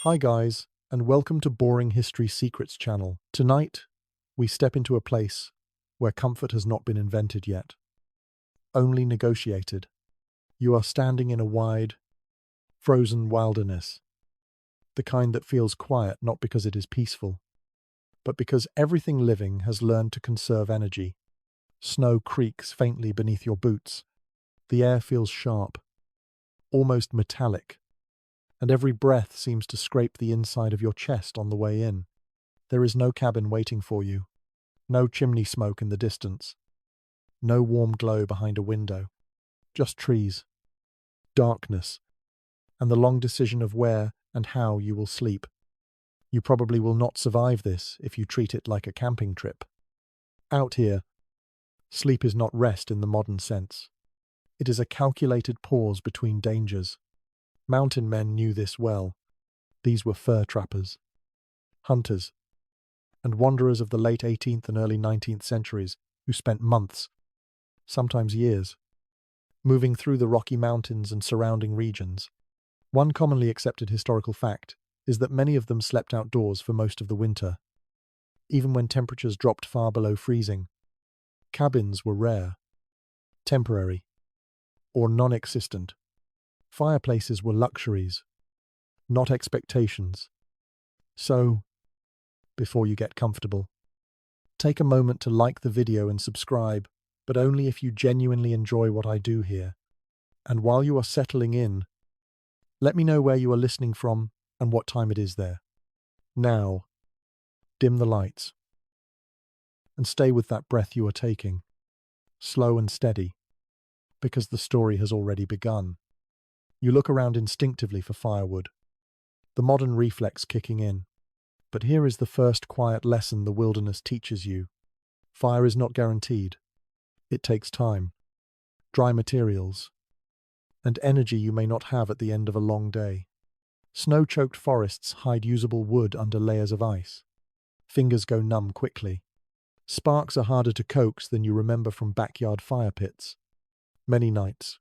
Hi guys, and welcome to Boring History Secrets channel. Tonight, we step into a place where comfort has not been invented yet, only negotiated. You are standing in a wide, frozen wilderness, the kind that feels quiet not because it is peaceful, but because everything living has learned to conserve energy. Snow creaks faintly beneath your boots. The air feels sharp, almost metallic, and every breath seems to scrape the inside of your chest on the way in. There is no cabin waiting for you, no chimney smoke in the distance, no warm glow behind a window, just trees, darkness, and the long decision of where and how you will sleep. You probably will not survive this if you treat it like a camping trip. Out here, sleep is not rest in the modern sense. It is a calculated pause between dangers. Mountain men knew this well. These were fur trappers, hunters, and wanderers of the late 18th and early 19th centuries who spent months, sometimes years, moving through the Rocky Mountains and surrounding regions. One commonly accepted historical fact is that many of them slept outdoors for most of the winter. Even when temperatures dropped far below freezing, cabins were rare, temporary, or non-existent. Fireplaces were luxuries, not expectations. So, before you get comfortable, take a moment to like the video and subscribe, but only if you genuinely enjoy what I do here. And while you are settling in, let me know where you are listening from and what time it is there. Now, dim the lights, and stay with that breath you are taking, slow and steady, because the story has already begun. You look around instinctively for firewood, the modern reflex kicking in. But here is the first quiet lesson the wilderness teaches you. Fire is not guaranteed. It takes time, dry materials, and energy you may not have at the end of a long day. Snow-choked forests hide usable wood under layers of ice. Fingers go numb quickly. Sparks are harder to coax than you remember from backyard fire pits. Many nights,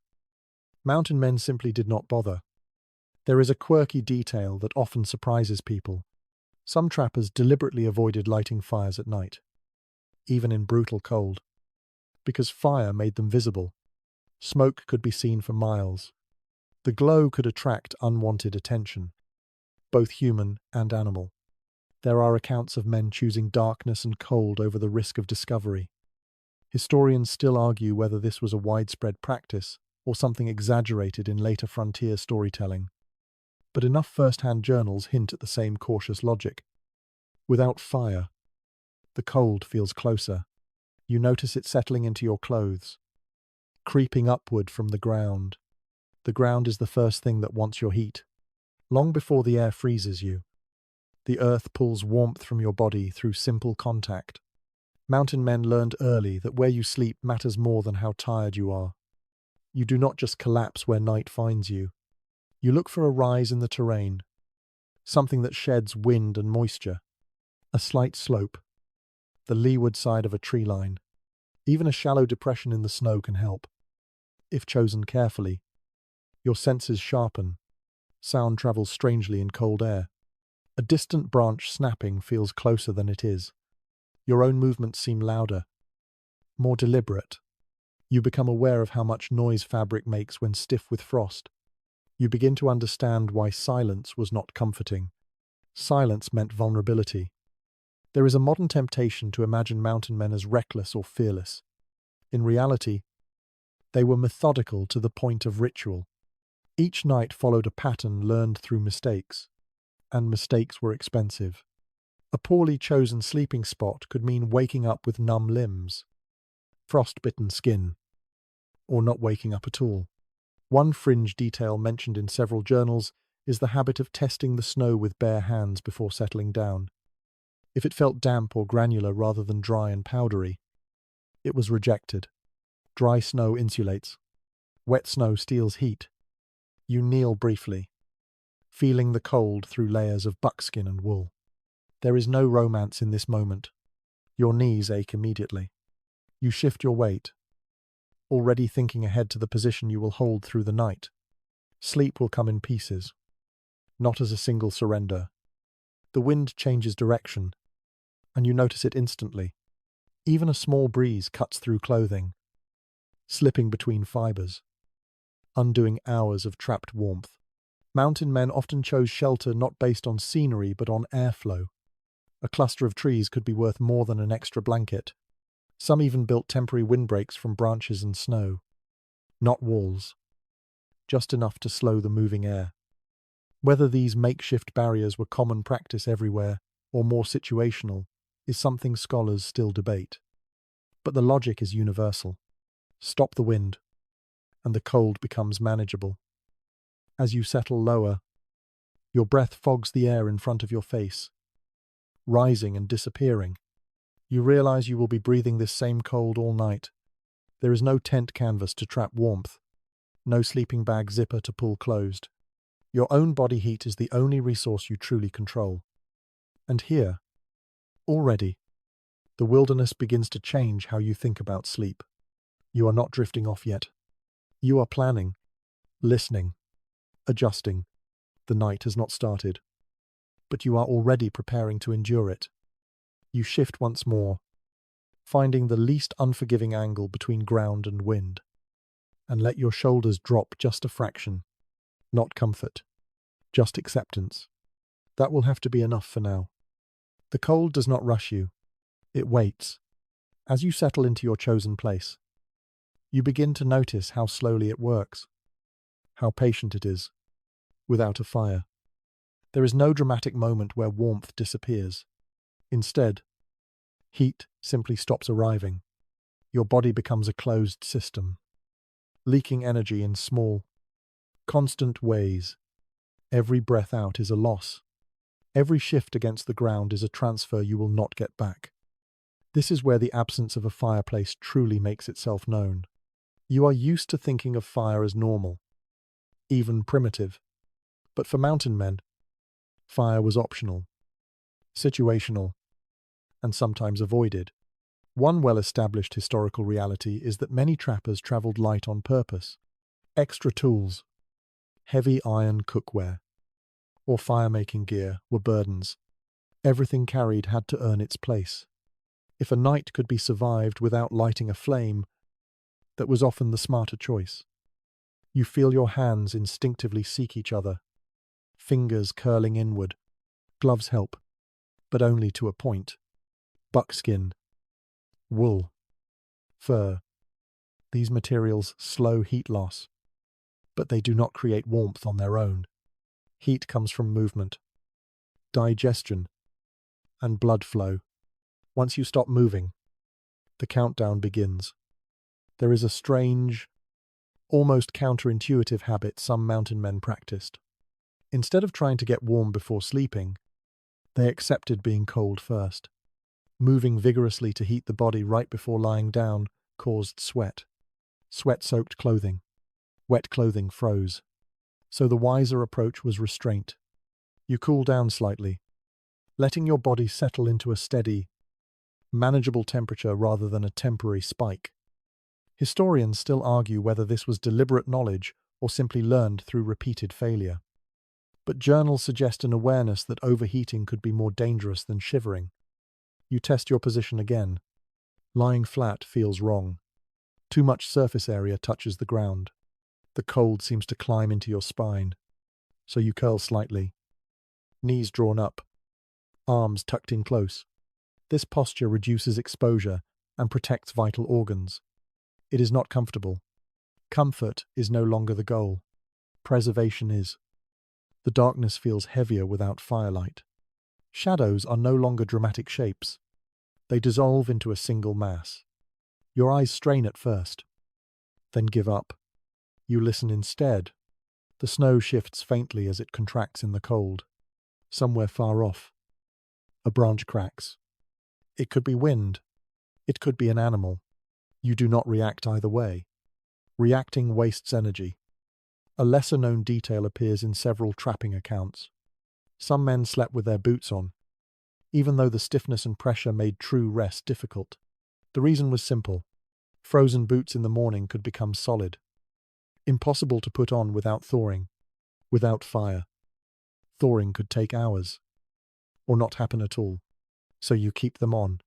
mountain men simply did not bother. There is a quirky detail that often surprises people. Some trappers deliberately avoided lighting fires at night, even in brutal cold, because fire made them visible. Smoke could be seen for miles. The glow could attract unwanted attention, both human and animal. There are accounts of men choosing darkness and cold over the risk of discovery. Historians still argue whether this was a widespread practice or something exaggerated in later frontier storytelling. But enough first-hand journals hint at the same cautious logic. Without fire, the cold feels closer. You notice it settling into your clothes, creeping upward from the ground. The ground is the first thing that wants your heat. Long before the air freezes you, the earth pulls warmth from your body through simple contact. Mountain men learned early that where you sleep matters more than how tired you are. You do not just collapse where night finds you. You look for a rise in the terrain, something that sheds wind and moisture. A slight slope, the leeward side of a tree line. Even a shallow depression in the snow can help. If chosen carefully, your senses sharpen. Sound travels strangely in cold air. A distant branch snapping feels closer than it is. Your own movements seem louder, more deliberate. You become aware of how much noise fabric makes when stiff with frost. You begin to understand why silence was not comforting. Silence meant vulnerability. There is a modern temptation to imagine mountain men as reckless or fearless. In reality, they were methodical to the point of ritual. Each night followed a pattern learned through mistakes, and mistakes were expensive. A poorly chosen sleeping spot could mean waking up with numb limbs, frostbitten skin, or not waking up at all. One fringe detail mentioned in several journals is the habit of testing the snow with bare hands before settling down. If it felt damp or granular rather than dry and powdery, it was rejected. Dry snow insulates. Wet snow steals heat. You kneel briefly, feeling the cold through layers of buckskin and wool. There is no romance in this moment. Your knees ache immediately. You shift your weight, already thinking ahead to the position you will hold through the night. Sleep will come in pieces. not as a single surrender. The wind changes direction, and you notice it instantly. Even a small breeze cuts through clothing, slipping between fibers, undoing hours of trapped warmth. Mountain men often chose shelter not based on scenery but on airflow. A cluster of trees could be worth more than an extra blanket. Some even built temporary windbreaks from branches and snow. Not walls, just enough to slow the moving air. Whether these makeshift barriers were common practice everywhere or more situational is something scholars still debate. But the logic is universal. Stop the wind, and the cold becomes manageable. As you settle lower, your breath fogs the air in front of your face, rising and disappearing. You realize you will be breathing this same cold all night. There is no tent canvas to trap warmth, no sleeping bag zipper to pull closed. Your own body heat is the only resource you truly control. And here, already, the wilderness begins to change how you think about sleep. You are not drifting off yet. You are planning, listening, adjusting. The night has not started, but you are already preparing to endure it. You shift once more, finding the least unforgiving angle between ground and wind, and let your shoulders drop just a fraction. Not comfort, just acceptance. That will have to be enough for now. The cold does not rush you. It waits. As you settle into your chosen place, you begin to notice how slowly it works, how patient it is, without a fire. There is no dramatic moment where warmth disappears. Instead, heat simply stops arriving. Your body becomes a closed system, leaking energy in small, constant ways. Every breath out is a loss. Every shift against the ground is a transfer you will not get back. This is where the absence of a fireplace truly makes itself known. You are used to thinking of fire as normal, even primitive. But for mountain men, fire was optional, situational, and sometimes avoided. One well-established historical reality is that many trappers traveled light on purpose. Extra tools, heavy iron cookware, or fire-making gear were burdens. Everything carried had to earn its place. If a night could be survived without lighting a flame, that was often the smarter choice. You feel your hands instinctively seek each other, fingers curling inward. Gloves help, but only to a point. Buckskin, wool, fur. These materials slow heat loss, but they do not create warmth on their own. Heat comes from movement, digestion, and blood flow. Once you stop moving, the countdown begins. There is a strange, almost counterintuitive habit some mountain men practiced. Instead of trying to get warm before sleeping, they accepted being cold first. Moving vigorously to heat the body right before lying down caused sweat. Sweat-soaked clothing. Wet clothing froze. So the wiser approach was restraint. You cool down slightly, letting your body settle into a steady, manageable temperature rather than a temporary spike. Historians still argue whether this was deliberate knowledge or simply learned through repeated failure. But journals suggest an awareness that overheating could be more dangerous than shivering. You test your position again. Lying flat feels wrong. Too much surface area touches the ground. The cold seems to climb into your spine. So you curl slightly. Knees drawn up. Arms tucked in close. This posture reduces exposure and protects vital organs. It is not comfortable. Comfort is no longer the goal. Preservation is. The darkness feels heavier without firelight. Shadows are no longer dramatic shapes. They dissolve into a single mass. Your eyes strain at first, then give up. You listen instead. The snow shifts faintly as it contracts in the cold. Somewhere far off, a branch cracks. It could be wind. It could be an animal. You do not react either way. Reacting wastes energy. A lesser-known detail appears in several trapping accounts. Some men slept with their boots on, even though the stiffness and pressure made true rest difficult. The reason was simple. Frozen boots in the morning could become solid. Impossible to put on without thawing, without fire. Thawing could take hours, or not happen at all, so you keep them on.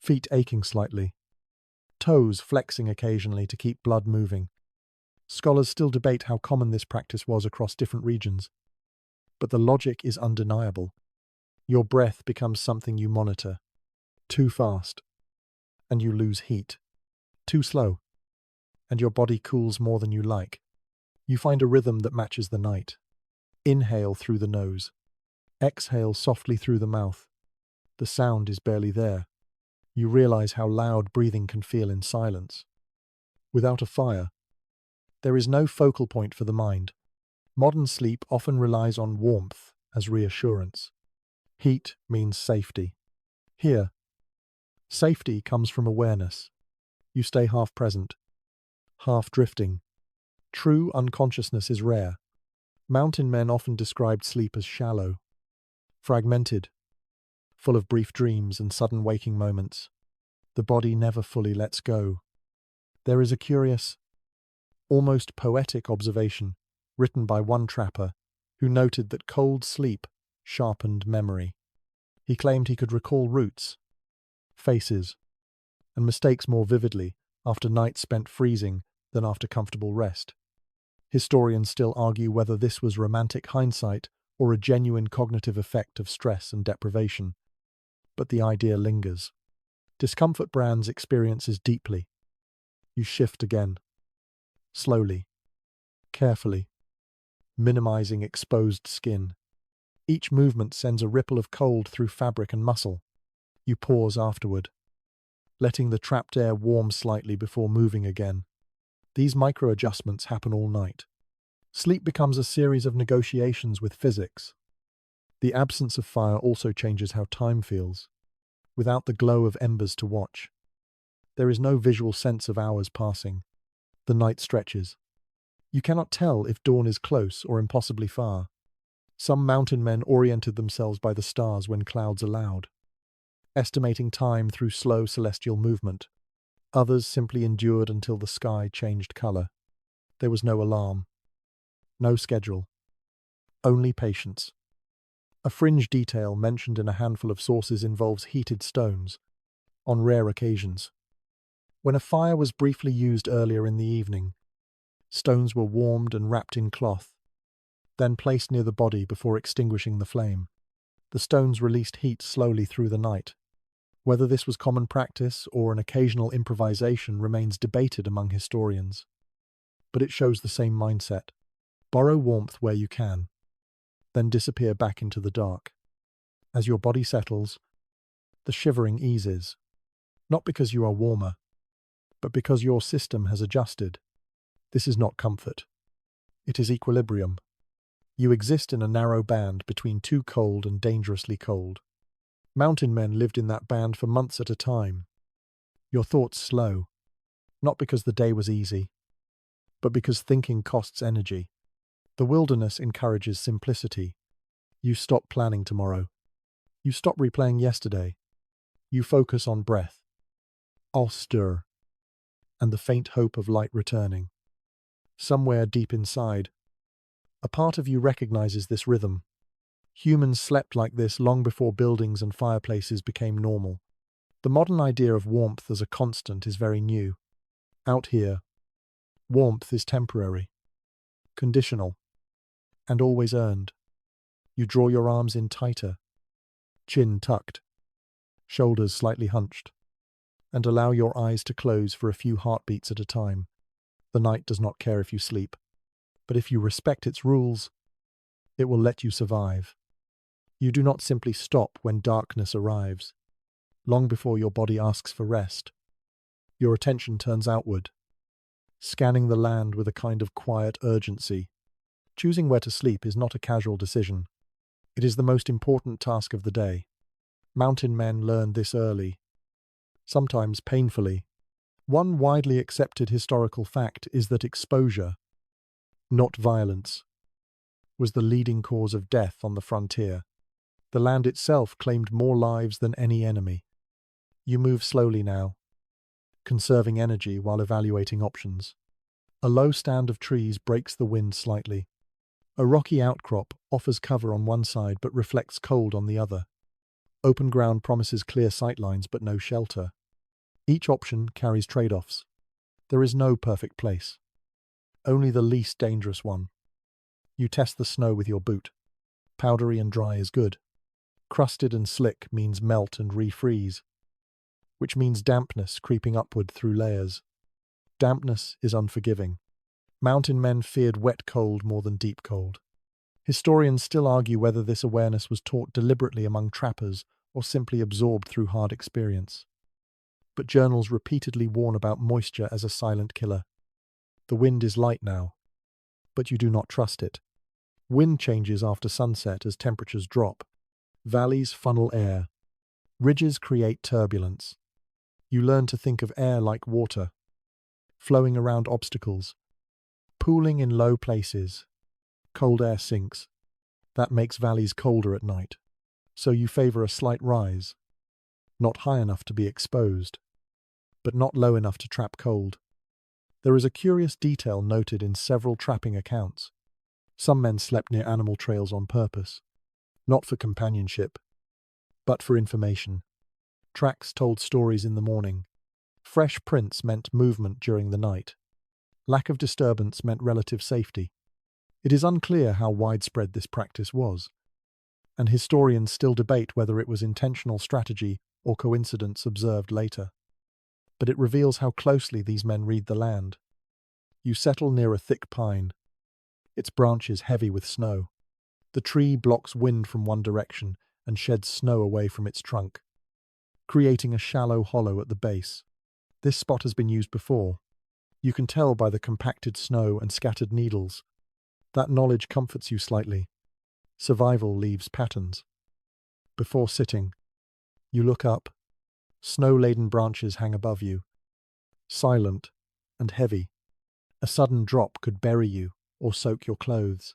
Feet aching slightly, toes flexing occasionally to keep blood moving. Scholars still debate how common this practice was across different regions, but the logic is undeniable. Your breath becomes something you monitor. Too fast, and you lose heat. Too slow, and your body cools more than you like. You find a rhythm that matches the night. Inhale through the nose. Exhale softly through the mouth. The sound is barely there. You realize how loud breathing can feel in silence. Without a fire, there is no focal point for the mind. Modern sleep often relies on warmth as reassurance. Heat means safety. Here, safety comes from awareness. You stay half present, half drifting. True unconsciousness is rare. Mountain men often described sleep as shallow, fragmented, full of brief dreams and sudden waking moments. The body never fully lets go. There is a curious, almost poetic observation written by one trapper who noted that cold sleep sharpened memory. He claimed he could recall routes, faces, and mistakes more vividly after nights spent freezing than after comfortable rest. Historians still argue whether this was romantic hindsight or a genuine cognitive effect of stress and deprivation. But the idea lingers. Discomfort brands experiences deeply. You shift again. Slowly. Carefully. Minimizing exposed skin. Each movement sends a ripple of cold through fabric and muscle. You pause afterward, letting the trapped air warm slightly before moving again. These micro-adjustments happen all night. Sleep becomes a series of negotiations with physics. The absence of fire also changes how time feels. Without the glow of embers to watch, there is no visual sense of hours passing. The night stretches. You cannot tell if dawn is close or impossibly far. Some mountain men oriented themselves by the stars when clouds allowed, estimating time through slow celestial movement. Others simply endured until the sky changed color. There was no alarm, no schedule, only patience. A fringe detail mentioned in a handful of sources involves heated stones, on rare occasions. When a fire was briefly used earlier in the evening, stones were warmed and wrapped in cloth, then placed near the body before extinguishing the flame. The stones released heat slowly through the night. Whether this was common practice or an occasional improvisation remains debated among historians. But it shows the same mindset. Borrow warmth where you can, then disappear back into the dark. As your body settles, the shivering eases, not because you are warmer, but because your system has adjusted. This is not comfort. It is equilibrium. You exist in a narrow band between too cold and dangerously cold. Mountain men lived in that band for months at a time. Your thoughts slow, not because the day was easy, but because thinking costs energy. The wilderness encourages simplicity. You stop planning tomorrow. You stop replaying yesterday. You focus on breath, all stir, and the faint hope of light returning. Somewhere deep inside, a part of you recognizes this rhythm. Humans slept like this long before buildings and fireplaces became normal. The modern idea of warmth as a constant is very new. Out here, warmth is temporary, conditional, and always earned. You draw your arms in tighter, chin tucked, shoulders slightly hunched, and allow your eyes to close for a few heartbeats at a time. The night does not care if you sleep, but if you respect its rules, it will let you survive. You do not simply stop when darkness arrives. Long before your body asks for rest, your attention turns outward, scanning the land with a kind of quiet urgency. Choosing where to sleep is not a casual decision. It is the most important task of the day. Mountain men learned this early, sometimes painfully. One widely accepted historical fact is that exposure, not violence, was the leading cause of death on the frontier. The land itself claimed more lives than any enemy. You move slowly now, conserving energy while evaluating options. A low stand of trees breaks the wind slightly. A rocky outcrop offers cover on one side but reflects cold on the other. Open ground promises clear sightlines but no shelter. Each option carries trade-offs. There is no perfect place, only the least dangerous one. You test the snow with your boot. Powdery and dry is good. Crusted and slick means melt and refreeze, which means dampness creeping upward through layers. Dampness is unforgiving. Mountain men feared wet cold more than deep cold. Historians still argue whether this awareness was taught deliberately among trappers or simply absorbed through hard experience. But journals repeatedly warn about moisture as a silent killer. The wind is light now, but you do not trust it. Wind changes after sunset as temperatures drop. Valleys funnel air. Ridges create turbulence. You learn to think of air like water, flowing around obstacles, pooling in low places. Cold air sinks. That makes valleys colder at night. So you favor a slight rise. Not high enough to be exposed, but not low enough to trap cold. There is a curious detail noted in several trapping accounts. Some men slept near animal trails on purpose, not for companionship, but for information. Tracks told stories in the morning. Fresh prints meant movement during the night. Lack of disturbance meant relative safety. It is unclear how widespread this practice was, and historians still debate whether it was intentional strategy or coincidence observed later. But it reveals how closely these men read the land. You settle near a thick pine, its branches heavy with snow. The tree blocks wind from one direction and sheds snow away from its trunk, creating a shallow hollow at the base. This spot has been used before. You can tell by the compacted snow and scattered needles. That knowledge comforts you slightly. Survival leaves patterns. Before sitting, you look up. Snow-laden branches hang above you, silent and heavy. A sudden drop could bury you or soak your clothes.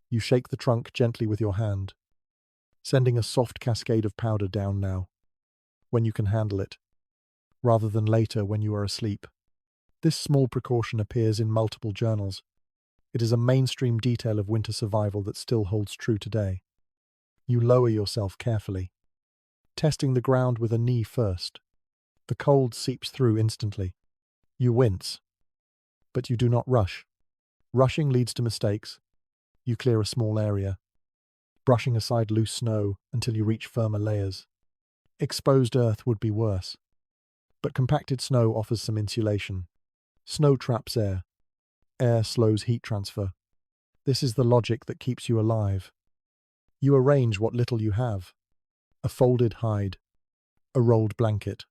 You shake the trunk gently with your hand, sending a soft cascade of powder down now, when you can handle it, rather than later when you are asleep. This small precaution appears in multiple journals. It is a mainstream detail of winter survival that still holds true today. You lower yourself carefully, testing the ground with a knee first. The cold seeps through instantly. You wince, but you do not rush. Rushing leads to mistakes. You clear a small area, brushing aside loose snow until you reach firmer layers. Exposed earth would be worse, but compacted snow offers some insulation. Snow traps air. Air slows heat transfer. This is the logic that keeps you alive. You arrange what little you have. A folded hide, a rolled blanket,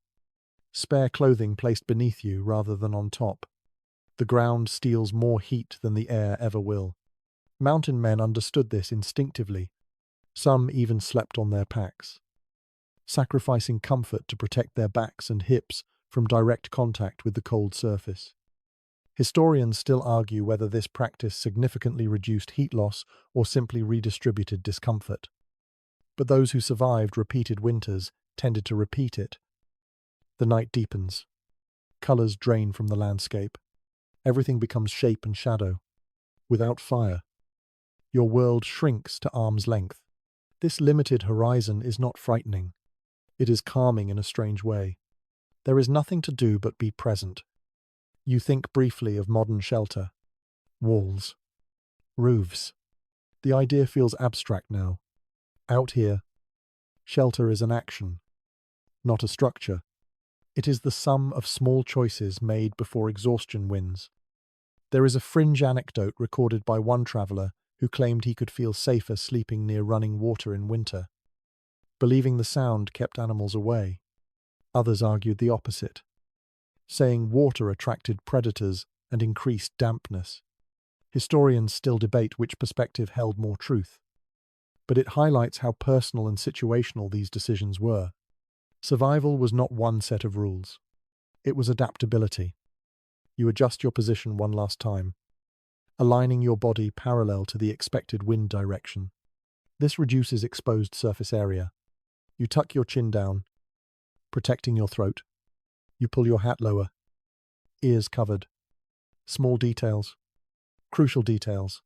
spare clothing placed beneath you rather than on top. The ground steals more heat than the air ever will. Mountain men understood this instinctively. Some even slept on their packs, sacrificing comfort to protect their backs and hips from direct contact with the cold surface. Historians still argue whether this practice significantly reduced heat loss or simply redistributed discomfort. But those who survived repeated winters tended to repeat it. The night deepens. Colors drain from the landscape. Everything becomes shape and shadow. Without fire, your world shrinks to arm's length. This limited horizon is not frightening. It is calming in a strange way. There is nothing to do but be present. You think briefly of modern shelter, walls, roofs. The idea feels abstract now. Out here, shelter is an action, not a structure. It is the sum of small choices made before exhaustion wins. There is a fringe anecdote recorded by one traveller who claimed he could feel safer sleeping near running water in winter, believing the sound kept animals away. Others argued the opposite, saying water attracted predators and increased dampness. Historians still debate which perspective held more truth, but it highlights how personal and situational these decisions were. Survival was not one set of rules. It was adaptability. You adjust your position one last time, aligning your body parallel to the expected wind direction. This reduces exposed surface area. You tuck your chin down, protecting your throat. You pull your hat lower, ears covered. Small details, crucial details.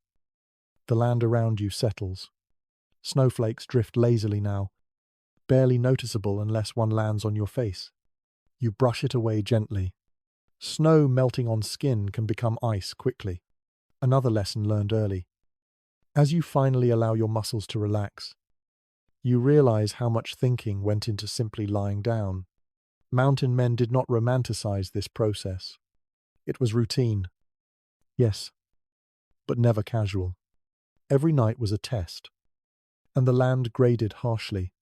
The land around you settles. Snowflakes drift lazily now, barely noticeable unless one lands on your face. You brush it away gently. Snow melting on skin can become ice quickly. Another lesson learned early. As you finally allow your muscles to relax, you realize how much thinking went into simply lying down. Mountain men did not romanticize this process. It was routine. Yes, but never casual. Every night was a test, and the land graded harshly.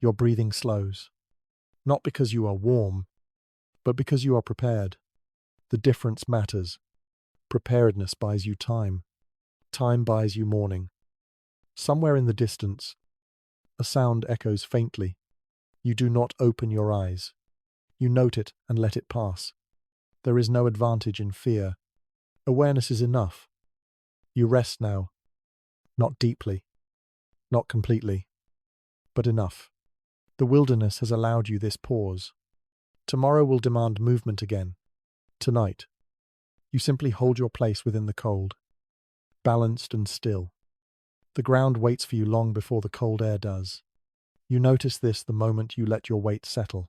Your breathing slows, not because you are warm, but because you are prepared. The difference matters. Preparedness buys you time. Time buys you mourning. Somewhere in the distance, a sound echoes faintly. You do not open your eyes. You note it and let it pass. There is no advantage in fear. Awareness is enough. You rest now. Not deeply. Not completely. But enough. The wilderness has allowed you this pause. Tomorrow will demand movement again. Tonight, you simply hold your place within the cold, balanced and still. The ground waits for you long before the cold air does. You notice this the moment you let your weight settle.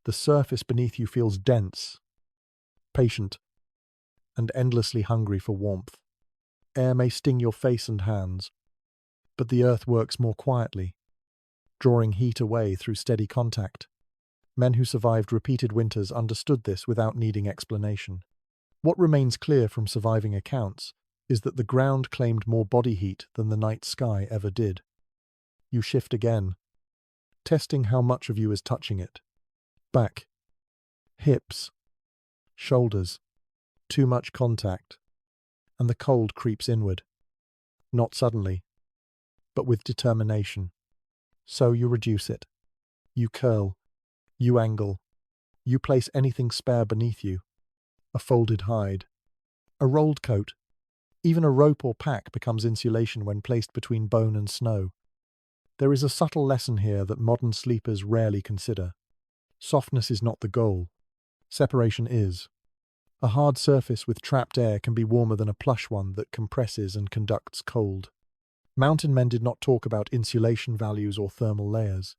The surface beneath you feels dense, patient, and endlessly hungry for warmth. Air may sting your face and hands, but the earth works more quietly, drawing heat away through steady contact. Men who survived repeated winters understood this without needing explanation. What remains clear from surviving accounts is that the ground claimed more body heat than the night sky ever did. You shift again, testing how much of you is touching it. Back, hips, shoulders, too much contact, and the cold creeps inward. Not suddenly, but with determination. So you reduce it. You curl, you angle, you place anything spare beneath you. A folded hide, a rolled coat, even a rope or pack becomes insulation when placed between bone and snow. There is a subtle lesson here that modern sleepers rarely consider. Softness is not the goal. Separation is. A hard surface with trapped air can be warmer than a plush one that compresses and conducts cold. Mountain men did not talk about insulation values or thermal layers,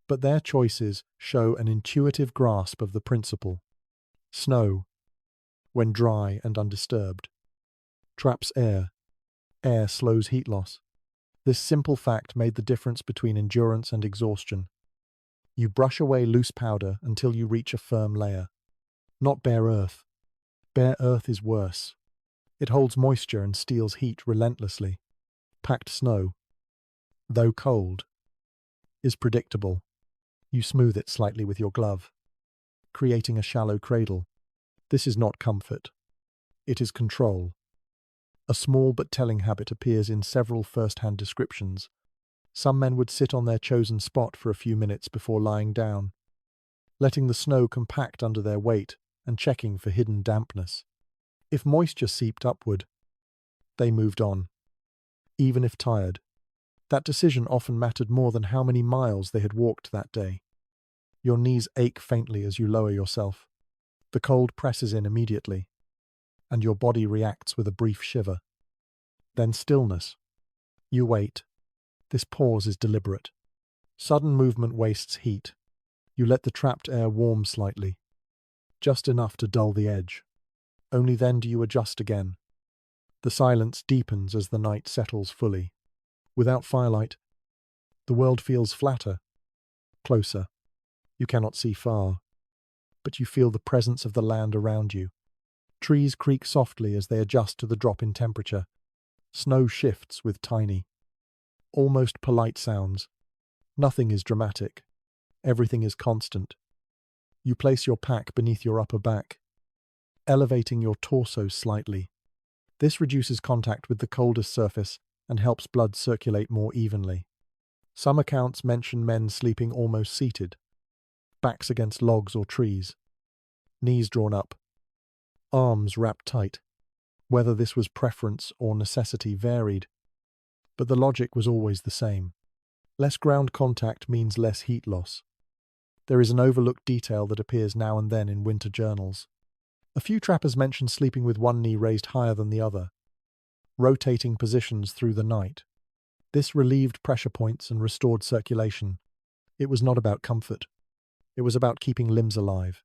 but their choices show an intuitive grasp of the principle. Snow, when dry and undisturbed, traps air. Air slows heat loss. This simple fact made the difference between endurance and exhaustion. You brush away loose powder until you reach a firm layer. Not bare earth. Bare earth is worse. It holds moisture and steals heat relentlessly. Packed snow, though cold, is predictable. You smooth it slightly with your glove, creating a shallow cradle. This is not comfort. It is control. A small but telling habit appears in several first-hand descriptions. Some men would sit on their chosen spot for a few minutes before lying down, letting the snow compact under their weight and checking for hidden dampness. If moisture seeped upward, they moved on, even if tired. That decision often mattered more than how many miles they had walked that day. Your knees ache faintly as you lower yourself. The cold presses in immediately, and your body reacts with a brief shiver. Then stillness. You wait. This pause is deliberate. Sudden movement wastes heat. You let the trapped air warm slightly, just enough to dull the edge. Only then do you adjust again. The silence deepens as the night settles fully. Without firelight, the world feels flatter, closer. You cannot see far, but you feel the presence of the land around you. Trees creak softly as they adjust to the drop in temperature. Snow shifts with tiny, almost polite sounds. Nothing is dramatic. Everything is constant. You place your pack beneath your upper back, elevating your torso slightly. This reduces contact with the coldest surface and helps blood circulate more evenly. Some accounts mention men sleeping almost seated, backs against logs or trees, knees drawn up, arms wrapped tight. Whether this was preference or necessity varied, but the logic was always the same. Less ground contact means less heat loss. There is an overlooked detail that appears now and then in winter journals. A few trappers mention sleeping with one knee raised higher than the other. rotating positions through the night. This relieved pressure points and restored circulation. It was not about comfort. It was about keeping limbs alive.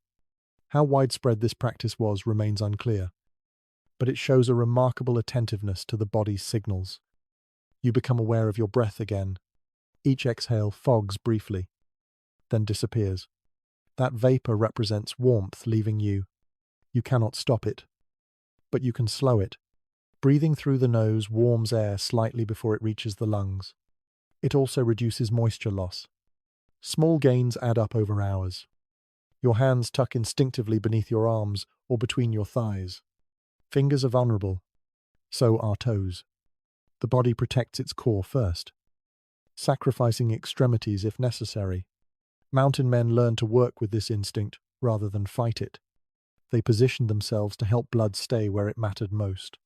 How widespread this practice was remains unclear, but it shows a remarkable attentiveness to the body's signals. You become aware of your breath again. Each exhale fogs briefly, then disappears. That vapor represents warmth leaving you. You cannot stop it, but you can slow it. Breathing through the nose warms air slightly before it reaches the lungs. It also reduces moisture loss. Small gains add up over hours. Your hands tuck instinctively beneath your arms or between your thighs. Fingers are vulnerable. So are toes. The body protects its core first, sacrificing extremities if necessary. Mountain men learn to work with this instinct rather than fight it. They positioned themselves to help blood stay where it mattered most.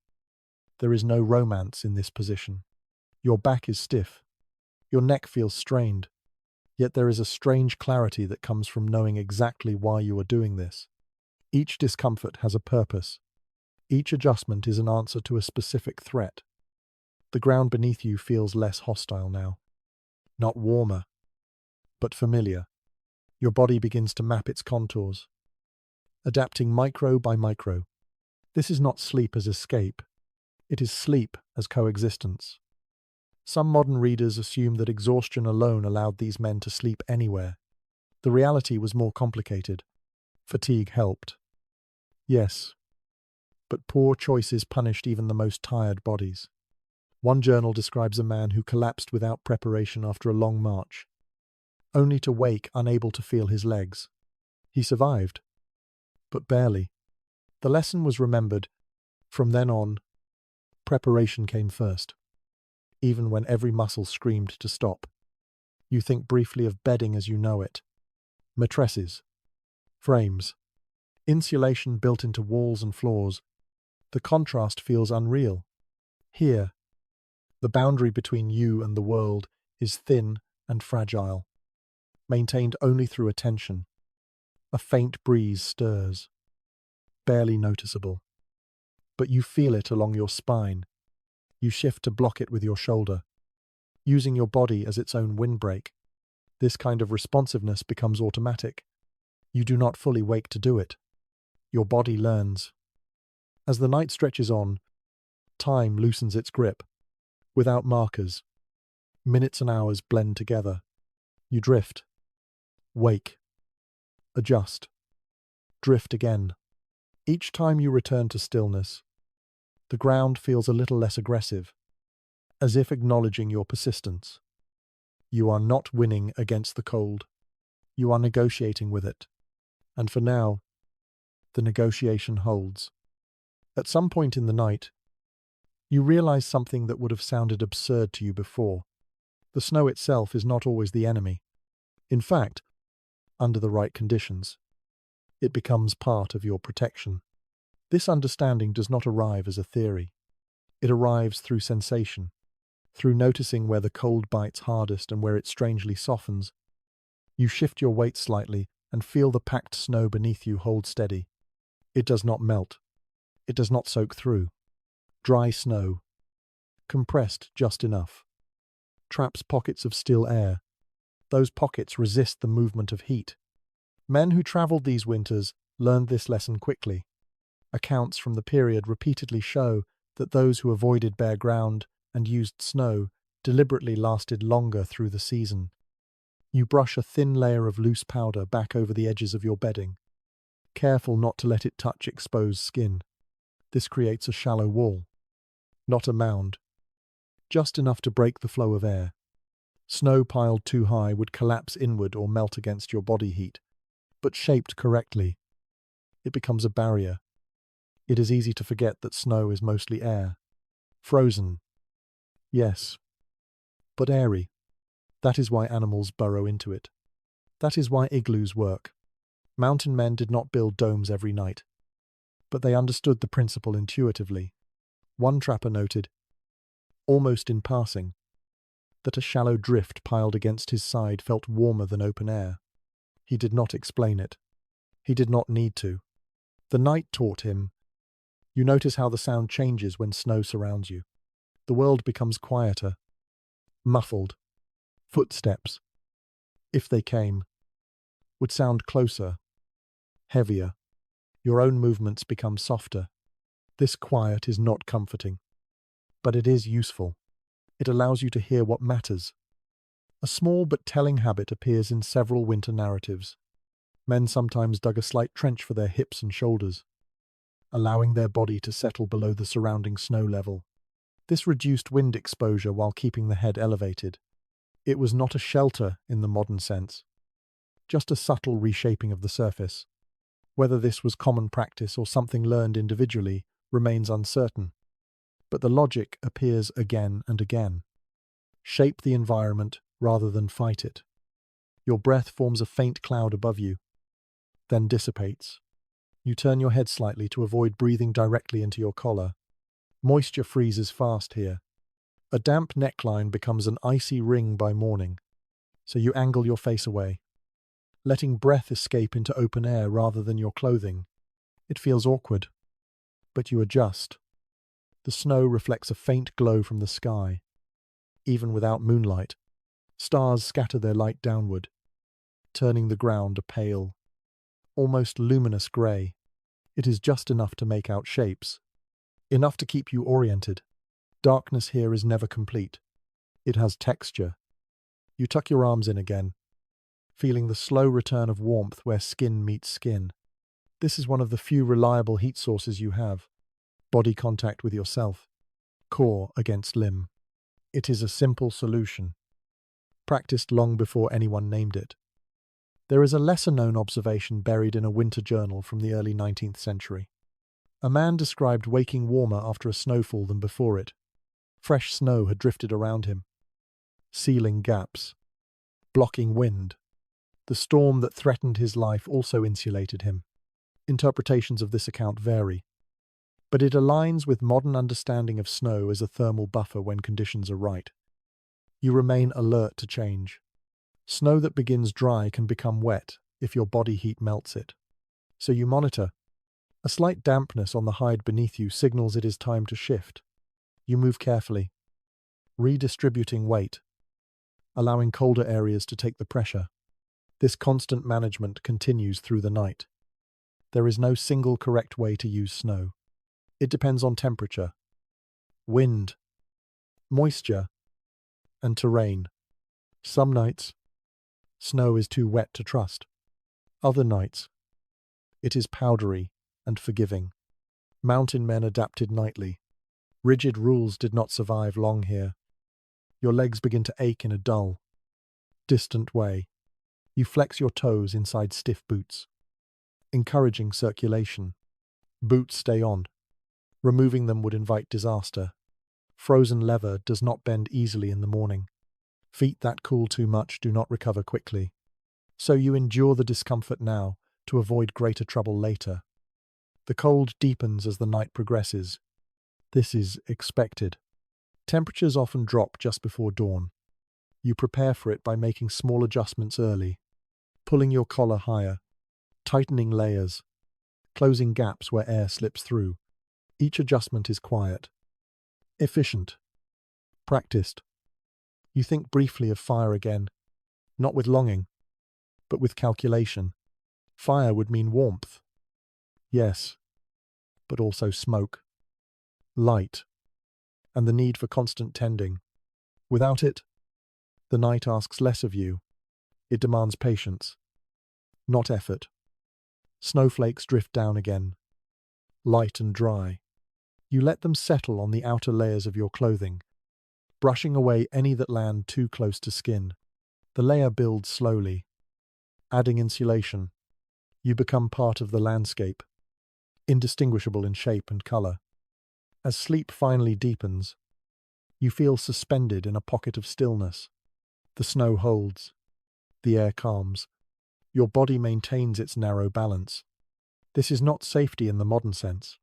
There is no romance in this position. Your back is stiff. Your neck feels strained. Yet there is a strange clarity that comes from knowing exactly why you are doing this. Each discomfort has a purpose. Each adjustment is an answer to a specific threat. The ground beneath you feels less hostile now. Not warmer, but familiar. Your body begins to map its contours, adapting micro by micro. This is not sleep as escape. It is sleep as coexistence. Some modern readers assume that exhaustion alone allowed these men to sleep anywhere. The reality was more complicated. Fatigue helped. Yes, but poor choices punished even the most tired bodies. One journal describes a man who collapsed without preparation after a long march, only to wake unable to feel his legs. He survived, but barely. The lesson was remembered. From then on, preparation came first. Even when every muscle screamed to stop. You think briefly of bedding as you know it. Mattresses, frames, insulation built into walls and floors. The contrast feels unreal. Here, the boundary between you and the world is thin and fragile, maintained only through attention. A faint breeze stirs, barely noticeable, but you feel it along your spine. You shift to block it with your shoulder, using your body as its own windbreak. This kind of responsiveness becomes automatic. You do not fully wake to do it. Your body learns. As the night stretches on, time loosens its grip. Without markers, minutes and hours blend together. You drift, wake, adjust, drift again. Each time you return to stillness, the ground feels a little less aggressive, as if acknowledging your persistence. You are not winning against the cold. You are negotiating with it. And for now, the negotiation holds. At some point in the night, you realize something that would have sounded absurd to you before. The snow itself is not always the enemy. In fact, under the right conditions, it becomes part of your protection. This understanding does not arrive as a theory. It arrives through sensation, through noticing where the cold bites hardest and where it strangely softens. You shift your weight slightly and feel the packed snow beneath you hold steady. It does not melt. It does not soak through. Dry snow, compressed just enough, traps pockets of still air. Those pockets resist the movement of heat. Men who traveled these winters learned this lesson quickly. Accounts from the period repeatedly show that those who avoided bare ground and used snow deliberately lasted longer through the season. You brush a thin layer of loose powder back over the edges of your bedding, careful not to let it touch exposed skin. This creates a shallow wall, not a mound, just enough to break the flow of air. Snow piled too high would collapse inward or melt against your body heat, but shaped correctly, it becomes a barrier. It is easy to forget that snow is mostly air. Frozen, yes, but airy. That is why animals burrow into it. That is why igloos work. Mountain men did not build domes every night, but they understood the principle intuitively. One trapper noted, almost in passing, that a shallow drift piled against his side felt warmer than open air. He did not explain it. He did not need to. The night taught him. You notice how the sound changes when snow surrounds you. The world becomes quieter, muffled. Footsteps, if they came, would sound closer, heavier. Your own movements become softer. This quiet is not comforting, but it is useful. It allows you to hear what matters. A small but telling habit appears in several winter narratives. Men sometimes dug a slight trench for their hips and shoulders, allowing their body to settle below the surrounding snow level. This reduced wind exposure while keeping the head elevated. It was not a shelter in the modern sense, just a subtle reshaping of the surface. Whether this was common practice or something learned individually remains uncertain, but the logic appears again and again. Shape the environment rather than fight it. Your breath forms a faint cloud above you, then dissipates. You turn your head slightly to avoid breathing directly into your collar. Moisture freezes fast here. A damp neckline becomes an icy ring by morning, so you angle your face away, letting breath escape into open air rather than your clothing. It feels awkward, but you adjust. The snow reflects a faint glow from the sky. Even without moonlight, stars scatter their light downward, turning the ground a pale, almost luminous grey. It is just enough to make out shapes, enough to keep you oriented. Darkness here is never complete. It has texture. You tuck your arms in again, feeling the slow return of warmth where skin meets skin. This is one of the few reliable heat sources you have. Body contact with yourself, core against limb. It is a simple solution, practiced long before anyone named it. There is a lesser-known observation buried in a winter journal from the early 19th century. A man described waking warmer after a snowfall than before it. Fresh snow had drifted around him, sealing gaps, blocking wind. The storm that threatened his life also insulated him. Interpretations of this account vary, but it aligns with modern understanding of snow as a thermal buffer when conditions are right. You remain alert to change. Snow that begins dry can become wet if your body heat melts it. So you monitor. A slight dampness on the hide beneath you signals it is time to shift. You move carefully, redistributing weight, allowing colder areas to take the pressure. This constant management continues through the night. There is no single correct way to use snow. It depends on temperature, wind, moisture, and terrain. Some nights, snow is too wet to trust. Other nights, it is powdery and forgiving. Mountain men adapted nightly. Rigid rules did not survive long here. Your legs begin to ache in a dull, distant way. You flex your toes inside stiff boots, encouraging circulation. Boots stay on. Removing them would invite disaster. Frozen leather does not bend easily in the morning. Feet that cool too much do not recover quickly. So you endure the discomfort now to avoid greater trouble later. The cold deepens as the night progresses. This is expected. Temperatures often drop just before dawn. You prepare for it by making small adjustments early, pulling your collar higher, tightening layers, closing gaps where air slips through. Each adjustment is quiet, efficient, practiced. You think briefly of fire again, not with longing, but with calculation. Fire would mean warmth. Yes, but also smoke, light, and the need for constant tending. Without it, the night asks less of you. It demands patience, not effort. Snowflakes drift down again, light and dry. You let them settle on the outer layers of your clothing, brushing away any that land too close to skin. The layer builds slowly, adding insulation. You become part of the landscape, indistinguishable in shape and color. As sleep finally deepens, you feel suspended in a pocket of stillness. The snow holds, the air calms. Your body maintains its narrow balance. This is not safety in the modern sense.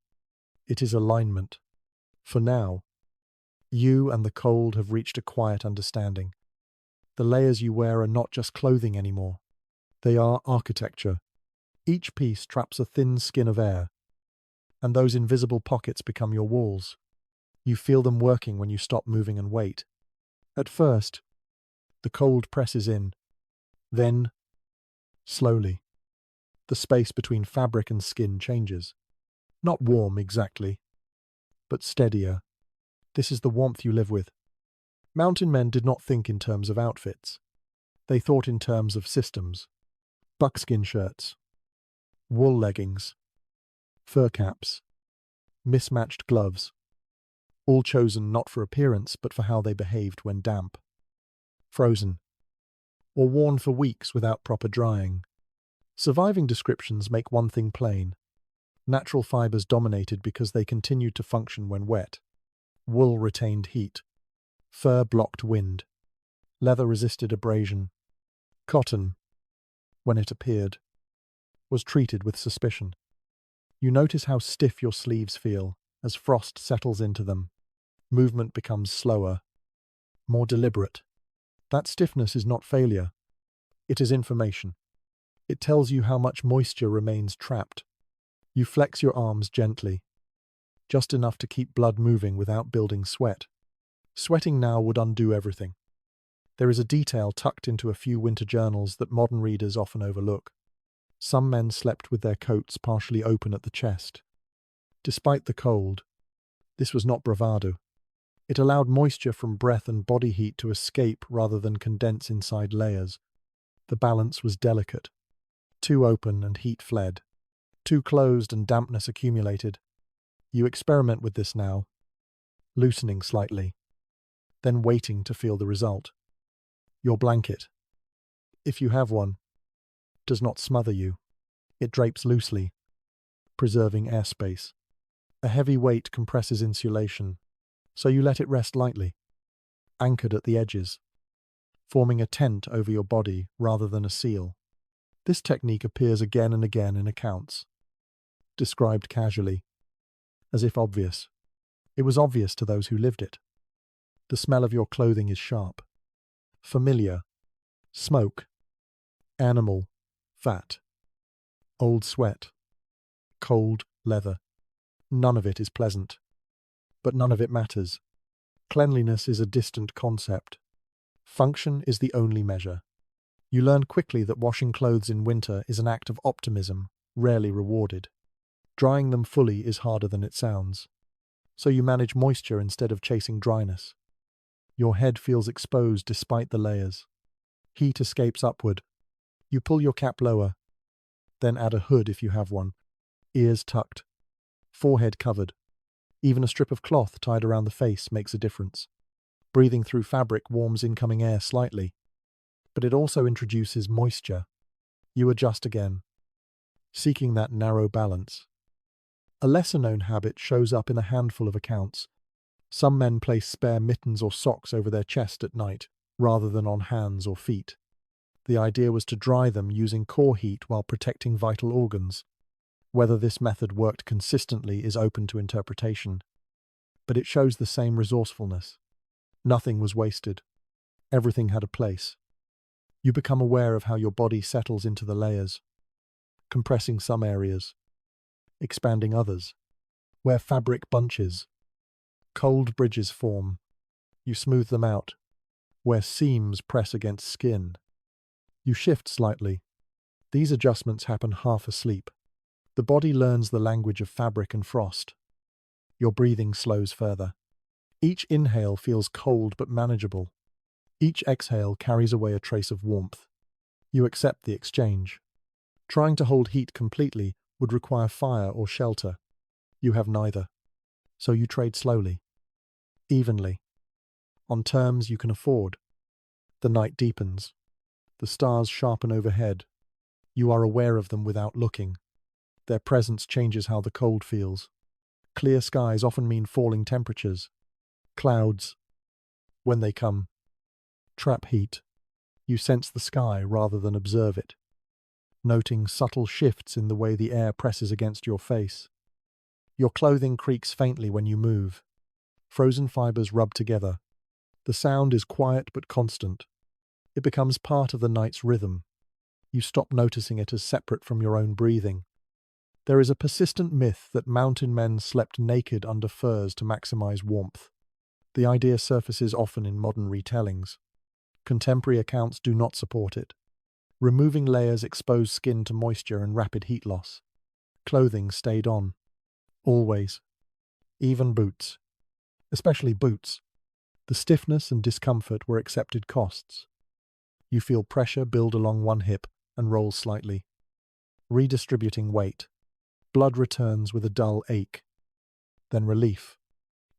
It is alignment. For now, you and the cold have reached a quiet understanding. The layers you wear are not just clothing anymore. They are architecture. Each piece traps a thin skin of air, and those invisible pockets become your walls. You feel them working when you stop moving and wait. At first, the cold presses in. Then, slowly, the space between fabric and skin changes. Not warm exactly, but steadier. This is the warmth you live with. Mountain men did not think in terms of outfits. They thought in terms of systems. Buckskin shirts, wool leggings, fur caps, mismatched gloves, all chosen not for appearance but for how they behaved when damp, frozen, or worn for weeks without proper drying. Surviving descriptions make one thing plain. Natural fibers dominated because they continued to function when wet. Wool retained heat. Fur blocked wind. Leather resisted abrasion. Cotton, when it appeared, was treated with suspicion. You notice how stiff your sleeves feel as frost settles into them. Movement becomes slower, more deliberate. That stiffness is not failure. It is information. It tells you how much moisture remains trapped. You flex your arms gently, just enough to keep blood moving without building sweat. Sweating now would undo everything. There is a detail tucked into a few winter journals that modern readers often overlook. Some men slept with their coats partially open at the chest. Despite the cold, this was not bravado. It allowed moisture from breath and body heat to escape rather than condense inside layers. The balance was delicate. Too open and heat fled. Too closed and dampness accumulated. You experiment with this now, loosening slightly, then waiting to feel the result. Your blanket, if you have one, does not smother you. It drapes loosely, preserving airspace. A heavy weight compresses insulation, so you let it rest lightly, anchored at the edges, forming a tent over your body rather than a seal. This technique appears again and again in accounts, described casually, as if obvious. It was obvious to those who lived it. The smell of your clothing is sharp, familiar, smoke, animal, fat, old sweat, cold leather. None of it is pleasant, but none of it matters. Cleanliness is a distant concept. Function is the only measure. You learn quickly that washing clothes in winter is an act of optimism, rarely rewarded. Drying them fully is harder than it sounds. So you manage moisture instead of chasing dryness. Your head feels exposed despite the layers. Heat escapes upward. You pull your cap lower, then add a hood if you have one. Ears tucked, forehead covered. Even a strip of cloth tied around the face makes a difference. Breathing through fabric warms incoming air slightly, but it also introduces moisture. You adjust again, seeking that narrow balance. A lesser-known habit shows up in a handful of accounts. Some men place spare mittens or socks over their chest at night, rather than on hands or feet. The idea was to dry them using core heat while protecting vital organs. Whether this method worked consistently is open to interpretation, but it shows the same resourcefulness. Nothing was wasted. Everything had a place. You become aware of how your body settles into the layers, compressing some areas, expanding others. Where fabric bunches, cold bridges form. You smooth them out. Where seams press against skin, you shift slightly. These adjustments happen half asleep. The body learns the language of fabric and frost. Your breathing slows further. Each inhale feels cold but manageable. Each exhale carries away a trace of warmth. You accept the exchange. Trying to hold heat completely would require fire or shelter. You have neither. So you trade slowly, evenly, on terms you can afford. The night deepens. The stars sharpen overhead. You are aware of them without looking. Their presence changes how the cold feels. Clear skies often mean falling temperatures. Clouds, when they come, trap heat. You sense the sky rather than observe it, noting subtle shifts in the way the air presses against your face. Your clothing creaks faintly when you move. Frozen fibers rub together. The sound is quiet but constant. It becomes part of the night's rhythm. You stop noticing it as separate from your own breathing. There is a persistent myth that mountain men slept naked under furs to maximize warmth. The idea surfaces often in modern retellings. Contemporary accounts do not support it. Removing layers exposed skin to moisture and rapid heat loss. Clothing stayed on. Always. Even boots. Especially boots. The stiffness and discomfort were accepted costs. You feel pressure build along one hip and roll slightly. Redistributing weight. Blood returns with a dull ache. Then relief.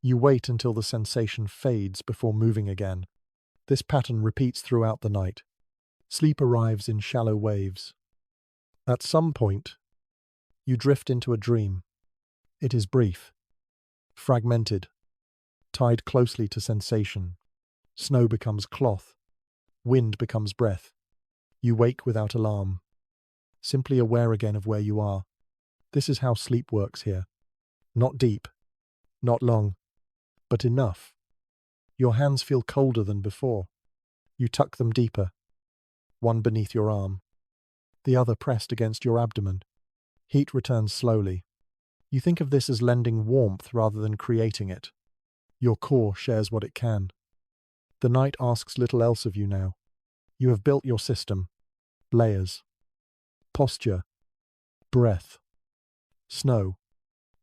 You wait until the sensation fades before moving again. This pattern repeats throughout the night. Sleep arrives in shallow waves. At some point, you drift into a dream. It is brief, fragmented, tied closely to sensation. Snow becomes cloth. Wind becomes breath. You wake without alarm, simply aware again of where you are. This is how sleep works here. Not deep, not long, but enough. Your hands feel colder than before. You tuck them deeper, one beneath your arm, the other pressed against your abdomen. Heat returns slowly. You think of this as lending warmth rather than creating it. Your core shares what it can. The night asks little else of you now. You have built your system. Layers. Posture. Breath. Snow.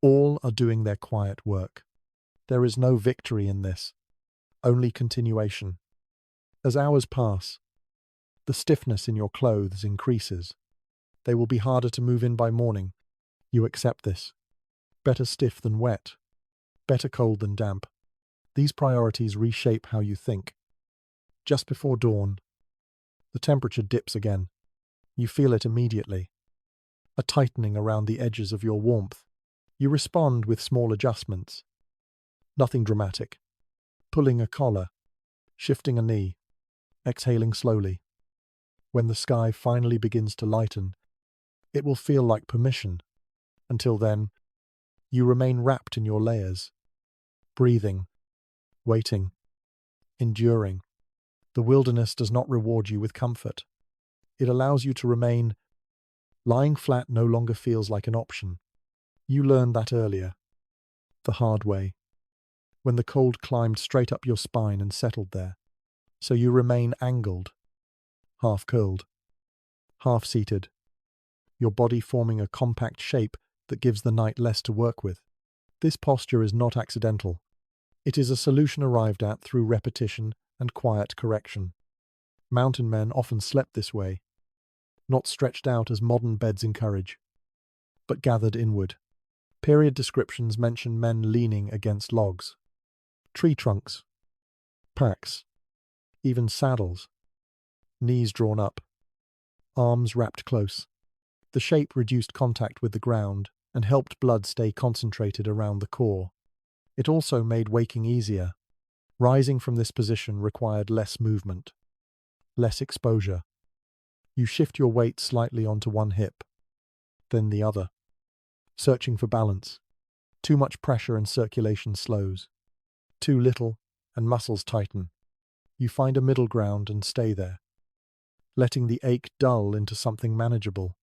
All are doing their quiet work. There is no victory in this. Only continuation. As hours pass, the stiffness in your clothes increases. They will be harder to move in by morning. You accept this. Better stiff than wet. Better cold than damp. These priorities reshape how you think. Just before dawn, the temperature dips again. You feel it immediately. A tightening around the edges of your warmth. You respond with small adjustments. Nothing dramatic. Pulling a collar, shifting a knee, exhaling slowly. When the sky finally begins to lighten, it will feel like permission. Until then, you remain wrapped in your layers, breathing, waiting, enduring. The wilderness does not reward you with comfort. It allows you to remain. Lying flat no longer feels like an option. You learned that earlier, the hard way, when the cold climbed straight up your spine and settled there. So you remain angled, half curled, half seated, your body forming a compact shape that gives the night less to work with. This posture is not accidental. It is a solution arrived at through repetition and quiet correction. Mountain men often slept this way, not stretched out as modern beds encourage, but gathered inward. Period descriptions mention men leaning against logs, tree trunks, packs, even saddles, knees drawn up, arms wrapped close. The shape reduced contact with the ground and helped blood stay concentrated around the core. It also made waking easier. Rising from this position required less movement, less exposure. You shift your weight slightly onto one hip, then the other, searching for balance. Too much pressure and circulation slows. Too little, and muscles tighten. You find a middle ground and stay there, letting the ache dull into something manageable.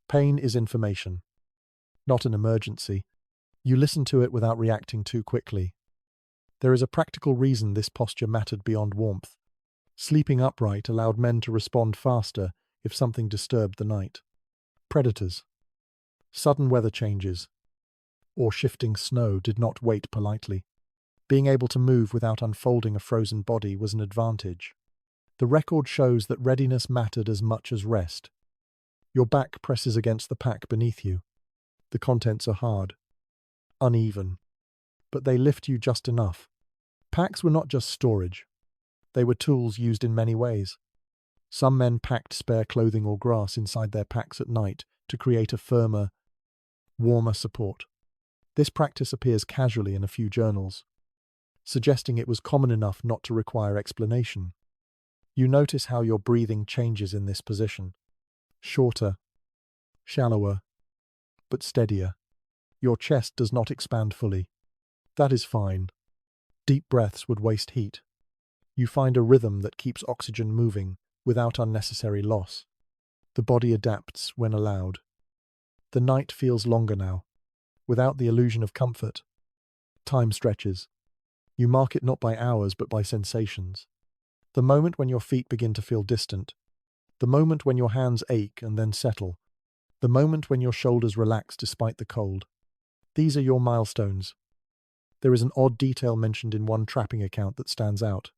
Pain is information, not an emergency. You listen to it without reacting too quickly. There is a practical reason this posture mattered beyond warmth. Sleeping upright allowed men to respond faster if something disturbed the night. Predators, sudden weather changes, or shifting snow did not wait politely. Being able to move without unfolding a frozen body was an advantage. The record shows that readiness mattered as much as rest. Your back presses against the pack beneath you. The contents are hard, uneven, but they lift you just enough. Packs were not just storage. They were tools used in many ways. Some men packed spare clothing or grass inside their packs at night to create a firmer, warmer support. This practice appears casually in a few journals, suggesting it was common enough not to require explanation. You notice how your breathing changes in this position. Shorter, shallower, but steadier. Your chest does not expand fully. That is fine. Deep breaths would waste heat. You find a rhythm that keeps oxygen moving without unnecessary loss. The body adapts when allowed. The night feels longer now, without the illusion of comfort. Time stretches. You mark it not by hours but by sensations. The moment when your feet begin to feel distant. The moment when your hands ache and then settle. The moment when your shoulders relax despite the cold. These are your milestones. There is an odd detail mentioned in one trapping account that stands out.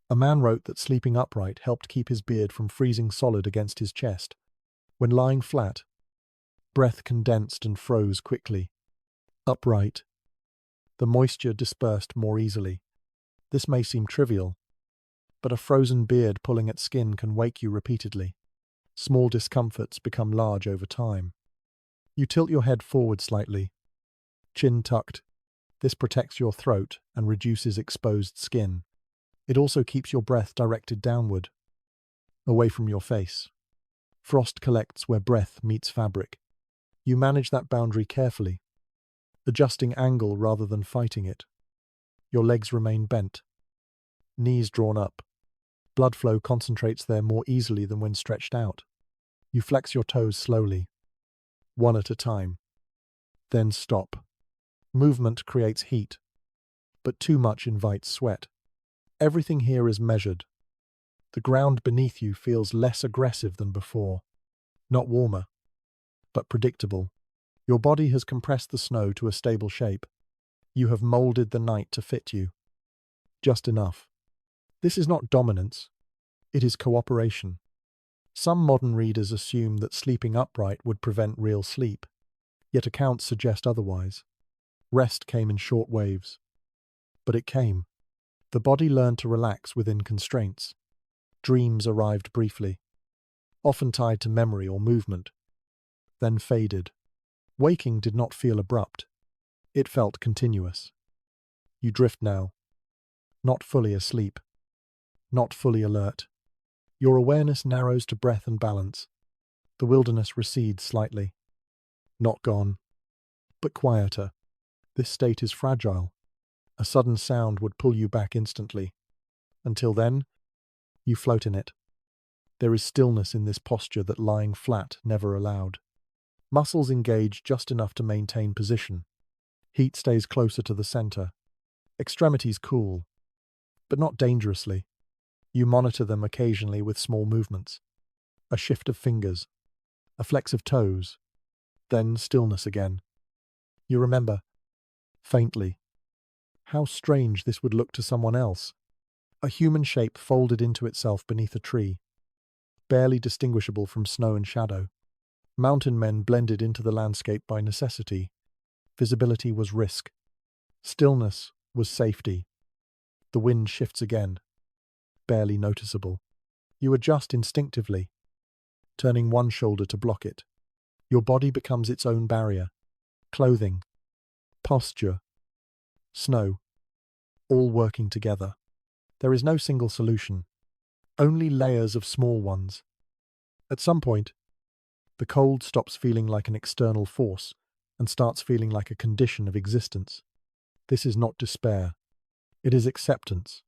A man wrote that sleeping upright helped keep his beard from freezing solid against his chest. When lying flat, breath condensed and froze quickly. Upright, the moisture dispersed more easily. This may seem trivial, but a frozen beard pulling at skin can wake you repeatedly. Small discomforts become large over time. You tilt your head forward slightly, chin tucked. This protects your throat and reduces exposed skin. It also keeps your breath directed downward, away from your face. Frost collects where breath meets fabric. You manage that boundary carefully, adjusting angle rather than fighting it. Your legs remain bent, knees drawn up. Blood flow concentrates there more easily than when stretched out. You flex your toes slowly, one at a time. Then stop. Movement creates heat, but too much invites sweat. Everything here is measured. The ground beneath you feels less aggressive than before. Not warmer, but predictable. Your body has compressed the snow to a stable shape. You have molded the night to fit you. Just enough. This is not dominance. It is cooperation. Some modern readers assume that sleeping upright would prevent real sleep, yet accounts suggest otherwise. Rest came in short waves. But it came. The body learned to relax within constraints. Dreams arrived briefly, often tied to memory or movement, then faded. Waking did not feel abrupt. It felt continuous. You drift now, not fully asleep, not fully alert. Your awareness narrows to breath and balance. The wilderness recedes slightly. Not gone, but quieter. This state is fragile. A sudden sound would pull you back instantly. Until then, you float in it. There is stillness in this posture that lying flat never allowed. Muscles engage just enough to maintain position. Heat stays closer to the center. Extremities cool, but not dangerously. You monitor them occasionally with small movements. A shift of fingers, a flex of toes, then stillness again. You remember, faintly, how strange this would look to someone else. A human shape folded into itself beneath a tree, barely distinguishable from snow and shadow. Mountain men blended into the landscape by necessity. Visibility was risk. Stillness was safety. The wind shifts again, barely noticeable. You adjust instinctively, turning one shoulder to block it. Your body becomes its own barrier. Clothing, posture, snow, all working together. There is no single solution, only layers of small ones. At some point, the cold stops feeling like an external force and starts feeling like a condition of existence. This is not despair. It is acceptance.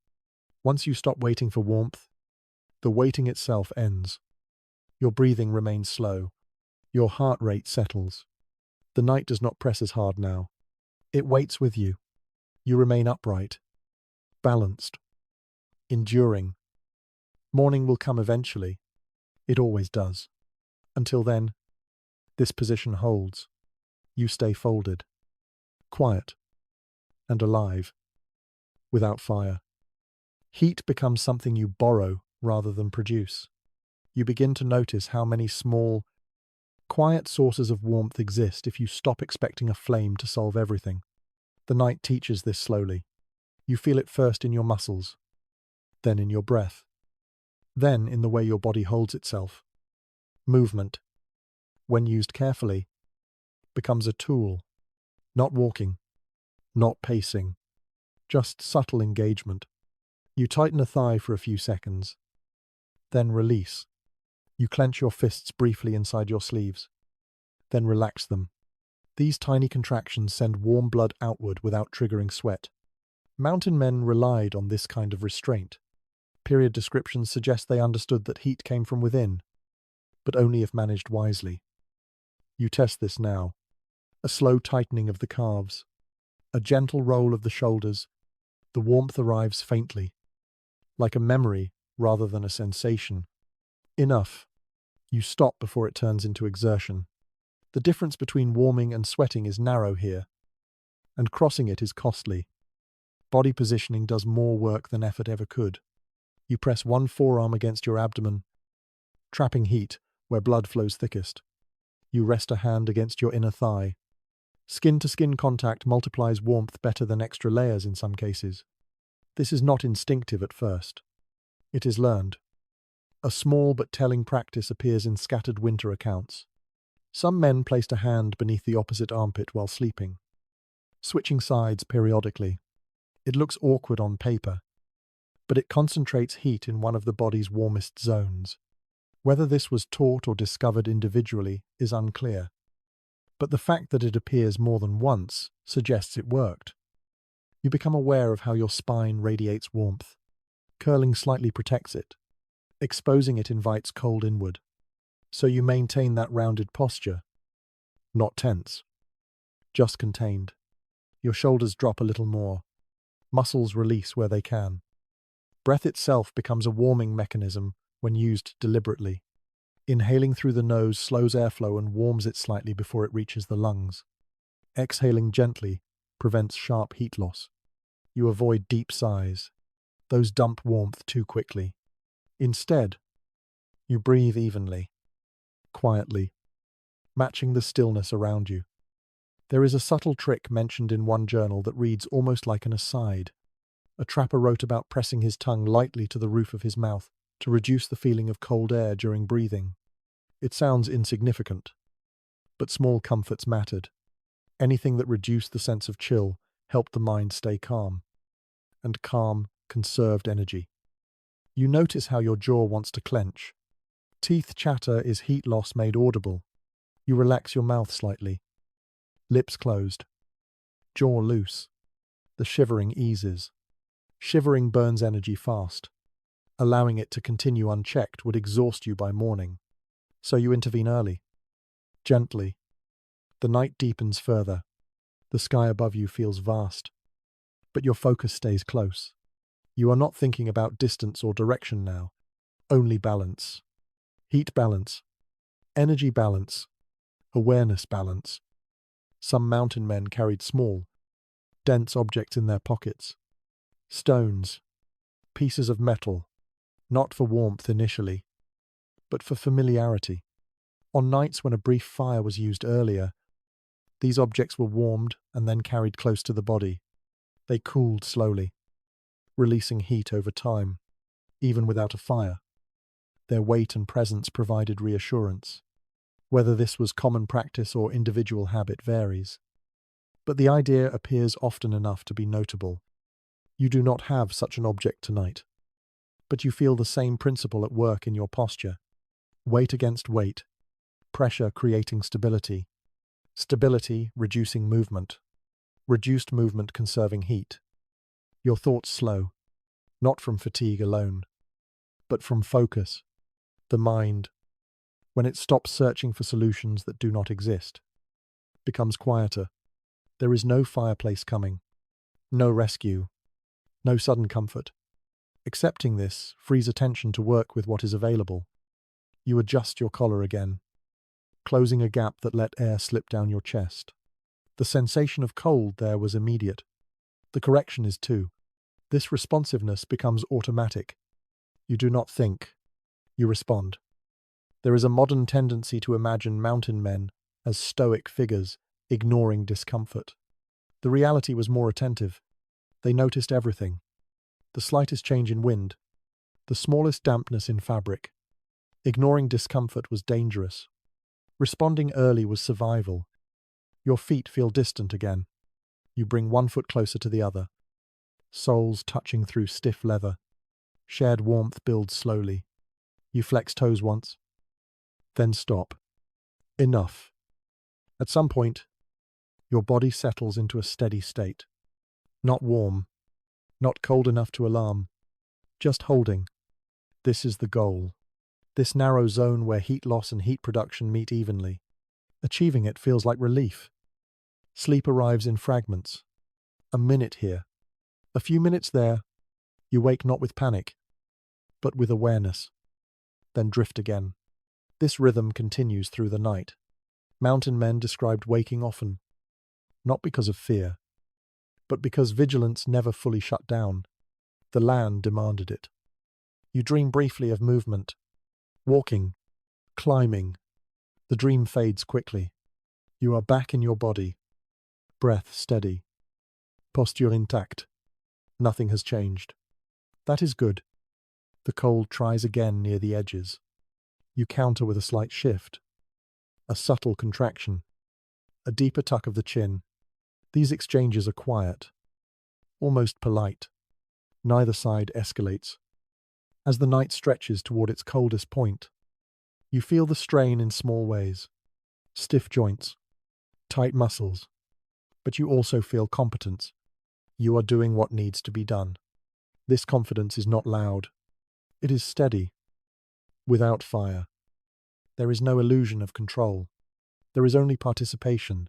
Once you stop waiting for warmth, the waiting itself ends. Your breathing remains slow. Your heart rate settles. The night does not press as hard now. It waits with you. You remain upright, balanced, enduring. Morning will come eventually. It always does. Until then, this position holds. You stay folded, quiet, and alive, without fire. Heat becomes something you borrow rather than produce. You begin to notice how many small, quiet sources of warmth exist if you stop expecting a flame to solve everything. The night teaches this slowly. You feel it first in your muscles, then in your breath, then in the way your body holds itself. Movement, when used carefully, becomes a tool. Not walking, not pacing, just subtle engagement. You tighten a thigh for a few seconds, then release. You clench your fists briefly inside your sleeves, then relax them. These tiny contractions send warm blood outward without triggering sweat. Mountain men relied on this kind of restraint. Period descriptions suggest they understood that heat came from within, but only if managed wisely. You test this now. A slow tightening of the calves, a gentle roll of the shoulders. The warmth arrives faintly, like a memory rather than a sensation. Enough. You stop before it turns into exertion. The difference between warming and sweating is narrow here, and crossing it is costly. Body positioning does more work than effort ever could. You press one forearm against your abdomen, trapping heat where blood flows thickest. You rest a hand against your inner thigh. Skin-to-skin contact multiplies warmth better than extra layers in some cases. This is not instinctive at first. It is learned. A small but telling practice appears in scattered winter accounts. Some men placed a hand beneath the opposite armpit while sleeping, switching sides periodically. It looks awkward on paper, but it concentrates heat in one of the body's warmest zones. Whether this was taught or discovered individually is unclear, but the fact that it appears more than once suggests it worked. You become aware of how your spine radiates warmth. Curling slightly protects it. Exposing it invites cold inward. So you maintain that rounded posture. Not tense. Just contained. Your shoulders drop a little more. Muscles release where they can. Breath itself becomes a warming mechanism when used deliberately. Inhaling through the nose slows airflow and warms it slightly before it reaches the lungs. Exhaling gently prevents sharp heat loss. You avoid deep sighs. Those dump warmth too quickly. Instead, you breathe evenly, quietly, matching the stillness around you. There is a subtle trick mentioned in one journal that reads almost like an aside. A trapper wrote about pressing his tongue lightly to the roof of his mouth to reduce the feeling of cold air during breathing. It sounds insignificant, but small comforts mattered. Anything that reduced the sense of chill helped the mind stay calm, and calm conserved energy. You notice how your jaw wants to clench. Teeth chatter is heat loss made audible. You relax your mouth slightly. Lips closed. Jaw loose. The shivering eases. Shivering burns energy fast. Allowing it to continue unchecked would exhaust you by morning. So you intervene early. Gently. The night deepens further. The sky above you feels vast. But your focus stays close. You are not thinking about distance or direction now. Only balance. Heat balance. Energy balance. Awareness balance. Some mountain men carried small, dense objects in their pockets. Stones. Pieces of metal. Not for warmth initially, but for familiarity. On nights when a brief fire was used earlier, these objects were warmed and then carried close to the body. They cooled slowly, releasing heat over time, even without a fire. Their weight and presence provided reassurance. Whether this was common practice or individual habit varies. But the idea appears often enough to be notable. You do not have such an object tonight, but you feel the same principle at work in your posture. Weight against weight, pressure creating stability, stability reducing movement, reduced movement conserving heat. Your thoughts slow, not from fatigue alone, but from focus. The mind, when it stops searching for solutions that do not exist, becomes quieter. There is no fireplace coming, no rescue, no sudden comfort. Accepting this frees attention to work with what is available. You adjust your collar again, closing a gap that let air slip down your chest. The sensation of cold there was immediate. The correction is too. This responsiveness becomes automatic. You do not think. You respond. There is a modern tendency to imagine mountain men as stoic figures, ignoring discomfort. The reality was more attentive. They noticed everything. The slightest change in wind, the smallest dampness in fabric. Ignoring discomfort was dangerous. Responding early was survival. Your feet feel distant again. You bring one foot closer to the other. Soles touching through stiff leather. Shared warmth builds slowly. You flex toes once, then stop. Enough. At some point, your body settles into a steady state. Not warm, not cold enough to alarm, just holding. This is the goal. This narrow zone where heat loss and heat production meet evenly. Achieving it feels like relief. Sleep arrives in fragments. A minute here, a few minutes there. You wake not with panic, but with awareness, then drift again. This rhythm continues through the night. Mountain men described waking often, not because of fear, but because vigilance never fully shut down. The land demanded it. You dream briefly of movement, walking, climbing. The dream fades quickly. You are back in your body, breath steady, posture intact. Nothing has changed. That is good. The cold tries again near the edges. You counter with a slight shift, a subtle contraction, a deeper tuck of the chin. These exchanges are quiet, almost polite. Neither side escalates. As the night stretches toward its coldest point, you feel the strain in small ways. Stiff joints, tight muscles. But you also feel competence. You are doing what needs to be done. This confidence is not loud. It is steady, without fire. There is no illusion of control. There is only participation.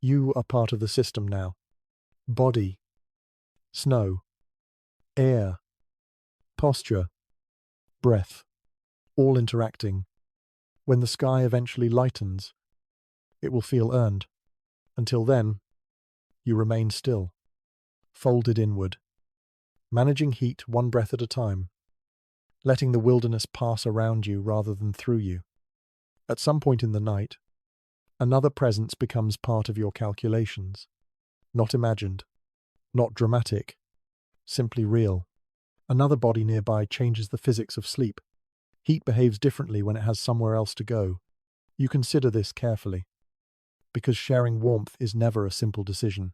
You are part of the system now. Body, snow, air, posture, breath, all interacting. When the sky eventually lightens, it will feel earned. Until then, you remain still, folded inward, managing heat one breath at a time, letting the wilderness pass around you rather than through you. At some point in the night, another presence becomes part of your calculations. Not imagined, not dramatic, simply real. Another body nearby changes the physics of sleep. Heat behaves differently when it has somewhere else to go. You consider this carefully, because sharing warmth is never a simple decision.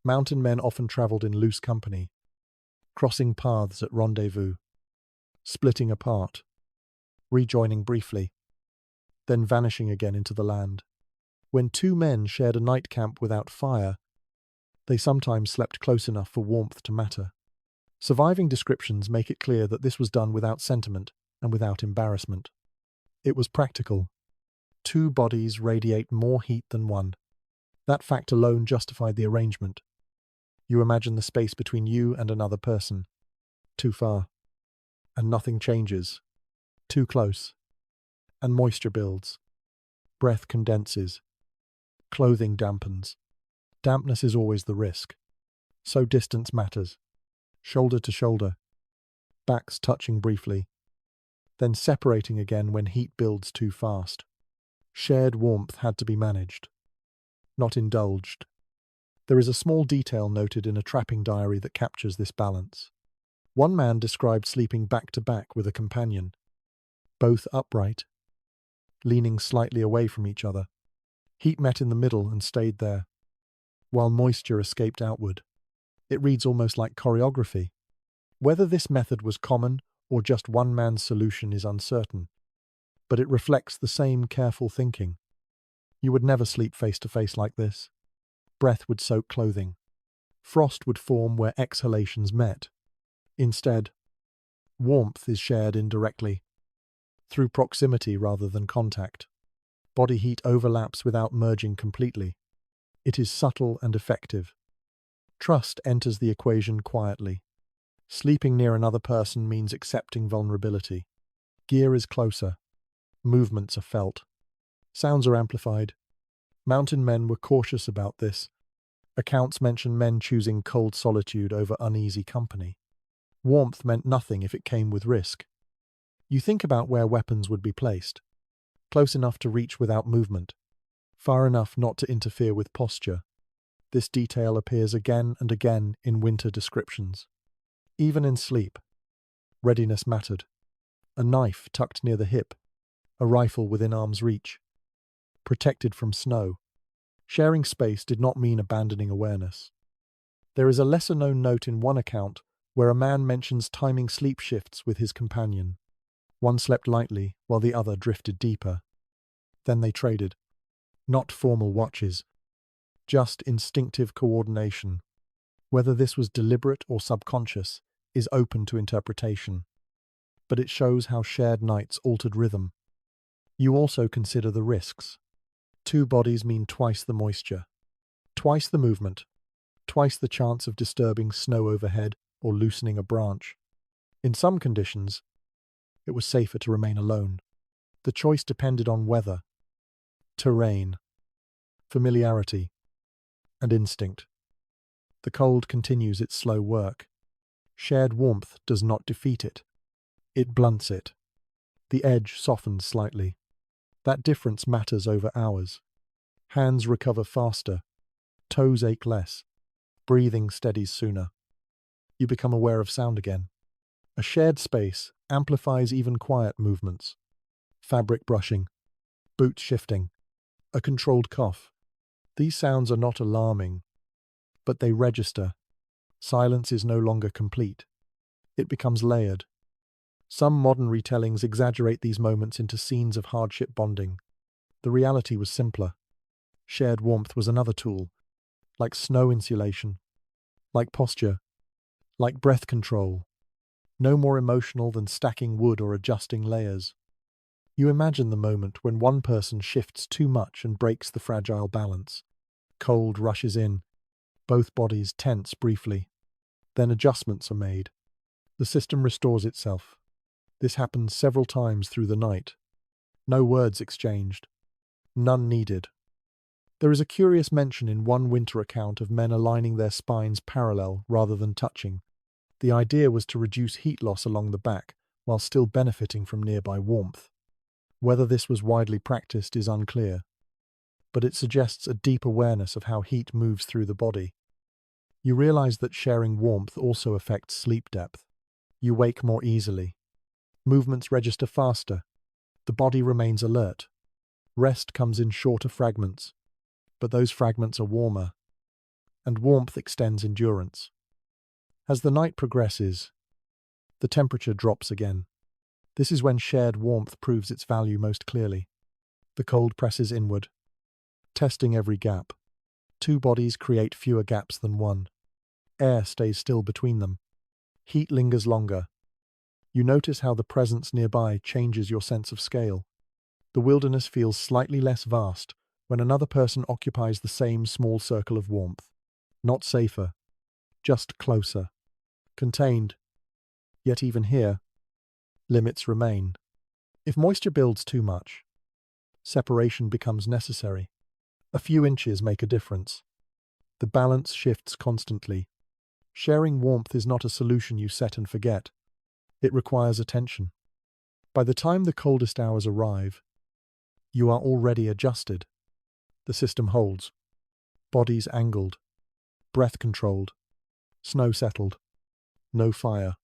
Mountain men often traveled in loose company, crossing paths at rendezvous, splitting apart, rejoining briefly, then vanishing again into the land. When two men shared a night camp without fire, they sometimes slept close enough for warmth to matter. Surviving descriptions make it clear that this was done without sentiment and without embarrassment. It was practical. Two bodies radiate more heat than one. That fact alone justified the arrangement. You imagine the space between you and another person. Too far. And nothing changes. Too close. And moisture builds. Breath condenses. Clothing dampens. Dampness is always the risk. So distance matters. Shoulder to shoulder. Backs touching briefly, then separating again when heat builds too fast. Shared warmth had to be managed, not indulged. There is a small detail noted in a trapping diary that captures this balance. One man described sleeping back to back with a companion, both upright, leaning slightly away from each other. Heat met in the middle and stayed there, while moisture escaped outward. It reads almost like choreography. Whether this method was common or just one man's solution is uncertain, but it reflects the same careful thinking. You would never sleep face to face like this. Breath would soak clothing. Frost would form where exhalations met. Instead, warmth is shared indirectly, through proximity rather than contact. Body heat overlaps without merging completely. It is subtle and effective. Trust enters the equation quietly. Sleeping near another person means accepting vulnerability. Gear is closer. Movements are felt. Sounds are amplified. Mountain men were cautious about this. Accounts mention men choosing cold solitude over uneasy company. Warmth meant nothing if it came with risk. You think about where weapons would be placed. Close enough to reach without movement. Far enough not to interfere with posture. This detail appears again and again in winter descriptions. Even in sleep, readiness mattered. A knife tucked near the hip, a rifle within arm's reach, protected from snow. Sharing space did not mean abandoning awareness. There is a lesser-known note in one account where a man mentions timing sleep shifts with his companion. One slept lightly while the other drifted deeper. Then they traded. Not formal watches, just instinctive coordination. Whether this was deliberate or subconscious is open to interpretation, but it shows how shared nights altered rhythm. You also consider the risks. Two bodies mean twice the moisture, twice the movement, twice the chance of disturbing snow overhead or loosening a branch. In some conditions, it was safer to remain alone. The choice depended on weather, terrain, familiarity, and instinct. The cold continues its slow work. Shared warmth does not defeat it. It blunts it. The edge softens slightly. That difference matters over hours. Hands recover faster. Toes ache less. Breathing steadies sooner. You become aware of sound again. A shared space amplifies even quiet movements. Fabric brushing, boot shifting, a controlled cough. These sounds are not alarming, but they register. Silence is no longer complete. It becomes layered. Some modern retellings exaggerate these moments into scenes of hardship bonding. The reality was simpler. Shared warmth was another tool, like snow insulation, like posture, like breath control. No more emotional than stacking wood or adjusting layers. You imagine the moment when one person shifts too much and breaks the fragile balance. Cold rushes in. Both bodies tense briefly. Then adjustments are made. The system restores itself. This happens several times through the night. No words exchanged. None needed. There is a curious mention in one winter account of men aligning their spines parallel rather than touching. The idea was to reduce heat loss along the back while still benefiting from nearby warmth. Whether this was widely practiced is unclear, but it suggests a deep awareness of how heat moves through the body. You realize that sharing warmth also affects sleep depth. You wake more easily. Movements register faster. The body remains alert. Rest comes in shorter fragments, but those fragments are warmer, and warmth extends endurance. As the night progresses, the temperature drops again. This is when shared warmth proves its value most clearly. The cold presses inward, testing every gap. Two bodies create fewer gaps than one. Air stays still between them. Heat lingers longer. You notice how the presence nearby changes your sense of scale. The wilderness feels slightly less vast when another person occupies the same small circle of warmth. Not safer, just closer. Contained, yet even here, limits remain. If moisture builds too much, separation becomes necessary. A few inches make a difference. The balance shifts constantly. Sharing warmth is not a solution you set and forget. It requires attention. By the time the coldest hours arrive, you are already adjusted. The system holds. Bodies angled. Breath controlled. Snow settled. No fire.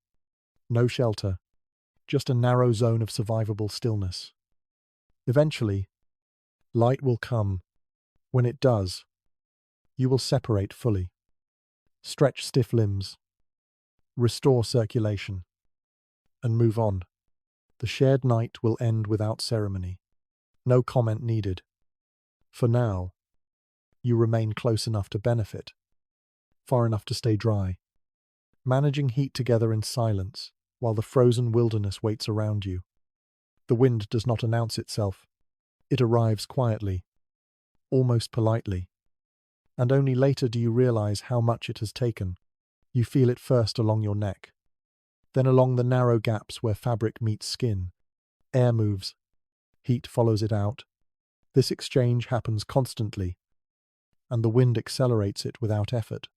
No shelter. Just a narrow zone of survivable stillness. Eventually, light will come. When it does, you will separate fully. Stretch stiff limbs. Restore circulation. And move on. The shared night will end without ceremony. No comment needed. For now, you remain close enough to benefit, far enough to stay dry, managing heat together in silence while the frozen wilderness waits around you. The wind does not announce itself. It arrives quietly, almost politely, and only later do you realize how much it has taken. You feel it first along your neck, then along the narrow gaps where fabric meets skin. Air moves. Heat follows it out. This exchange happens constantly, and the wind accelerates it without effort.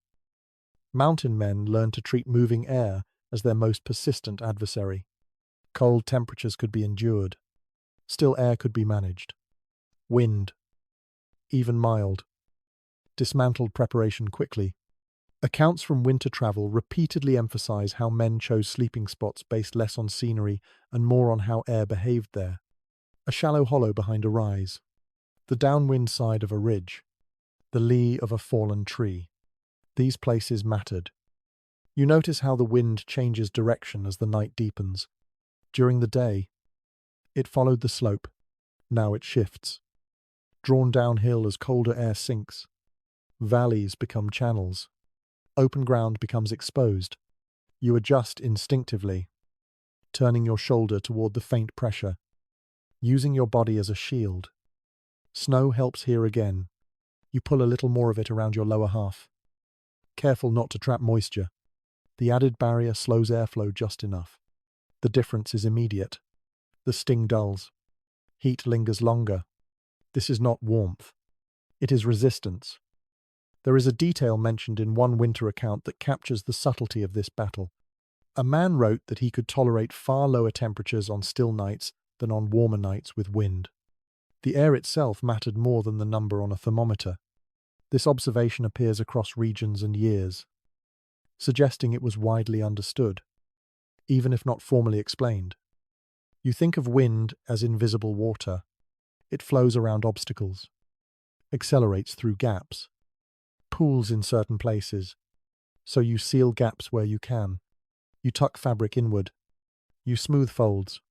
Mountain men learn to treat moving air as their most persistent adversary. Cold temperatures could be endured. Still air could be managed. Wind, even mild, dismantled preparation quickly. Accounts from winter travel repeatedly emphasize how men chose sleeping spots based less on scenery and more on how air behaved there. A shallow hollow behind a rise, the downwind side of a ridge, the lee of a fallen tree. These places mattered. You notice how the wind changes direction as the night deepens. During the day, it followed the slope. Now it shifts. Drawn downhill as colder air sinks. Valleys become channels. Open ground becomes exposed. You adjust instinctively, turning your shoulder toward the faint pressure, using your body as a shield. Snow helps here again. You pull a little more of it around your lower half. Careful not to trap moisture. The added barrier slows airflow just enough. The difference is immediate. The sting dulls. Heat lingers longer. This is not warmth. It is resistance. There is a detail mentioned in one winter account that captures the subtlety of this battle. A man wrote that he could tolerate far lower temperatures on still nights than on warmer nights with wind. The air itself mattered more than the number on a thermometer. This observation appears across regions and years, suggesting it was widely understood, even if not formally explained. You think of wind as invisible water. It flows around obstacles, accelerates through gaps, pools in certain places, so you seal gaps where you can. You tuck fabric inward. You smooth folds.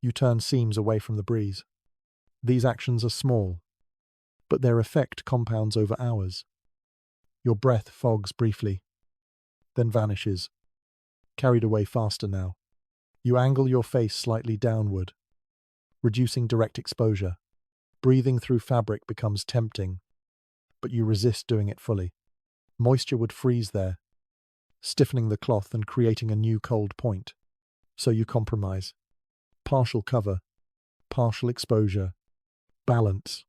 You turn seams away from the breeze. These actions are small, but their effect compounds over hours. Your breath fogs briefly, then vanishes, carried away faster now. You angle your face slightly downward, reducing direct exposure. Breathing through fabric becomes tempting, but you resist doing it fully. Moisture would freeze there, stiffening the cloth and creating a new cold point. So you compromise. Partial cover, partial exposure, balance.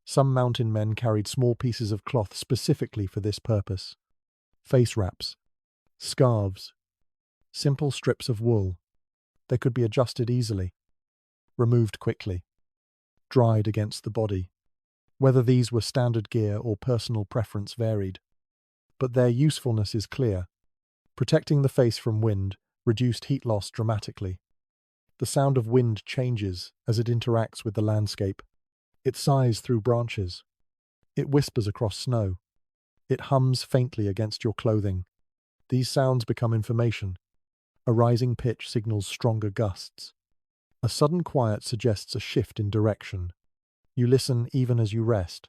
Some mountain men carried small pieces of cloth specifically for this purpose. Face wraps, scarves, simple strips of wool. They could be adjusted easily, removed quickly, dried against the body. Whether these were standard gear or personal preference varied, but their usefulness is clear. Protecting the face from wind reduced heat loss dramatically. The sound of wind changes as it interacts with the landscape. It sighs through branches. It whispers across snow. It hums faintly against your clothing. These sounds become information. A rising pitch signals stronger gusts. A sudden quiet suggests a shift in direction. You listen even as you rest.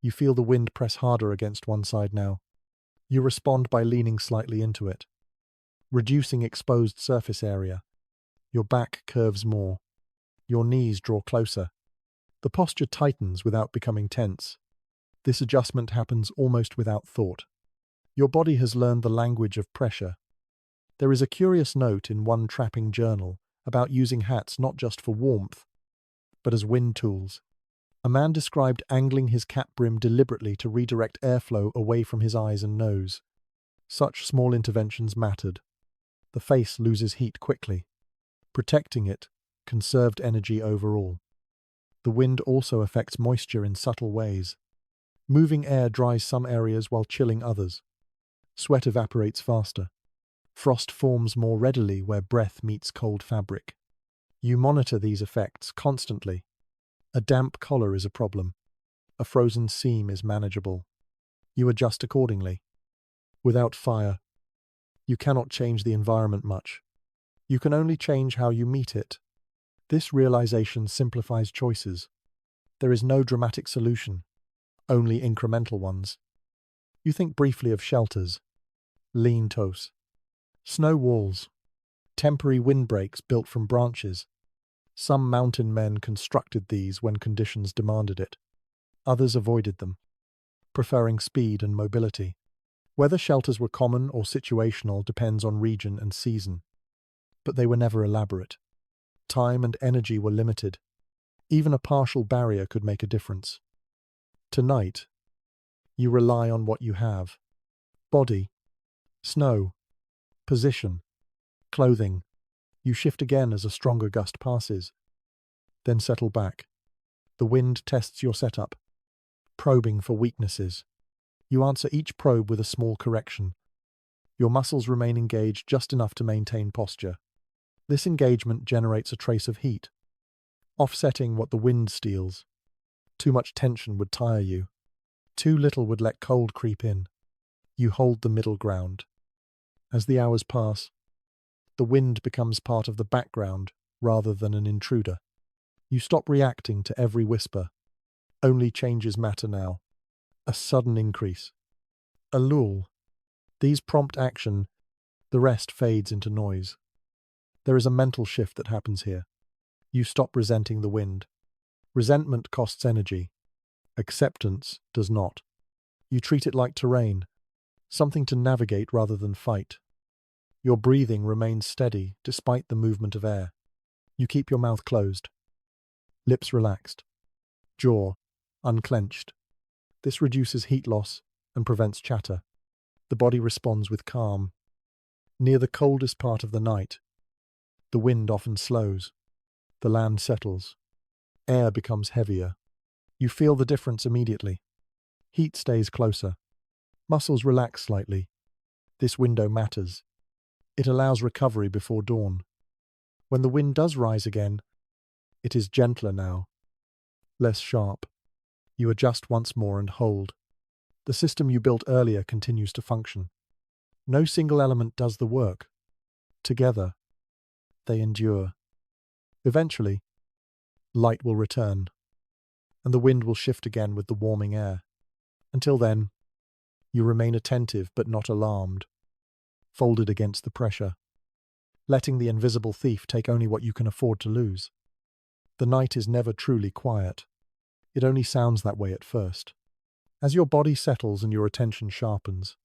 You feel the wind press harder against one side now. You respond by leaning slightly into it, reducing exposed surface area. Your back curves more. Your knees draw closer. The posture tightens without becoming tense. This adjustment happens almost without thought. Your body has learned the language of pressure. There is a curious note in one trapping journal about using hats not just for warmth, but as wind tools. A man described angling his cap brim deliberately to redirect airflow away from his eyes and nose. Such small interventions mattered. The face loses heat quickly. Protecting it conserved energy overall. The wind also affects moisture in subtle ways. Moving air dries some areas while chilling others. Sweat evaporates faster. Frost forms more readily where breath meets cold fabric. You monitor these effects constantly. A damp collar is a problem. A frozen seam is manageable. You adjust accordingly. Without fire, you cannot change the environment much. You can only change how you meet it. This realization simplifies choices. There is no dramatic solution, only incremental ones. You think briefly of shelters, lean toes, snow walls, temporary windbreaks built from branches. Some mountain men constructed these when conditions demanded it. Others avoided them, preferring speed and mobility. Whether shelters were common or situational depends on region and season. But they were never elaborate. Time and energy were limited. Even a partial barrier could make a difference. Tonight, you rely on what you have. Body, snow, position, clothing. You shift again as a stronger gust passes. Then settle back. The wind tests your setup, probing for weaknesses. You answer each probe with a small correction. Your muscles remain engaged just enough to maintain posture. This engagement generates a trace of heat, offsetting what the wind steals. Too much tension would tire you. Too little would let cold creep in. You hold the middle ground. As the hours pass, the wind becomes part of the background rather than an intruder. You stop reacting to every whisper. Only changes matter now. A sudden increase. A lull. These prompt action. The rest fades into noise. There is a mental shift that happens here. You stop resenting the wind. Resentment costs energy. Acceptance does not. You treat it like terrain, something to navigate rather than fight. Your breathing remains steady despite the movement of air. You keep your mouth closed, lips relaxed, jaw unclenched. This reduces heat loss and prevents chatter. The body responds with calm. Near the coldest part of the night, the wind often slows. The land settles. Air becomes heavier. You feel the difference immediately. Heat stays closer. Muscles relax slightly. This window matters. It allows recovery before dawn. When the wind does rise again, it is gentler now, less sharp. You adjust once more and hold. The system you built earlier continues to function. No single element does the work. Together, they endure. Eventually, light will return, and the wind will shift again with the warming air. Until then, you remain attentive but not alarmed, folded against the pressure, letting the invisible thief take only what you can afford to lose. The night is never truly quiet. It only sounds that way at first. As your body settles and your attention sharpens,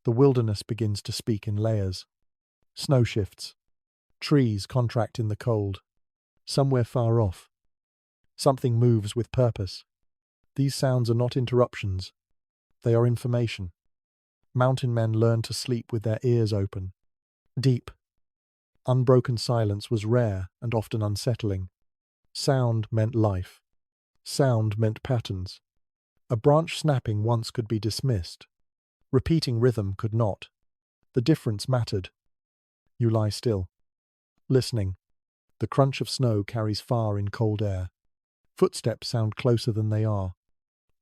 the wilderness begins to speak in layers. Snow shifts. Trees contract in the cold. Somewhere far off, something moves with purpose. These sounds are not interruptions. They are information. Mountain men learn to sleep with their ears open. Deep, unbroken silence was rare and often unsettling. Sound meant life. Sound meant patterns. A branch snapping once could be dismissed. Repeating rhythm could not. The difference mattered. You lie still, listening. The crunch of snow carries far in cold air. Footsteps sound closer than they are.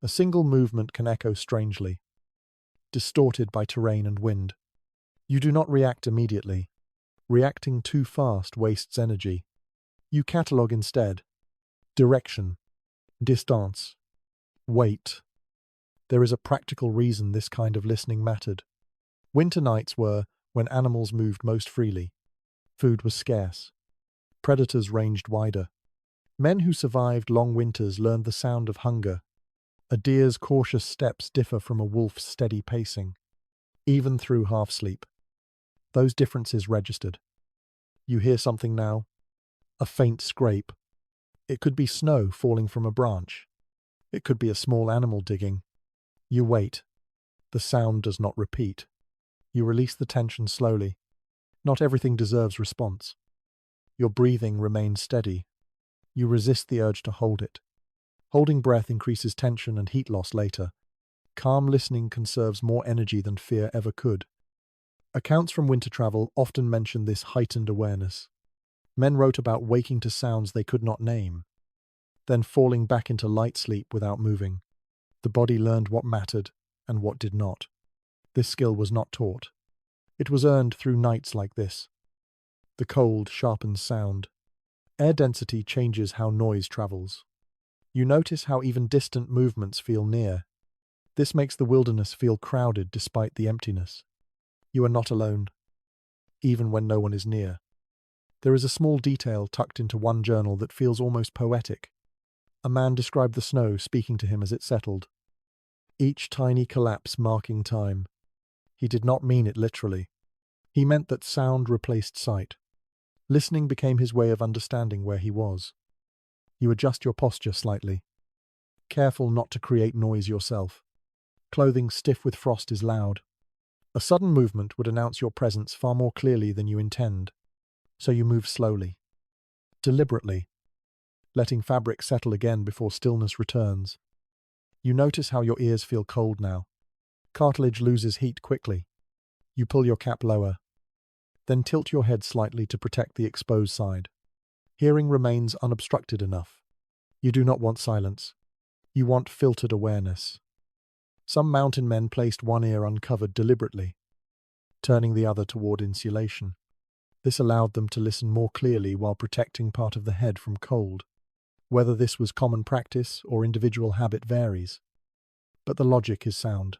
A single movement can echo strangely, distorted by terrain and wind. You do not react immediately. Reacting too fast wastes energy. You catalogue instead. Direction, distance, weight. There is a practical reason this kind of listening mattered. Winter nights were when animals moved most freely. Food was scarce. Predators ranged wider. Men who survived long winters learned the sound of hunger. A deer's cautious steps differ from a wolf's steady pacing, even through half-sleep. Those differences registered. You hear something now? A faint scrape. It could be snow falling from a branch. It could be a small animal digging. You wait. The sound does not repeat. You release the tension slowly. Not everything deserves response. Your breathing remains steady. You resist the urge to hold it. Holding breath increases tension and heat loss later. Calm listening conserves more energy than fear ever could. Accounts from winter travel often mention this heightened awareness. Men wrote about waking to sounds they could not name, then falling back into light sleep without moving. The body learned what mattered and what did not. This skill was not taught. It was earned through nights like this. The cold sharpens sound. Air density changes how noise travels. You notice how even distant movements feel near. This makes the wilderness feel crowded despite the emptiness. You are not alone, even when no one is near. There is a small detail tucked into one journal that feels almost poetic. A man described the snow speaking to him as it settled. Each tiny collapse marking time. He did not mean it literally. He meant that sound replaced sight. Listening became his way of understanding where he was. You adjust your posture slightly, careful not to create noise yourself. Clothing stiff with frost is loud. A sudden movement would announce your presence far more clearly than you intend, so you move slowly, deliberately, letting fabric settle again before stillness returns. You notice how your ears feel cold now. Cartilage loses heat quickly. You pull your cap lower, then tilt your head slightly to protect the exposed side. Hearing remains unobstructed enough. You do not want silence. You want filtered awareness. Some mountain men placed one ear uncovered deliberately, turning the other toward insulation. This allowed them to listen more clearly while protecting part of the head from cold. Whether this was common practice or individual habit varies, but the logic is sound.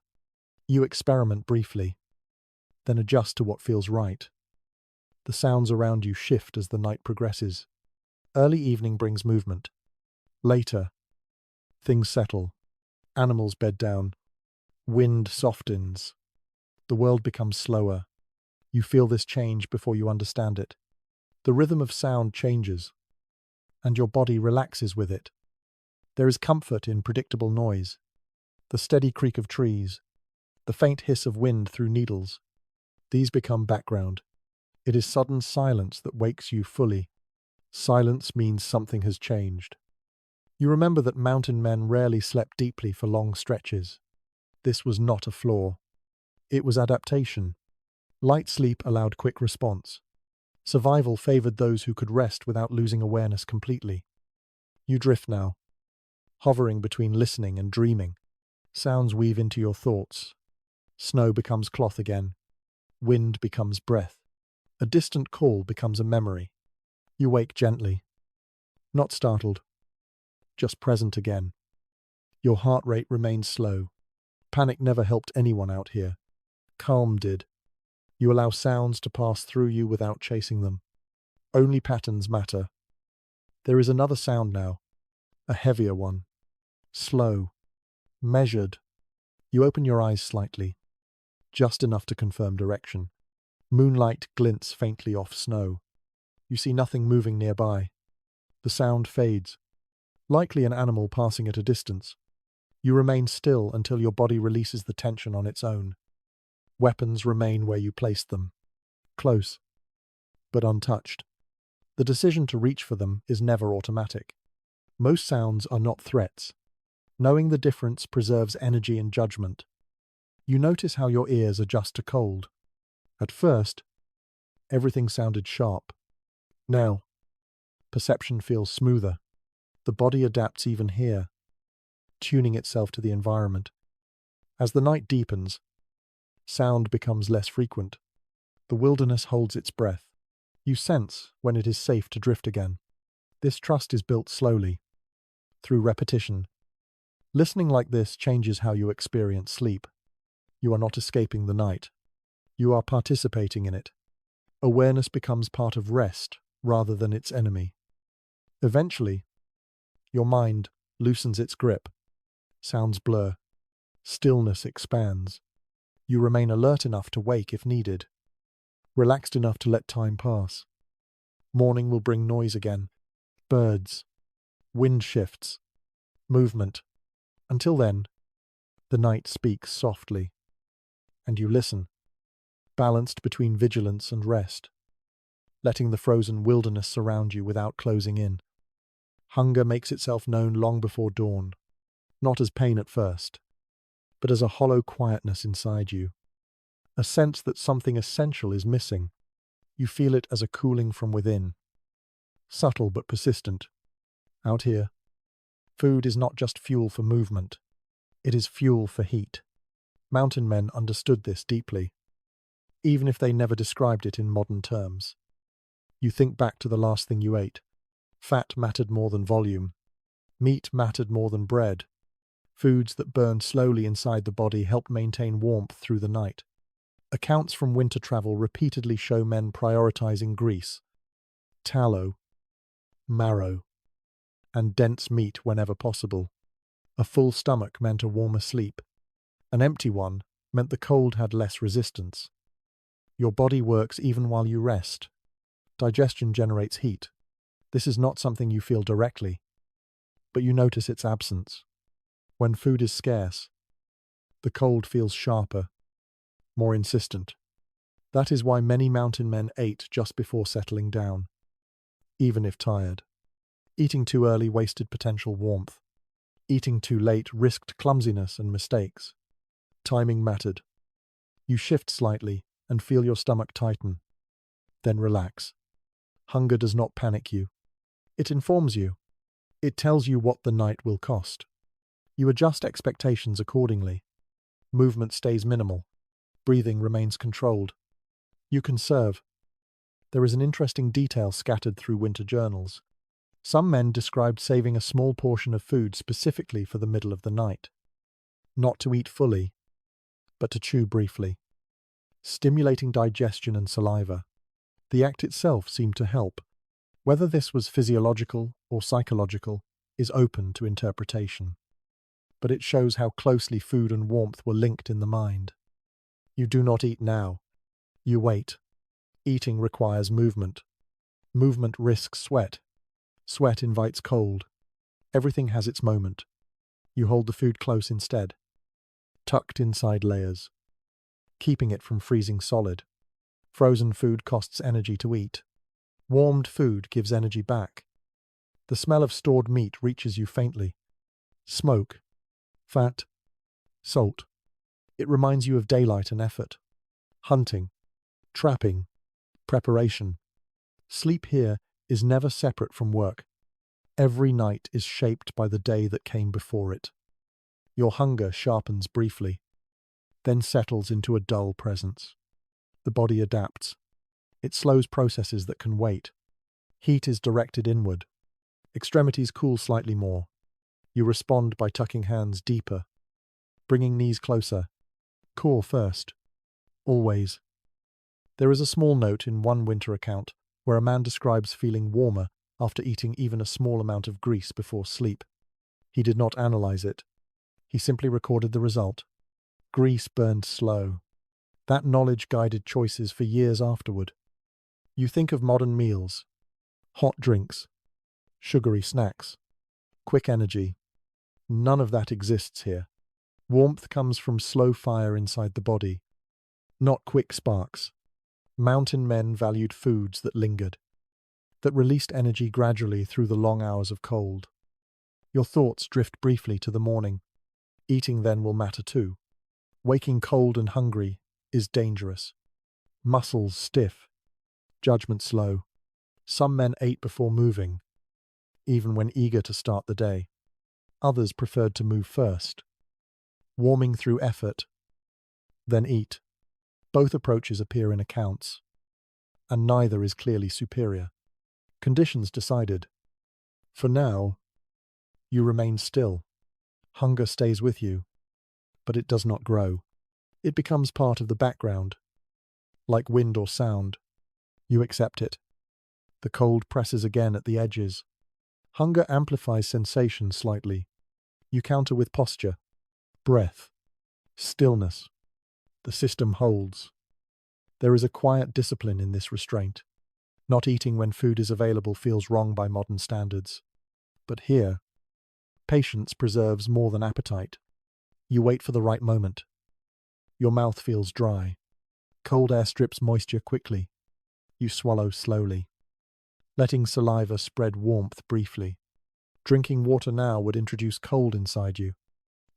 You experiment briefly, then adjust to what feels right. The sounds around you shift as the night progresses. Early evening brings movement. Later, things settle. Animals bed down. Wind softens. The world becomes slower. You feel this change before you understand it. The rhythm of sound changes, and your body relaxes with it. There is comfort in predictable noise, the steady creak of trees, the faint hiss of wind through needles. These become background. It is sudden silence that wakes you fully. Silence means something has changed. You remember that mountain men rarely slept deeply for long stretches. This was not a flaw. It was adaptation. Light sleep allowed quick response. Survival favored those who could rest without losing awareness completely. You drift now, hovering between listening and dreaming. Sounds weave into your thoughts. Snow becomes cloth again. Wind becomes breath. A distant call becomes a memory. You wake gently, not startled, just present again. Your heart rate remains slow. Panic never helped anyone out here. Calm did. You allow sounds to pass through you without chasing them. Only patterns matter. There is another sound now, a heavier one. Slow, measured. You open your eyes slightly, just enough to confirm direction. Moonlight glints faintly off snow. You see nothing moving nearby. The sound fades, likely an animal passing at a distance. You remain still until your body releases the tension on its own. Weapons remain where you placed them, close, but untouched. The decision to reach for them is never automatic. Most sounds are not threats. Knowing the difference preserves energy and judgment. You notice how your ears adjust to cold. At first, everything sounded sharp. Now, perception feels smoother. The body adapts even here, tuning itself to the environment. As the night deepens, sound becomes less frequent. The wilderness holds its breath. You sense when it is safe to drift again. This trust is built slowly, through repetition. Listening like this changes how you experience sleep. You are not escaping the night. You are participating in it. Awareness becomes part of rest rather than its enemy. Eventually, your mind loosens its grip. Sounds blur. Stillness expands. You remain alert enough to wake if needed, relaxed enough to let time pass. Morning will bring noise again. Birds, wind shifts, movement. Until then, the night speaks softly, and you listen, balanced between vigilance and rest, letting the frozen wilderness surround you without closing in. Hunger makes itself known long before dawn, not as pain at first, but as a hollow quietness inside you, a sense that something essential is missing. You feel it as a cooling from within, subtle but persistent. Out here, food is not just fuel for movement, it is fuel for heat. Mountain men understood this deeply, even if they never described it in modern terms. You think back to the last thing you ate. Fat mattered more than volume. Meat mattered more than bread. Foods that burned slowly inside the body helped maintain warmth through the night. Accounts from winter travel repeatedly show men prioritizing grease, tallow, marrow, and dense meat whenever possible. A full stomach meant a warmer sleep. An empty one meant the cold had less resistance. Your body works even while you rest. Digestion generates heat. This is not something you feel directly, but you notice its absence. When food is scarce, the cold feels sharper, more insistent. That is why many mountain men ate just before settling down, even if tired. Eating too early wasted potential warmth. Eating too late risked clumsiness and mistakes. Timing mattered. You shift slightly and feel your stomach tighten. Then relax. Hunger does not panic you. It informs you. It tells you what the night will cost. You adjust expectations accordingly. Movement stays minimal. Breathing remains controlled. You conserve. There is an interesting detail scattered through winter journals. Some men described saving a small portion of food specifically for the middle of the night. Not to eat fully, but to chew briefly, stimulating digestion and saliva. The act itself seemed to help. Whether this was physiological or psychological, is open to interpretation, but it shows how closely food and warmth were linked in the mind. You do not eat now. You wait. Eating requires movement. Movement risks sweat. Sweat invites cold. Everything has its moment. You hold the food close instead, tucked inside layers, keeping it from freezing solid. Frozen food costs energy to eat. Warmed food gives energy back. The smell of stored meat reaches you faintly. Smoke, fat, salt. It reminds you of daylight and effort. Hunting, trapping, preparation. Sleep here is never separate from work. Every night is shaped by the day that came before it. Your hunger sharpens briefly, then settles into a dull presence. The body adapts. It slows processes that can wait. Heat is directed inward. Extremities cool slightly more. You respond by tucking hands deeper, bringing knees closer. Core first. Always. There is a small note in one winter account where a man describes feeling warmer after eating even a small amount of grease before sleep. He did not analyze it. He simply recorded the result. Grease burned slow. That knowledge guided choices for years afterward. You think of modern meals, hot drinks, sugary snacks, quick energy. None of that exists here. Warmth comes from slow fire inside the body, not quick sparks. Mountain men valued foods that lingered, that released energy gradually through the long hours of cold. Your thoughts drift briefly to the morning. Eating then will matter too. Waking cold and hungry is dangerous. Muscles stiff, judgment slow. Some men ate before moving, even when eager to start the day. Others preferred to move first, warming through effort, then eat. Both approaches appear in accounts, and neither is clearly superior. Conditions decided. For now, you remain still. Hunger stays with you, but it does not grow. It becomes part of the background, like wind or sound. You accept it. The cold presses again at the edges. Hunger amplifies sensation slightly. You counter with posture, breath, stillness. The system holds. There is a quiet discipline in this restraint. Not eating when food is available feels wrong by modern standards. But here, patience preserves more than appetite. You wait for the right moment. Your mouth feels dry. Cold air strips moisture quickly. You swallow slowly, letting saliva spread warmth briefly. Drinking water now would introduce cold inside you.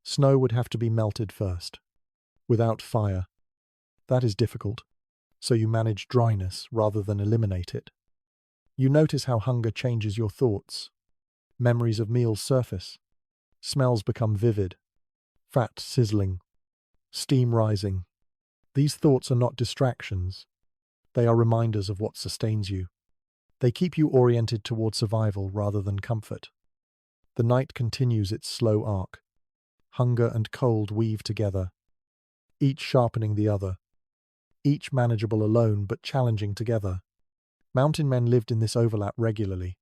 Snow would have to be melted first. Without fire. That is difficult. So you manage dryness rather than eliminate it. You notice how hunger changes your thoughts. Memories of meals surface. Smells become vivid. Fat sizzling. Steam rising. These thoughts are not distractions. They are reminders of what sustains you. They keep you oriented toward survival rather than comfort. The night continues its slow arc. Hunger and cold weave together, each sharpening the other, each manageable alone but challenging together. Mountain men lived in this overlap regularly.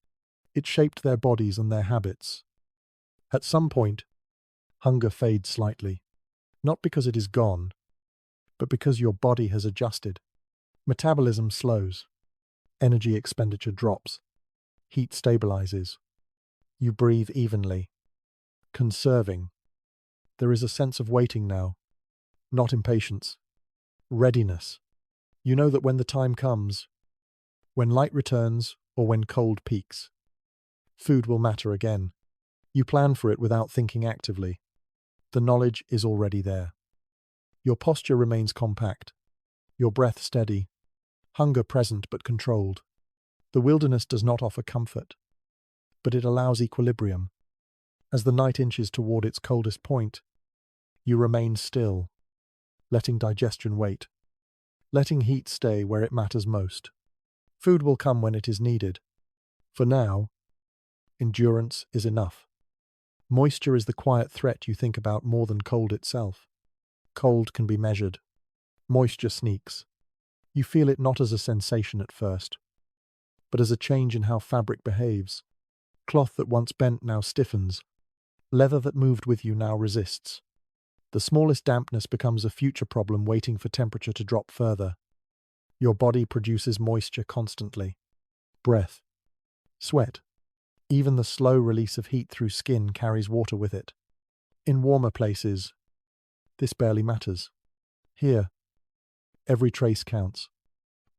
It shaped their bodies and their habits. At some point, hunger fades slightly, not because it is gone, but because your body has adjusted. Metabolism slows. Energy expenditure drops. Heat stabilizes. You breathe evenly, conserving. There is a sense of waiting now, not impatience, readiness. You know that when the time comes, when light returns or when cold peaks, food will matter again. You plan for it without thinking actively. The knowledge is already there. Your posture remains compact, your breath steady, hunger present but controlled. The wilderness does not offer comfort, but it allows equilibrium. As the night inches toward its coldest point, you remain still, letting digestion wait, letting heat stay where it matters most. Food will come when it is needed. For now, endurance is enough. Moisture is the quiet threat you think about more than cold itself. Cold can be measured. Moisture sneaks. You feel it not as a sensation at first, but as a change in how fabric behaves. Cloth that once bent now stiffens. Leather that moved with you now resists. The smallest dampness becomes a future problem waiting for temperature to drop further. Your body produces moisture constantly. Breath. Sweat. Even the slow release of heat through skin carries water with it. In warmer places, this barely matters. Here, every trace counts.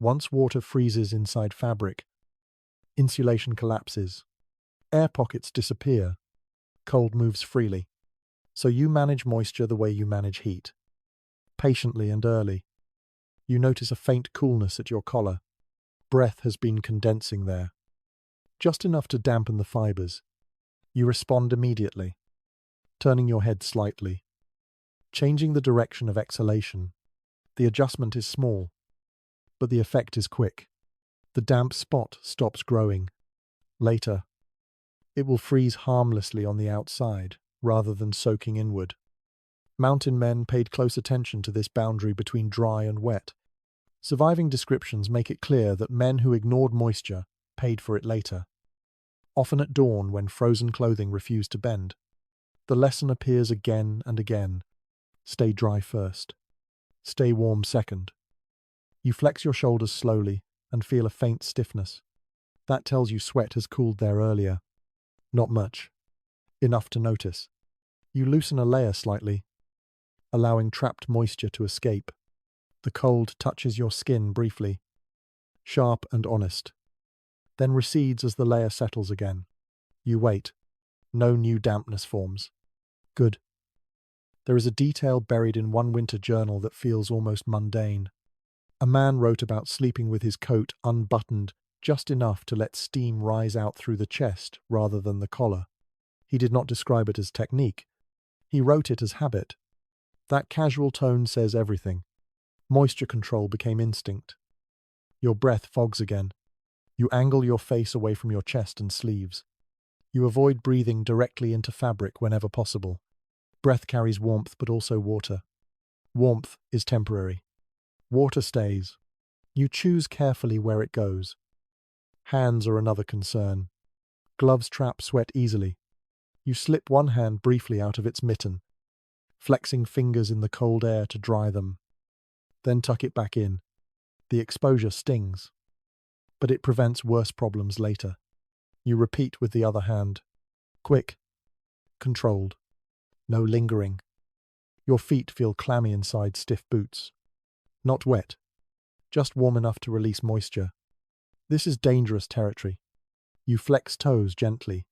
Once water freezes inside fabric, insulation collapses. Air pockets disappear. Cold moves freely. So you manage moisture the way you manage heat. Patiently and early. You notice a faint coolness at your collar. Breath has been condensing there. Just enough to dampen the fibers. You respond immediately, turning your head slightly, changing the direction of exhalation. The adjustment is small, but the effect is quick. The damp spot stops growing. Later, it will freeze harmlessly on the outside, rather than soaking inward. Mountain men paid close attention to this boundary between dry and wet. Surviving descriptions make it clear that men who ignored moisture paid for it later. Often at dawn when frozen clothing refused to bend. The lesson appears again and again. Stay dry first. Stay warm second. You flex your shoulders slowly and feel a faint stiffness. That tells you sweat has cooled there earlier. Not much. Enough to notice. You loosen a layer slightly, allowing trapped moisture to escape. The cold touches your skin briefly, sharp and honest, then recedes as the layer settles again. You wait. No new dampness forms. Good. There is a detail buried in one winter journal that feels almost mundane. A man wrote about sleeping with his coat unbuttoned just enough to let steam rise out through the chest rather than the collar. He did not describe it as technique. He wrote it as habit. That casual tone says everything. Moisture control became instinct. Your breath fogs again. You angle your face away from your chest and sleeves. You avoid breathing directly into fabric whenever possible. Breath carries warmth but also water. Warmth is temporary. Water stays. You choose carefully where it goes. Hands are another concern. Gloves trap sweat easily. You slip one hand briefly out of its mitten, flexing fingers in the cold air to dry them. Then tuck it back in. The exposure stings, but it prevents worse problems later. You repeat with the other hand. Quick. Controlled. No lingering. Your feet feel clammy inside stiff boots. Not wet. Just warm enough to release moisture. This is dangerous territory. You flex toes gently,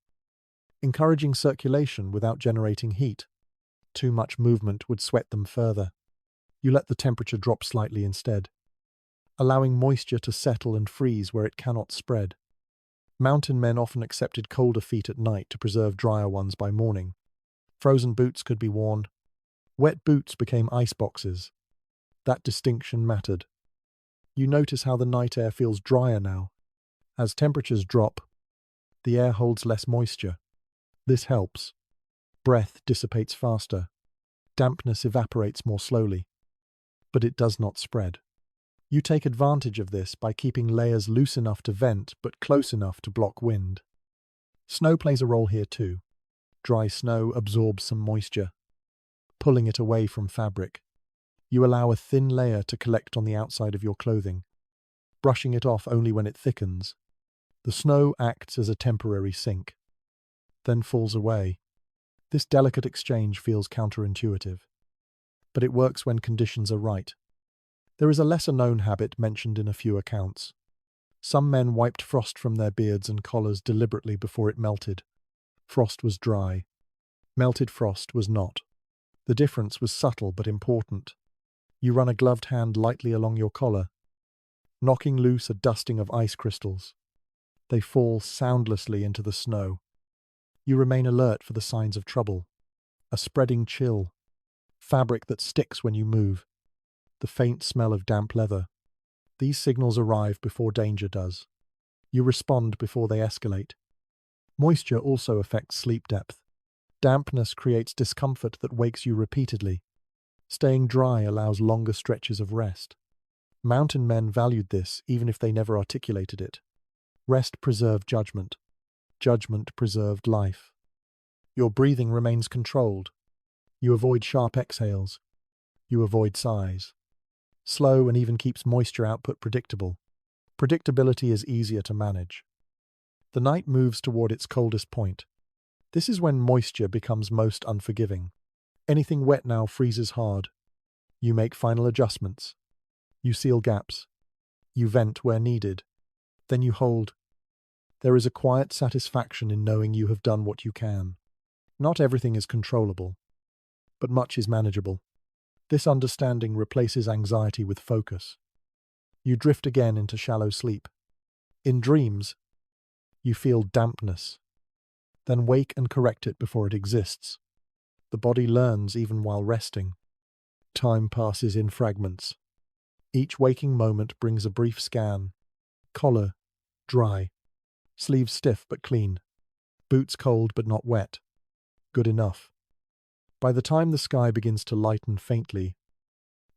encouraging circulation without generating heat. Too much movement would sweat them further. You let the temperature drop slightly instead, allowing moisture to settle and freeze where it cannot spread. Mountain men often accepted colder feet at night to preserve drier ones by morning. Frozen boots could be worn. Wet boots became ice boxes. That distinction mattered. You notice how the night air feels drier now. As temperatures drop, the air holds less moisture. This helps. Breath dissipates faster. Dampness evaporates more slowly. But it does not spread. You take advantage of this by keeping layers loose enough to vent but close enough to block wind. Snow plays a role here too. Dry snow absorbs some moisture, pulling it away from fabric. You allow a thin layer to collect on the outside of your clothing, brushing it off only when it thickens. The snow acts as a temporary sink, then falls away. This delicate exchange feels counterintuitive, but it works when conditions are right. There is a lesser-known habit mentioned in a few accounts. Some men wiped frost from their beards and collars deliberately before it melted. Frost was dry. Melted frost was not. The difference was subtle but important. You run a gloved hand lightly along your collar, knocking loose a dusting of ice crystals. They fall soundlessly into the snow. You remain alert for the signs of trouble. A spreading chill, fabric that sticks when you move, the faint smell of damp leather. These signals arrive before danger does. You respond before they escalate. Moisture also affects sleep depth. Dampness creates discomfort that wakes you repeatedly. Staying dry allows longer stretches of rest. Mountain men valued this even if they never articulated it. Rest preserved judgment. judgment preserved life. Your breathing remains controlled. You avoid sharp exhales. You avoid sighs. Slow and even keeps moisture output predictable. Predictability is easier to manage. The night moves toward its coldest point. This is when moisture becomes most unforgiving. Anything wet now freezes hard. You make final adjustments. You seal gaps. You vent where needed. Then you hold. There is a quiet satisfaction in knowing you have done what you can. Not everything is controllable, but much is manageable. This understanding replaces anxiety with focus. You drift again into shallow sleep. In dreams, you feel dampness, then wake and correct it before it exists. The body learns even while resting. Time passes in fragments. Each waking moment brings a brief scan. Collar, dry. Sleeves stiff but clean. Boots cold but not wet. Good enough. By the time the sky begins to lighten faintly,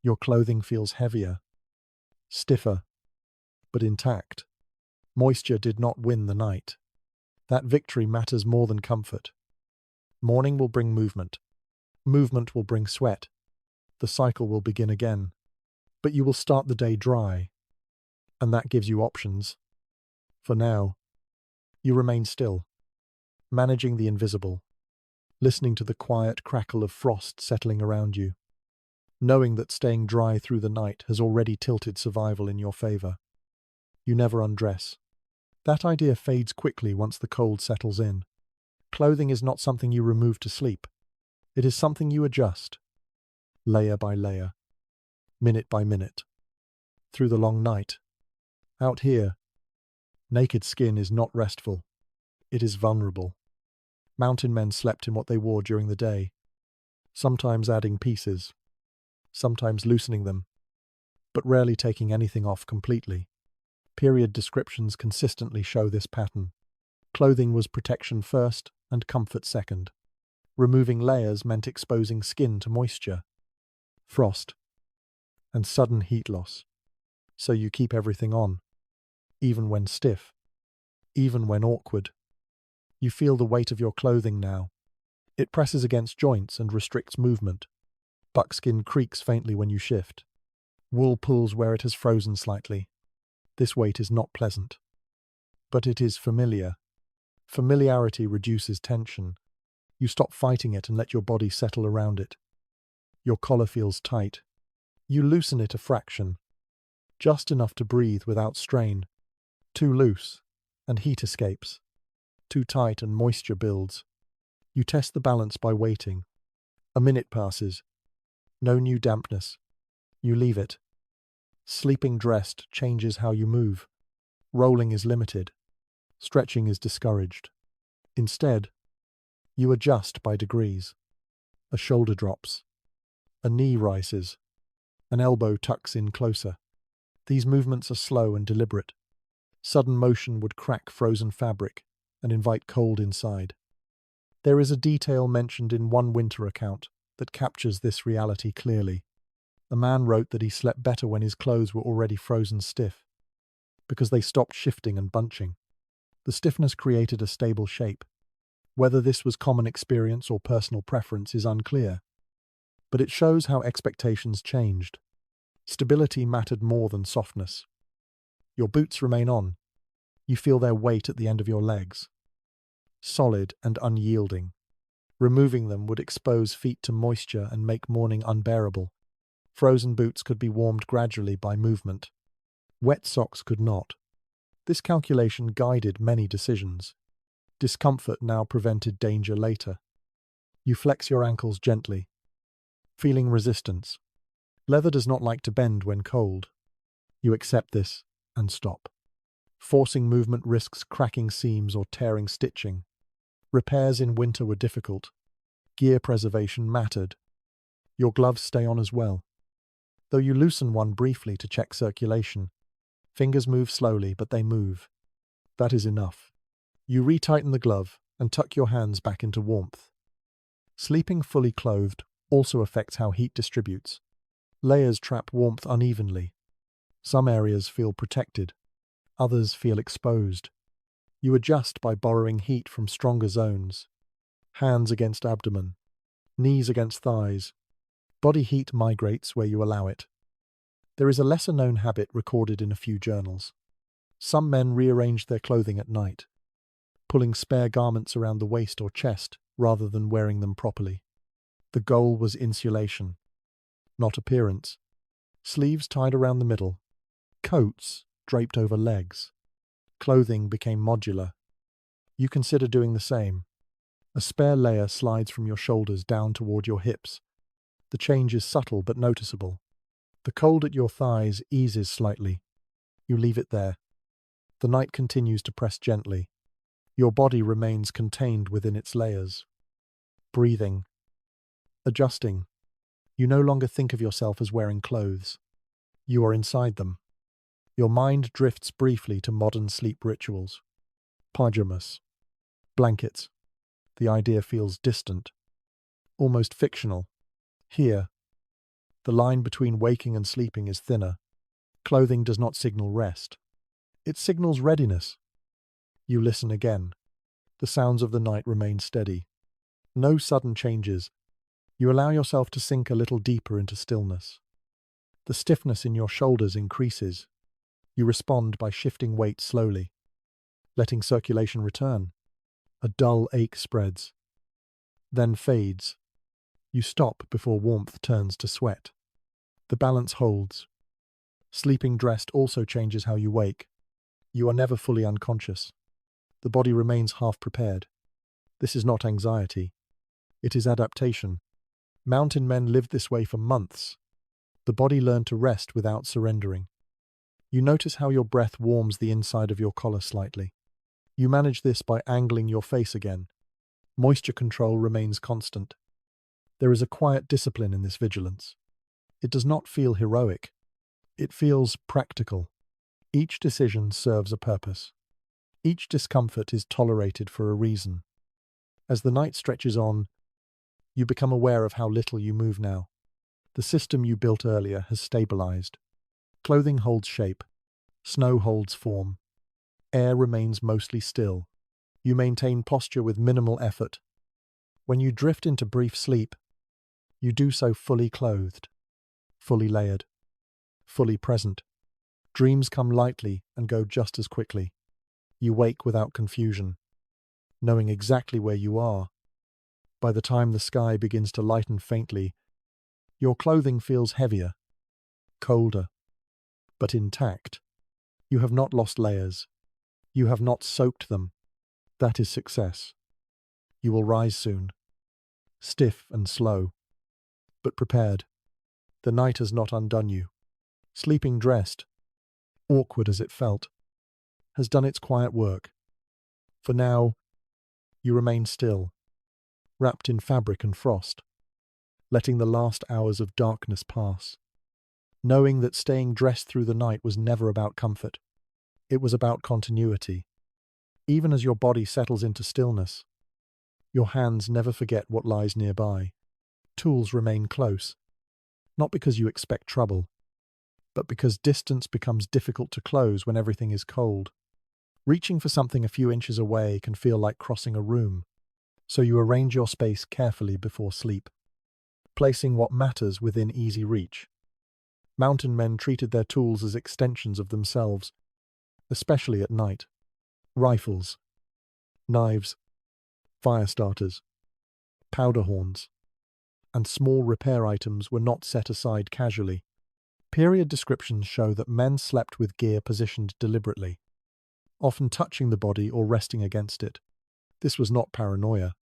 your clothing feels heavier, stiffer, but intact. Moisture did not win the night. That victory matters more than comfort. Morning will bring movement. Movement will bring sweat. The cycle will begin again. But you will start the day dry, and that gives you options. For now, you remain still, managing the invisible, listening to the quiet crackle of frost settling around you, knowing that staying dry through the night has already tilted survival in your favor. You never undress. That idea fades quickly once the cold settles in. Clothing is not something you remove to sleep. It is something you adjust, layer by layer, minute by minute, through the long night. Out here, naked skin is not restful. It is vulnerable. Mountain men slept in what they wore during the day, sometimes adding pieces, sometimes loosening them, but rarely taking anything off completely. Period descriptions consistently show this pattern. Clothing was protection first and comfort second. Removing layers meant exposing skin to moisture, frost, and sudden heat loss. So you keep everything on, even when stiff, even when awkward. You feel the weight of your clothing now. It presses against joints and restricts movement. Buckskin creaks faintly when you shift. Wool pulls where it has frozen slightly. This weight is not pleasant. But it is familiar. Familiarity reduces tension. You stop fighting it and let your body settle around it. Your collar feels tight. You loosen it a fraction, just enough to breathe without strain. Too loose, and heat escapes. Too tight and moisture builds. You test the balance by waiting. A minute passes. No new dampness. You leave it. Sleeping dressed changes how you move. Rolling is limited. Stretching is discouraged. Instead, you adjust by degrees. A shoulder drops. A knee rises. An elbow tucks in closer. These movements are slow and deliberate. Sudden motion would crack frozen fabric and invite cold inside. There is a detail mentioned in one winter account that captures this reality clearly. A man wrote that he slept better when his clothes were already frozen stiff, because they stopped shifting and bunching. The stiffness created a stable shape. Whether this was common experience or personal preference is unclear, but it shows how expectations changed. Stability mattered more than softness. Your boots remain on. You feel their weight at the end of your legs. Solid and unyielding. Removing them would expose feet to moisture and make morning unbearable. Frozen boots could be warmed gradually by movement. Wet socks could not. This calculation guided many decisions. Discomfort now prevented danger later. You flex your ankles gently, feeling resistance. Leather does not like to bend when cold. You accept this and stop. Forcing movement risks cracking seams or tearing stitching. Repairs in winter were difficult. Gear preservation mattered. Your gloves stay on as well. Though you loosen one briefly to check circulation, fingers move slowly, but they move. That is enough. You retighten the glove and tuck your hands back into warmth. Sleeping fully clothed also affects how heat distributes. Layers trap warmth unevenly. Some areas feel protected. Others feel exposed. You adjust by borrowing heat from stronger zones. Hands against abdomen, knees against thighs. Body heat migrates where you allow it. There is a lesser-known habit recorded in a few journals. Some men rearrange their clothing at night, pulling spare garments around the waist or chest rather than wearing them properly. The goal was insulation, not appearance. Sleeves tied around the middle, coats draped over legs. Clothing became modular. You consider doing the same. A spare layer slides from your shoulders down toward your hips. The change is subtle but noticeable. The cold at your thighs eases slightly. You leave it there. The night continues to press gently. Your body remains contained within its layers. Breathing. Adjusting. You no longer think of yourself as wearing clothes. You are inside them. Your mind drifts briefly to modern sleep rituals. Pajamas. Blankets. The idea feels distant, almost fictional. Here, the line between waking and sleeping is thinner. Clothing does not signal rest. It signals readiness. You listen again. The sounds of the night remain steady. No sudden changes. You allow yourself to sink a little deeper into stillness. The stiffness in your shoulders increases. You respond by shifting weight slowly, letting circulation return. A dull ache spreads, then fades. You stop before warmth turns to sweat. The balance holds. Sleeping dressed also changes how you wake. You are never fully unconscious. The body remains half prepared. This is not anxiety. It is adaptation. Mountain men lived this way for months. The body learned to rest without surrendering. You notice how your breath warms the inside of your collar slightly. You manage this by angling your face again. Moisture control remains constant. There is a quiet discipline in this vigilance. It does not feel heroic. It feels practical. Each decision serves a purpose. Each discomfort is tolerated for a reason. As the night stretches on, you become aware of how little you move now. The system you built earlier has stabilized. Clothing holds shape. Snow holds form. Air remains mostly still. You maintain posture with minimal effort. When you drift into brief sleep, you do so fully clothed, fully layered, fully present. Dreams come lightly and go just as quickly. You wake without confusion, knowing exactly where you are. By the time the sky begins to lighten faintly, your clothing feels heavier, colder, but intact. You have not lost layers. You have not soaked them. That is success. You will rise soon, stiff and slow, but prepared. The night has not undone you. Sleeping dressed, awkward as it felt, has done its quiet work. For now, you remain still, wrapped in fabric and frost, letting the last hours of darkness pass, knowing that staying dressed through the night was never about comfort. It was about continuity. Even as your body settles into stillness, your hands never forget what lies nearby. Tools remain close, not because you expect trouble, but because distance becomes difficult to close when everything is cold. Reaching for something a few inches away can feel like crossing a room, so you arrange your space carefully before sleep, placing what matters within easy reach. Mountain men treated their tools as extensions of themselves, especially at night. Rifles, knives, fire starters, powder horns, and small repair items were not set aside casually. Period descriptions show that men slept with gear positioned deliberately, often touching the body or resting against it. This was not paranoia.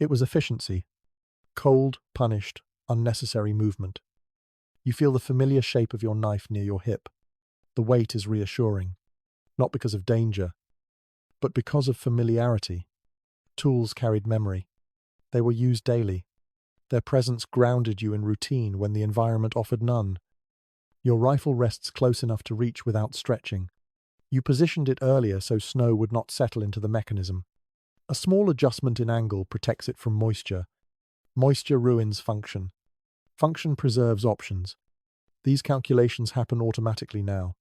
It was efficiency. Cold, punished, unnecessary movement. You feel the familiar shape of your knife near your hip. The weight is reassuring, not because of danger, but because of familiarity. Tools carried memory. They were used daily. Their presence grounded you in routine when the environment offered none. Your rifle rests close enough to reach without stretching. You positioned it earlier so snow would not settle into the mechanism. A small adjustment in angle protects it from moisture. Moisture ruins function. Function preserves options. These calculations happen automatically now.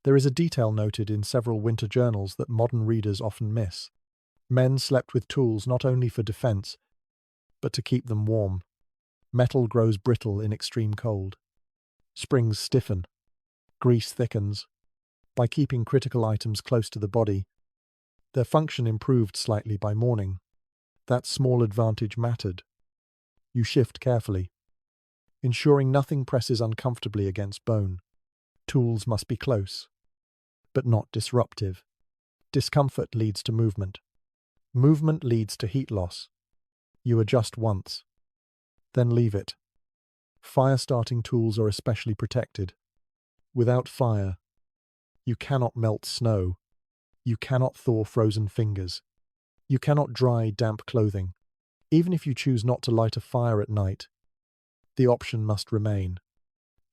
There is a detail noted in several winter journals that modern readers often miss. Men slept with tools not only for defense, but to keep them warm. Metal grows brittle in extreme cold. Springs stiffen. Grease thickens. By keeping critical items close to the body, their function improved slightly by morning. That small advantage mattered. You shift carefully, ensuring nothing presses uncomfortably against bone. Tools must be close, but not disruptive. Discomfort leads to movement. Movement leads to heat loss. You adjust once, then leave it. Fire-starting tools are especially protected. Without fire, you cannot melt snow. You cannot thaw frozen fingers. You cannot dry damp clothing. Even if you choose not to light a fire at night, the option must remain.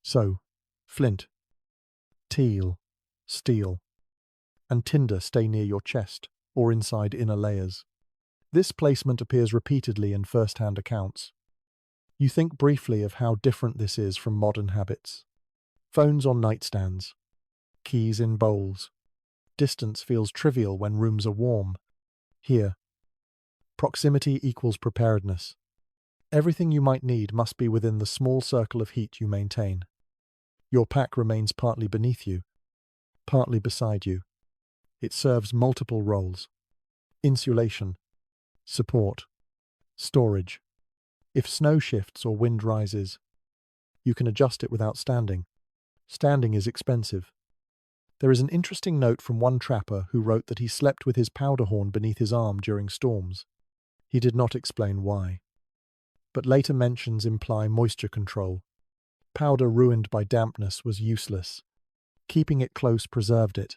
So, flint, teal, steel, and tinder stay near your chest or inside inner layers. This placement appears repeatedly in first-hand accounts. You think briefly of how different this is from modern habits. Phones on nightstands, keys in bowls. Distance feels trivial when rooms are warm. Here, proximity equals preparedness. Everything you might need must be within the small circle of heat you maintain. Your pack remains partly beneath you, partly beside you. It serves multiple roles: insulation, support, storage. If snow shifts or wind rises, you can adjust it without standing. Standing is expensive. There is an interesting note from one trapper who wrote that he slept with his powder horn beneath his arm during storms. He did not explain why, but later mentions imply moisture control. Powder ruined by dampness was useless. Keeping it close preserved it.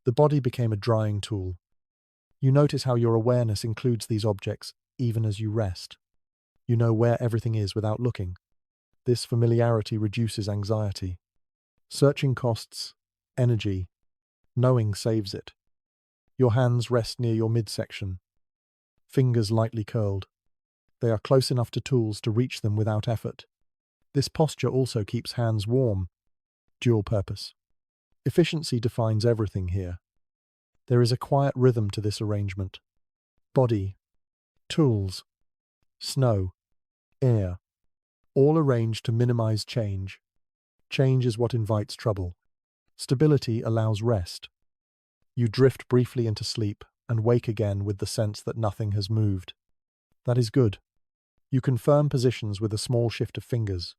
The body became a drying tool. You notice how your awareness includes these objects even as you rest. You know where everything is without looking. This familiarity reduces anxiety. Searching costs energy. Knowing saves it. Your hands rest near your midsection. Fingers lightly curled. They are close enough to tools to reach them without effort. This posture also keeps hands warm. Dual purpose. Efficiency defines everything here. There is a quiet rhythm to this arrangement. Body, tools, snow, air, all arranged to minimize change. Change is what invites trouble. Stability allows rest. You drift briefly into sleep and wake again with the sense that nothing has moved. That is good. You confirm positions with a small shift of fingers.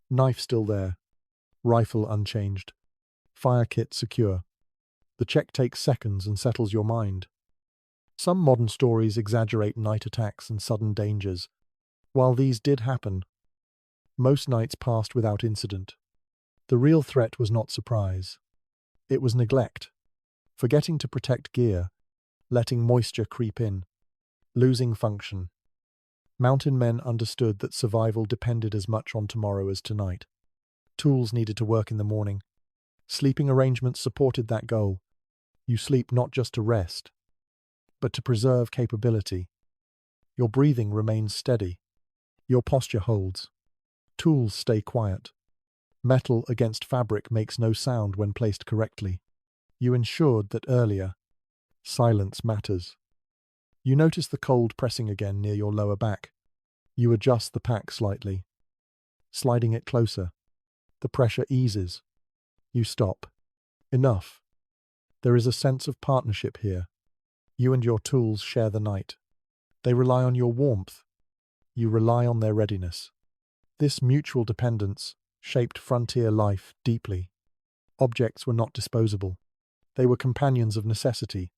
Knife still there. Rifle unchanged. Fire kit secure. The check takes seconds and settles your mind. Some modern stories exaggerate night attacks and sudden dangers. While these did happen, most nights passed without incident. The real threat was not surprise. It was neglect. Forgetting to protect gear, letting moisture creep in, losing function. Mountain men understood that survival depended as much on tomorrow as tonight. Tools needed to work in the morning. Sleeping arrangements supported that goal. You sleep not just to rest, but to preserve capability. Your breathing remains steady. Your posture holds. Tools stay quiet. Metal against fabric makes no sound when placed correctly. You ensured that earlier, silence matters. You notice the cold pressing again near your lower back. You adjust the pack slightly, sliding it closer. The pressure eases. You stop. Enough. There is a sense of partnership here. You and your tools share the night. They rely on your warmth. You rely on their readiness. This mutual dependence shaped frontier life deeply. Objects were not disposable. They were companions of necessity.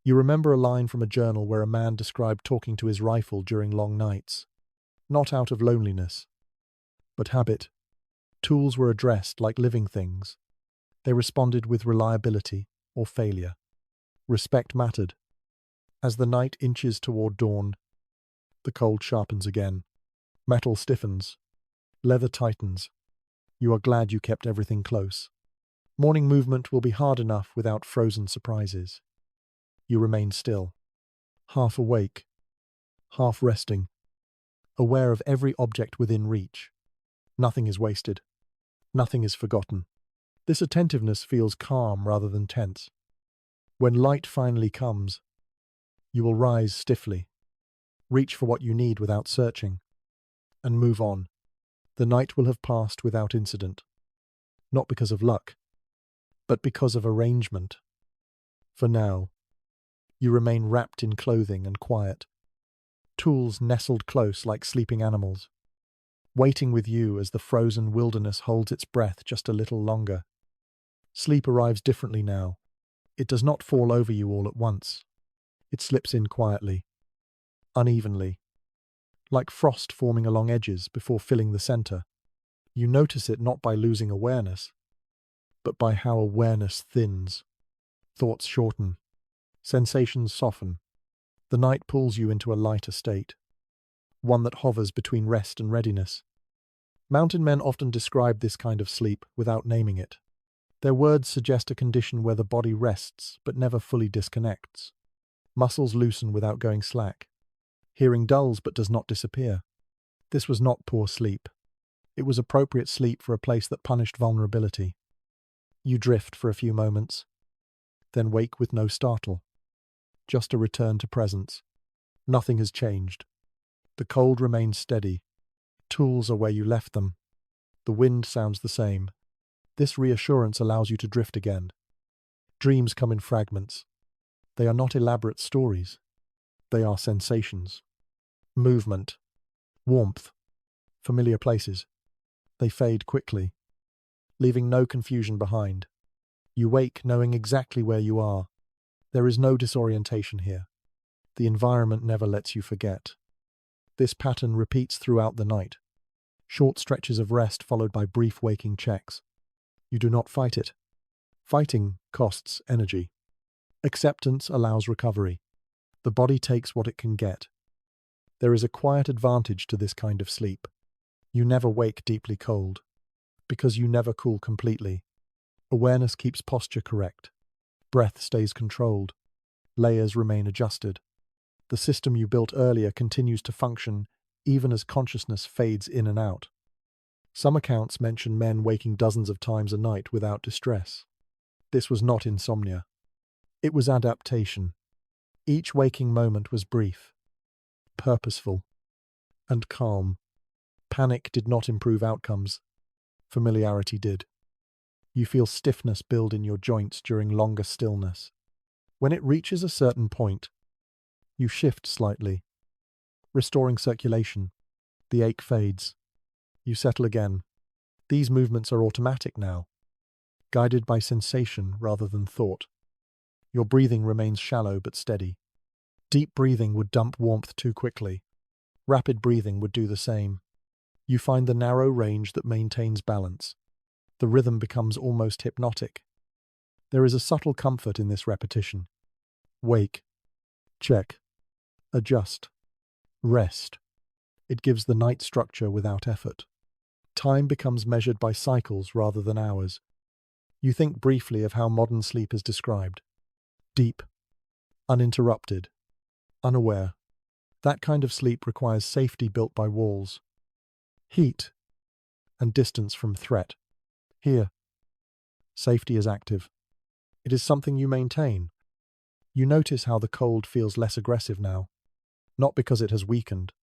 You remember a line from a journal where a man described talking to his rifle during long nights. Not out of loneliness, but habit. Tools were addressed like living things. They responded with reliability or failure. Respect mattered. As the night inches toward dawn, the cold sharpens again. Metal stiffens. Leather tightens. You are glad you kept everything close. Morning movement will be hard enough without frozen surprises. You remain still, half awake, half resting, aware of every object within reach. Nothing is wasted. Nothing is forgotten. This attentiveness feels calm rather than tense. When light finally comes, you will rise stiffly, reach for what you need without searching, and move on. The night will have passed without incident, not because of luck, but because of arrangement. For now, you remain wrapped in clothing and quiet, tools nestled close like sleeping animals, waiting with you as the frozen wilderness holds its breath just a little longer. Sleep arrives differently now. It does not fall over you all at once. It slips in quietly, unevenly, like frost forming along edges before filling the center. You notice it not by losing awareness, but by how awareness thins. Thoughts shorten, sensations soften. The night pulls you into a lighter state, one that hovers between rest and readiness. Mountain men often describe this kind of sleep without naming it. Their words suggest a condition where the body rests but never fully disconnects. Muscles loosen without going slack. Hearing dulls but does not disappear. This was not poor sleep. It was appropriate sleep for a place that punished vulnerability. You drift for a few moments, then wake with no startle. Just a return to presence. Nothing has changed. The cold remains steady. Tools are where you left them. The wind sounds the same. This reassurance allows you to drift again. Dreams come in fragments. They are not elaborate stories. They are sensations. Movement. Warmth. Familiar places. They fade quickly, leaving no confusion behind. You wake knowing exactly where you are. There is no disorientation here. The environment never lets you forget. This pattern repeats throughout the night. Short stretches of rest followed by brief waking checks. You do not fight it. Fighting costs energy. Acceptance allows recovery. The body takes what it can get. There is a quiet advantage to this kind of sleep. You never wake deeply cold, because you never cool completely. Awareness keeps posture correct. Breath stays controlled. Layers remain adjusted. The system you built earlier continues to function even as consciousness fades in and out. Some accounts mention men waking dozens of times a night without distress. This was not insomnia. It was adaptation. Each waking moment was brief, purposeful, and calm. Panic did not improve outcomes. Familiarity did. You feel stiffness build in your joints during longer stillness. When it reaches a certain point, you shift slightly, restoring circulation. The ache fades. You settle again. These movements are automatic now, guided by sensation rather than thought. Your breathing remains shallow but steady. Deep breathing would dump warmth too quickly. Rapid breathing would do the same. You find the narrow range that maintains balance. The rhythm becomes almost hypnotic. There is a subtle comfort in this repetition. Wake. Check. Adjust. Rest. It gives the night structure without effort. Time becomes measured by cycles rather than hours. You think briefly of how modern sleep is described. Deep. Uninterrupted. Unaware. That kind of sleep requires safety built by walls, heat, and distance from threat. Here, safety is active. It is something you maintain. You notice how the cold feels less aggressive now, not because it has weakened,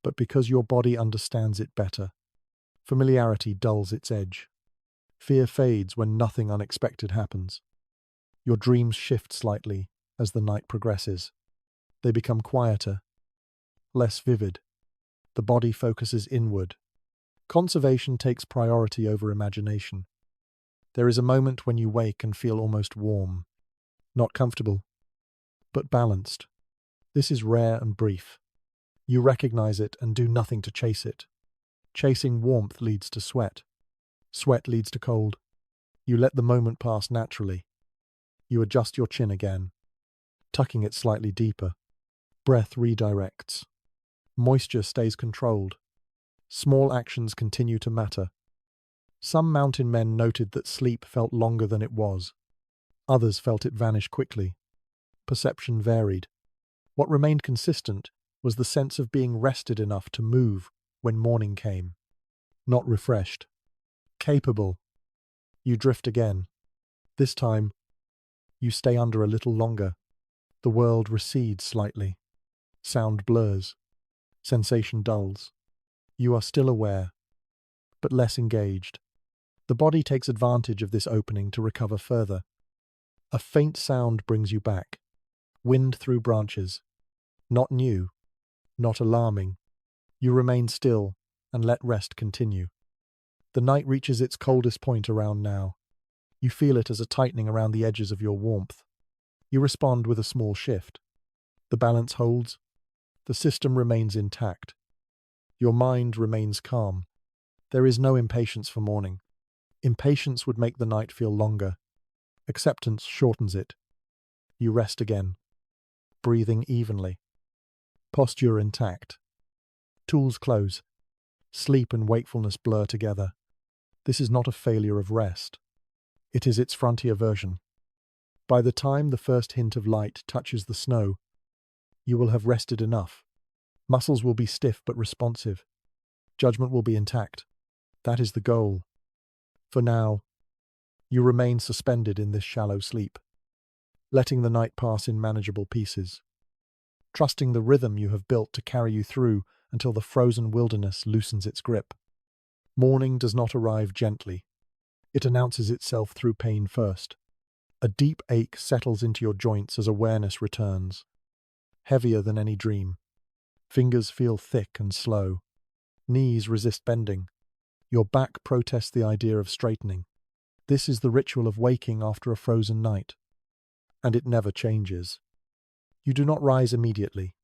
but because your body understands it better. Familiarity dulls its edge. Fear fades when nothing unexpected happens. Your dreams shift slightly as the night progresses. They become quieter, less vivid. The body focuses inward. Conservation takes priority over imagination. There is a moment when you wake and feel almost warm, not comfortable, but balanced. This is rare and brief. You recognize it and do nothing to chase it. Chasing warmth leads to sweat. Sweat leads to cold. You let the moment pass naturally. You adjust your chin again, tucking it slightly deeper. Breath redirects. Moisture stays controlled. Small actions continue to matter. Some mountain men noted that sleep felt longer than it was. Others felt it vanish quickly. Perception varied. What remained consistent was the sense of being rested enough to move when morning came. Not refreshed. Capable. You drift again. This time, you stay under a little longer. The world recedes slightly. Sound blurs. Sensation dulls. You are still aware, but less engaged. The body takes advantage of this opening to recover further. A faint sound brings you back. Wind through branches. Not new, not alarming. You remain still and let rest continue. The night reaches its coldest point around now. You feel it as a tightening around the edges of your warmth. You respond with a small shift. The balance holds. The system remains intact. Your mind remains calm. There is no impatience for morning. Impatience would make the night feel longer. Acceptance shortens it. You rest again, breathing evenly. Posture intact. Tools close. Sleep and wakefulness blur together. This is not a failure of rest. It is its frontier version. By the time the first hint of light touches the snow, you will have rested enough. Muscles will be stiff but responsive. Judgment will be intact. That is the goal. For now, you remain suspended in this shallow sleep, letting the night pass in manageable pieces, trusting the rhythm you have built to carry you through until the frozen wilderness loosens its grip. Morning does not arrive gently. It announces itself through pain first. A deep ache settles into your joints as awareness returns, heavier than any dream. Fingers feel thick and slow. Knees resist bending. Your back protests the idea of straightening. This is the ritual of waking after a frozen night. And it never changes. You do not rise immediately.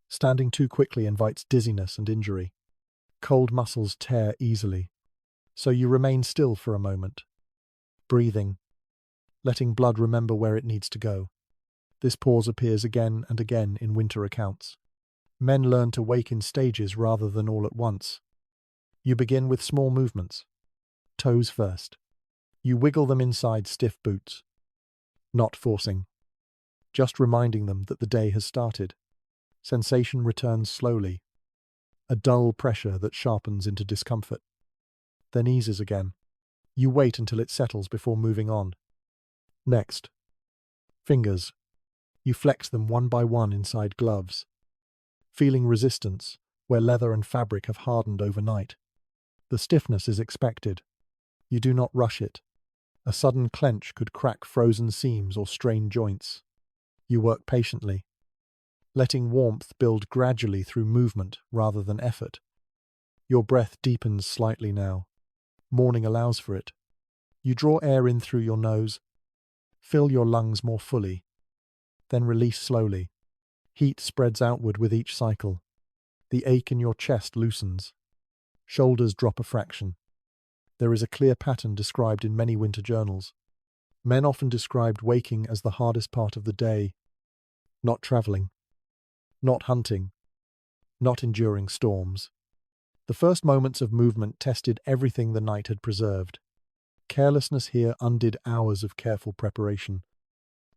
Standing too quickly invites dizziness and injury. Cold muscles tear easily. So you remain still for a moment, breathing, letting blood remember where it needs to go. This pause appears again and again in winter accounts. Men learn to wake in stages rather than all at once. You begin with small movements. Toes first. You wiggle them inside stiff boots. Not forcing. Just reminding them that the day has started. Sensation returns slowly. A dull pressure that sharpens into discomfort. Then eases again. You wait until it settles before moving on. Next. Fingers. You flex them one by one inside gloves, feeling resistance where leather and fabric have hardened overnight. The stiffness is expected. You do not rush it. A sudden clench could crack frozen seams or strain joints. You work patiently, letting warmth build gradually through movement rather than effort. Your breath deepens slightly now. Morning allows for it. You draw air in through your nose, fill your lungs more fully, then release slowly. Heat spreads outward with each cycle. The ache in your chest loosens. Shoulders drop a fraction. There is a clear pattern described in many winter journals. Men often described waking as the hardest part of the day. Not traveling, not hunting, not enduring storms. The first moments of movement tested everything the night had preserved. Carelessness here undid hours of careful preparation.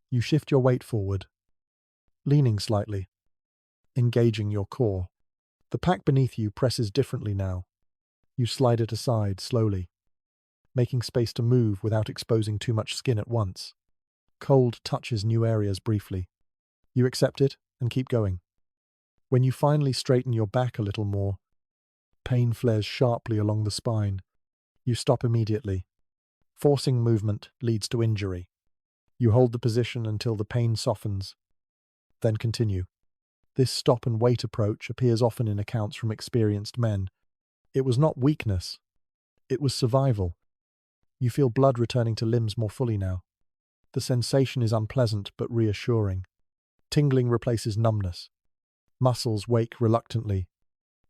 You shift your weight forward, leaning slightly, engaging your core. The pack beneath you presses differently now. You slide it aside slowly, making space to move without exposing too much skin at once. Cold touches new areas briefly. You accept it and keep going. When you finally straighten your back a little more, pain flares sharply along the spine. You stop immediately. Forcing movement leads to injury. You hold the position until the pain softens, then continue. This stop and wait approach appears often in accounts from experienced men. It was not weakness. It was survival. You feel blood returning to limbs more fully now. The sensation is unpleasant but reassuring. Tingling replaces numbness. Muscles wake reluctantly.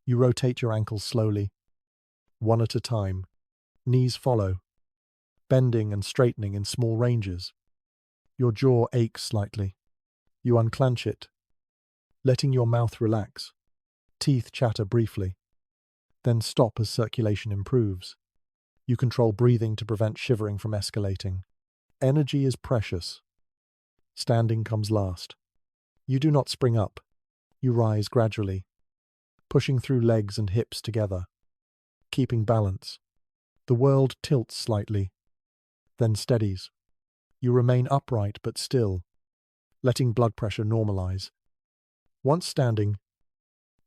You rotate your ankles slowly, one at a time. Knees follow, bending and straightening in small ranges. Your jaw aches slightly. You unclench it, letting your mouth relax. Teeth chatter briefly, then stop as circulation improves. You control breathing to prevent shivering from escalating. Energy is precious. Standing comes last. You do not spring up. You rise gradually, pushing through legs and hips together, keeping balance. The world tilts slightly. then steadies. You remain upright but still, letting blood pressure normalize. Once standing,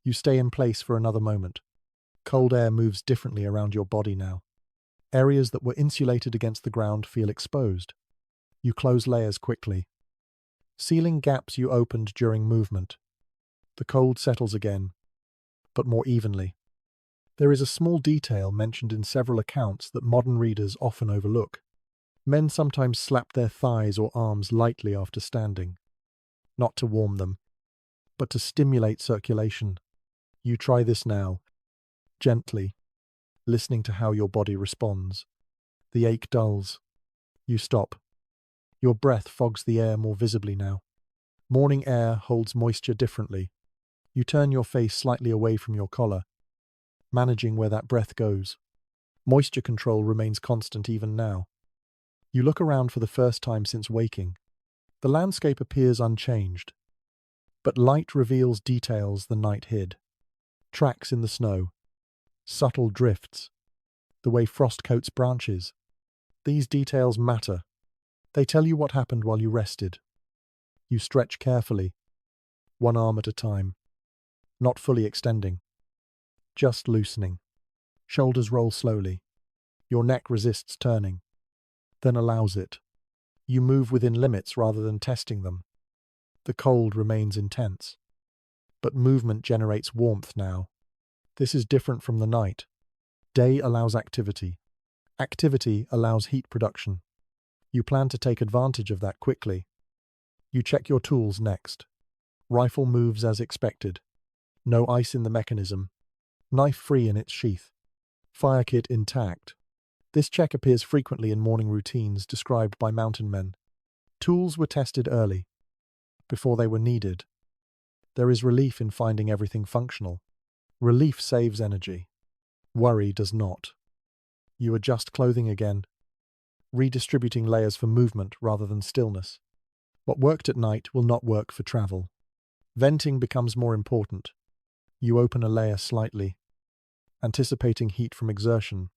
you stay in place for another moment. Cold air moves differently around your body now. Areas that were insulated against the ground feel exposed. You close layers quickly, sealing gaps you opened during movement. The cold settles again, but more evenly. There is a small detail mentioned in several accounts that modern readers often overlook. Men sometimes slap their thighs or arms lightly after standing, not to warm them, but to stimulate circulation. You try this now, gently, listening to how your body responds. The ache dulls. You stop. Your breath fogs the air more visibly now. Morning air holds moisture differently. You turn your face slightly away from your collar, managing where that breath goes. Moisture control remains constant even now. You look around for the first time since waking. The landscape appears unchanged, but light reveals details the night hid. Tracks in the snow, subtle drifts, the way frost coats branches. These details matter. They tell you what happened while you rested. You stretch carefully, one arm at a time, not fully extending, just loosening. Shoulders roll slowly. Your neck resists turning, then allows it. You move within limits rather than testing them. The cold remains intense, but movement generates warmth now. This is different from the night. Day allows activity. Activity allows heat production. You plan to take advantage of that quickly. You check your tools next. Rifle moves as expected. No ice in the mechanism. Knife free in its sheath. Fire kit intact. This check appears frequently in morning routines described by mountain men. Tools were tested early, before they were needed. There is relief in finding everything functional. Relief saves energy. Worry does not. You adjust clothing again, redistributing layers for movement rather than stillness. What worked at night will not work for travel. Venting becomes more important. You open a layer slightly, anticipating heat from exertion.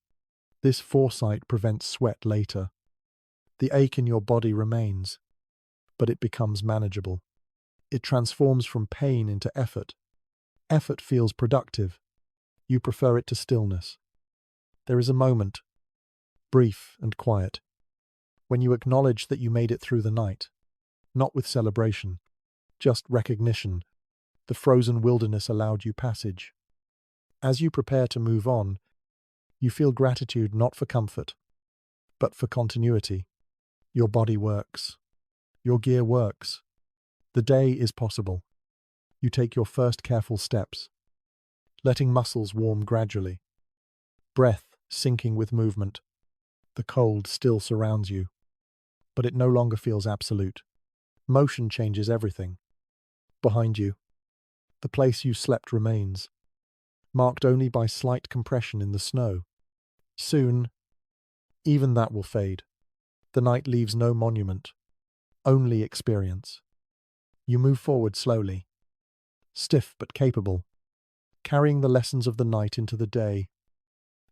This foresight prevents sweat later. The ache in your body remains, but it becomes manageable. It transforms from pain into effort. Effort feels productive. You prefer it to stillness. There is a moment, brief and quiet, when you acknowledge that you made it through the night, not with celebration, just recognition. The frozen wilderness allowed you passage. As you prepare to move on, you feel gratitude not for comfort, but for continuity. Your body works. Your gear works. The day is possible. You take your first careful steps, letting muscles warm gradually. Breath sinking with movement. The cold still surrounds you, but it no longer feels absolute. Motion changes everything. Behind you, the place you slept remains, marked only by slight compression in the snow. Soon, even that will fade. The night leaves no monument, only experience. You move forward slowly, stiff but capable, carrying the lessons of the night into the day,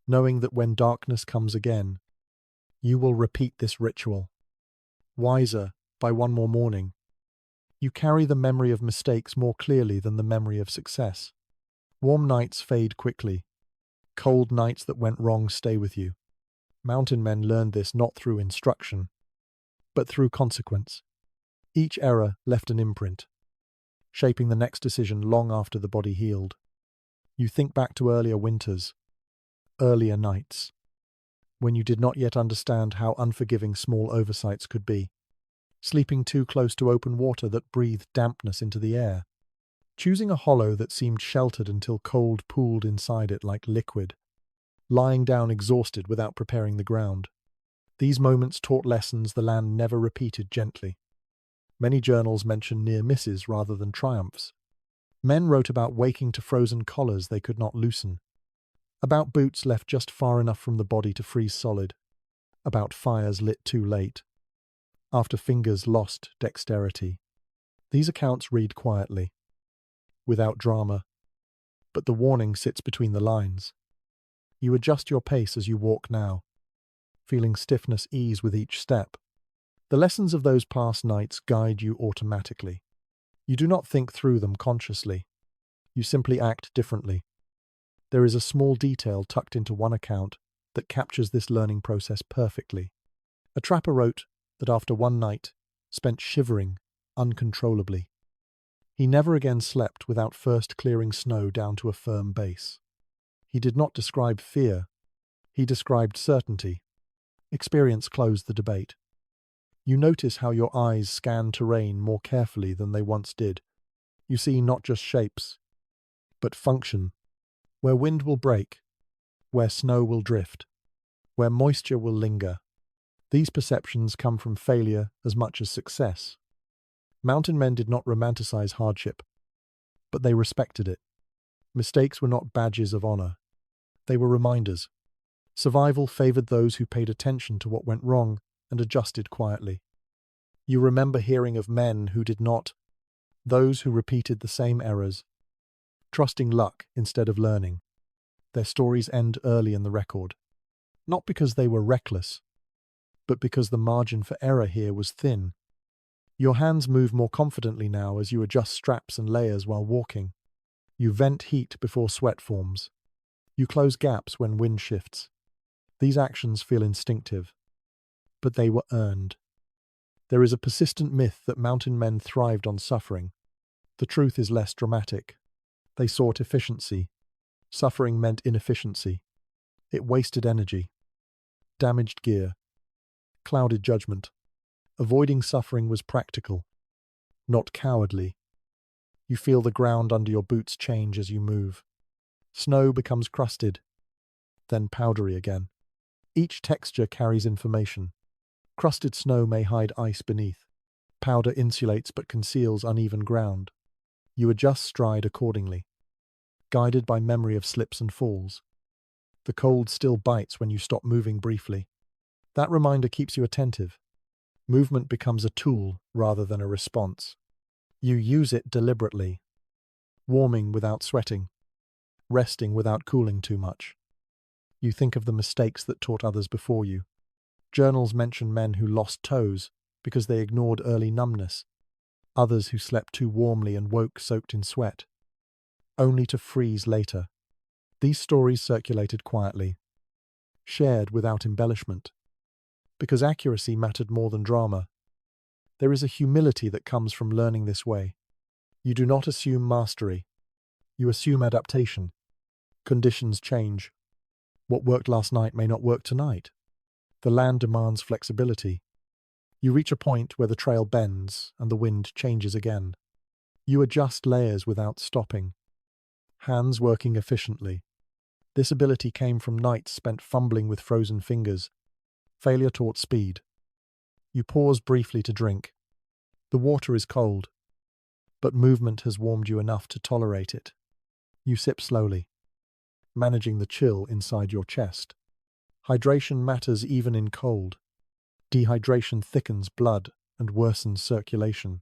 knowing that when darkness comes again, you will repeat this ritual. Wiser by one more morning, you carry the memory of mistakes more clearly than the memory of success. Warm nights fade quickly. Cold nights that went wrong stay with you. Mountain men learned this not through instruction, but through consequence. Each error left an imprint, shaping the next decision long after the body healed. You think back to earlier winters, earlier nights, when you did not yet understand how unforgiving small oversights could be. Sleeping too close to open water that breathed dampness into the air. Choosing a hollow that seemed sheltered until cold pooled inside it like liquid. Lying down exhausted without preparing the ground. These moments taught lessons the land never repeated gently. Many journals mention near misses rather than triumphs. Men wrote about waking to frozen collars they could not loosen. About boots left just far enough from the body to freeze solid. About fires lit too late, after fingers lost dexterity. These accounts read quietly, without drama, but the warning sits between the lines. You adjust your pace as you walk now, feeling stiffness ease with each step. The lessons of those past nights guide you automatically. You do not think through them consciously. You simply act differently. There is a small detail tucked into one account that captures this learning process perfectly. A trapper wrote that after one night, spent shivering uncontrollably, he never again slept without first clearing snow down to a firm base. He did not describe fear, he described certainty. Experience closed the debate. You notice how your eyes scan terrain more carefully than they once did. You see not just shapes, but function. Where wind will break, where snow will drift, where moisture will linger. These perceptions come from failure as much as success. Mountain men did not romanticize hardship, but they respected it. Mistakes were not badges of honor. They were reminders. Survival favored those who paid attention to what went wrong and adjusted quietly. You remember hearing of men who did not, those who repeated the same errors, trusting luck instead of learning. Their stories end early in the record, not because they were reckless, but because the margin for error here was thin. Your hands move more confidently now as you adjust straps and layers while walking. You vent heat before sweat forms. You close gaps when wind shifts. These actions feel instinctive, but they were earned. There is a persistent myth that mountain men thrived on suffering. The truth is less dramatic. They sought efficiency. Suffering meant inefficiency. It wasted energy, damaged gear, clouded judgment. Avoiding suffering was practical, not cowardly. You feel the ground under your boots change as you move. Snow becomes crusted, then powdery again. Each texture carries information. Crusted snow may hide ice beneath. Powder insulates but conceals uneven ground. You adjust stride accordingly, guided by memory of slips and falls. The cold still bites when you stop moving briefly. That reminder keeps you attentive. Movement becomes a tool rather than a response. You use it deliberately, warming without sweating, resting without cooling too much. You think of the mistakes that taught others before you. Journals mention men who lost toes because they ignored early numbness, others who slept too warmly and woke soaked in sweat, only to freeze later. These stories circulated quietly, shared without embellishment, because accuracy mattered more than drama. There is a humility that comes from learning this way. You do not assume mastery. You assume adaptation. Conditions change. What worked last night may not work tonight. The land demands flexibility. You reach a point where the trail bends and the wind changes again. You adjust layers without stopping, hands working efficiently. This ability came from nights spent fumbling with frozen fingers. Failure taught speed. You pause briefly to drink. The water is cold, but movement has warmed you enough to tolerate it. You sip slowly, managing the chill inside your chest. Hydration matters even in cold. Dehydration thickens blood and worsens circulation.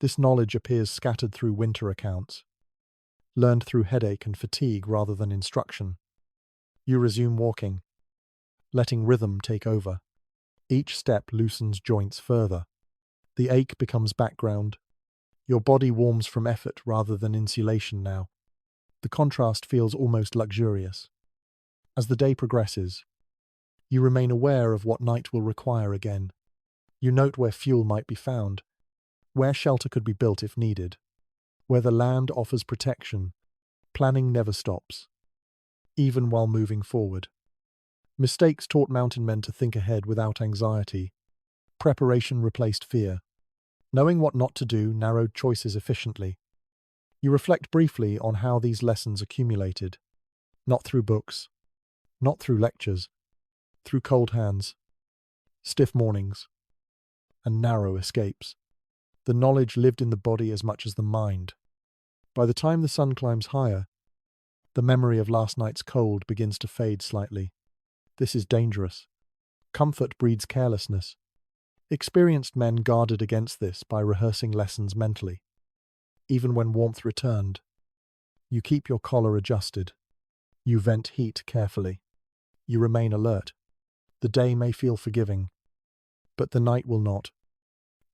This knowledge appears scattered through winter accounts, learned through headache and fatigue rather than instruction. You resume walking, letting rhythm take over. Each step loosens joints further. The ache becomes background. Your body warms from effort rather than insulation now. The contrast feels almost luxurious. As the day progresses, you remain aware of what night will require again. You note where fuel might be found, where shelter could be built if needed, where the land offers protection. Planning never stops, even while moving forward. Mistakes taught mountain men to think ahead without anxiety. Preparation replaced fear. Knowing what not to do narrowed choices efficiently. You reflect briefly on how these lessons accumulated. Not through books, not through lectures, through cold hands, stiff mornings, and narrow escapes. The knowledge lived in the body as much as the mind. By the time the sun climbs higher, the memory of last night's cold begins to fade slightly. This is dangerous. Comfort breeds carelessness. Experienced men guarded against this by rehearsing lessons mentally. Even when warmth returned, you keep your collar adjusted. You vent heat carefully. You remain alert. The day may feel forgiving, but the night will not.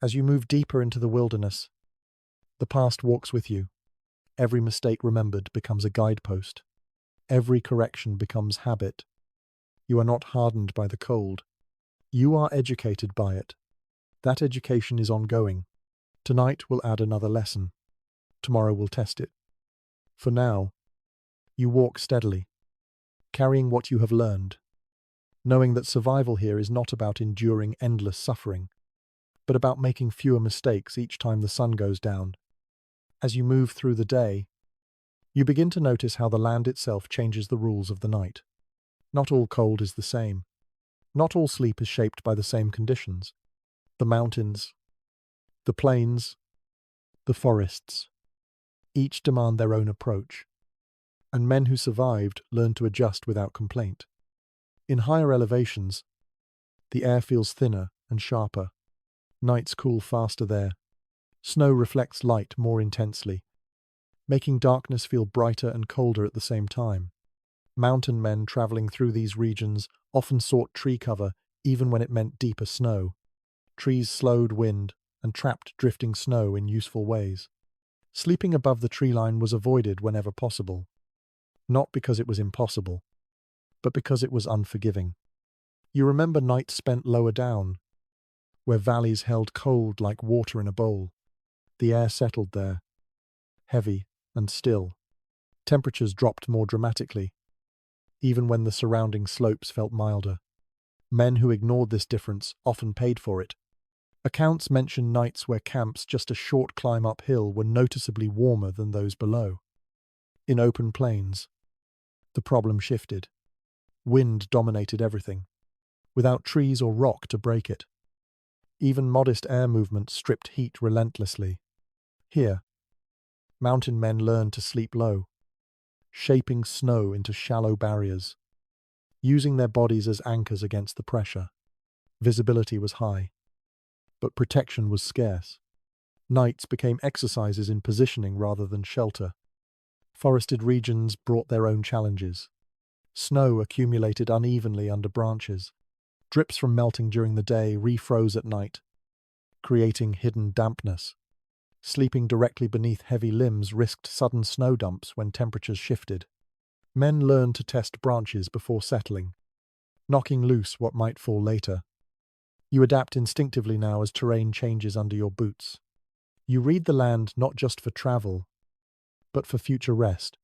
As you move deeper into the wilderness, the past walks with you. Every mistake remembered becomes a guidepost. Every correction becomes habit. You are not hardened by the cold. You are educated by it. That education is ongoing. Tonight will add another lesson. Tomorrow will test it. For now, you walk steadily, carrying what you have learned, knowing that survival here is not about enduring endless suffering, but about making fewer mistakes each time the sun goes down. As you move through the day, you begin to notice how the land itself changes the rules of the night. Not all cold is the same. Not all sleep is shaped by the same conditions. The mountains, the plains, the forests, each demand their own approach, and men who survived learn to adjust without complaint. In higher elevations, the air feels thinner and sharper. Nights cool faster there. Snow reflects light more intensely, making darkness feel brighter and colder at the same time. Mountain men traveling through these regions often sought tree cover even when it meant deeper snow. Trees slowed wind and trapped drifting snow in useful ways. Sleeping above the tree line was avoided whenever possible, not because it was impossible, but because it was unforgiving. You remember nights spent lower down, where valleys held cold like water in a bowl. The air settled there, heavy and still. Temperatures dropped more dramatically, even when the surrounding slopes felt milder. Men who ignored this difference often paid for it. Accounts mention nights where camps just a short climb uphill were noticeably warmer than those below. In open plains, the problem shifted. Wind dominated everything, without trees or rock to break it. Even modest air movement stripped heat relentlessly. Here, mountain men learned to sleep low, shaping snow into shallow barriers, using their bodies as anchors against the pressure. Visibility was high, but protection was scarce. Nights became exercises in positioning rather than shelter. Forested regions brought their own challenges. Snow accumulated unevenly under branches. Drips from melting during the day refroze at night, creating hidden dampness. Sleeping directly beneath heavy limbs risked sudden snow dumps when temperatures shifted. Men learned to test branches before settling, knocking loose what might fall later. You adapt instinctively now as terrain changes under your boots. You read the land not just for travel, but for future rest.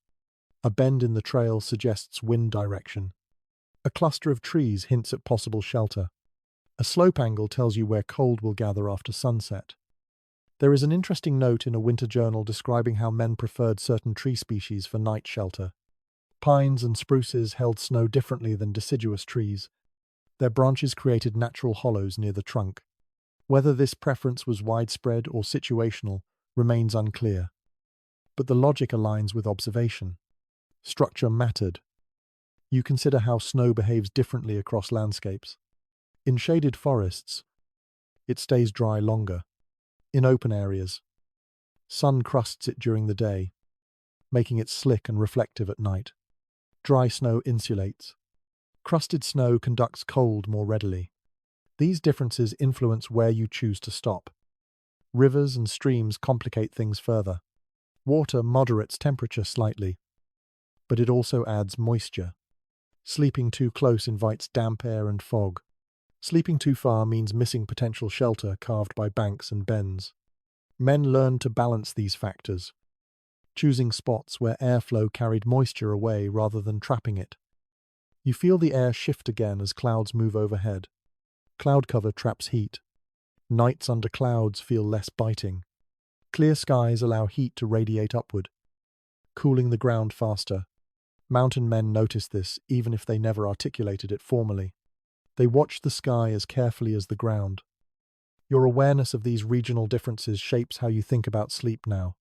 A bend in the trail suggests wind direction. A cluster of trees hints at possible shelter. A slope angle tells you where cold will gather after sunset. There is an interesting note in a winter journal describing how men preferred certain tree species for night shelter. Pines and spruces held snow differently than deciduous trees. Their branches created natural hollows near the trunk. Whether this preference was widespread or situational remains unclear. But the logic aligns with observation. Structure mattered. You consider how snow behaves differently across landscapes. In shaded forests, it stays dry longer. In open areas, sun crusts it during the day, making it slick and reflective at night. Dry snow insulates. Crusted snow conducts cold more readily. These differences influence where you choose to stop. Rivers and streams complicate things further. Water moderates temperature slightly, but it also adds moisture. Sleeping too close invites damp air and fog. Sleeping too far means missing potential shelter carved by banks and bends. Men learned to balance these factors, choosing spots where airflow carried moisture away rather than trapping it. You feel the air shift again as clouds move overhead. Cloud cover traps heat. Nights under clouds feel less biting. Clear skies allow heat to radiate upward, cooling the ground faster. Mountain men notice this even if they never articulated it formally. They watch the sky as carefully as the ground. Your awareness of these regional differences shapes how you think about sleep now.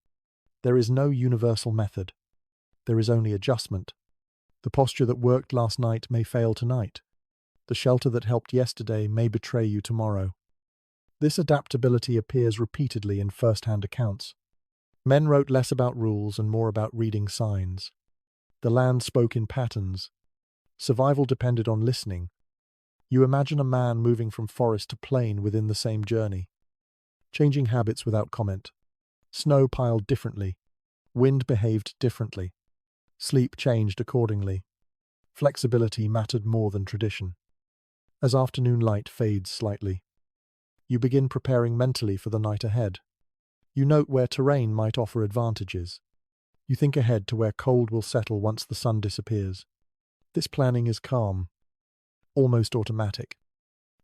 There is no universal method. There is only adjustment. The posture that worked last night may fail tonight. The shelter that helped yesterday may betray you tomorrow. This adaptability appears repeatedly in first-hand accounts. Men wrote less about rules and more about reading signs. The land spoke in patterns. Survival depended on listening, You imagine a man moving from forest to plain within the same journey, changing habits without comment. Snow piled differently, wind behaved differently, sleep changed accordingly. Flexibility mattered more than tradition. As afternoon light fades slightly, you begin preparing mentally for the night ahead. You note where terrain might offer advantages. You think ahead to where cold will settle once the sun disappears. This planning is calm, almost automatic.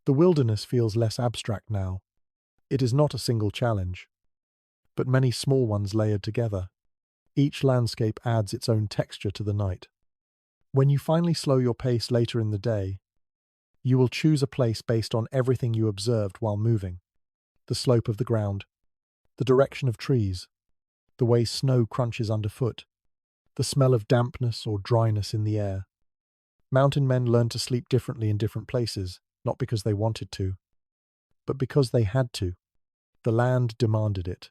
The wilderness feels less abstract now. It is not a single challenge, but many small ones layered together. Each landscape adds its own texture to the night. When you finally slow your pace later in the day, you will choose a place based on everything you observed while moving. The slope of the ground, the direction of trees, the way snow crunches underfoot, the smell of dampness or dryness in the air. Mountain men learn to sleep differently in different places, not because they wanted to, but because they had to. The land demanded it.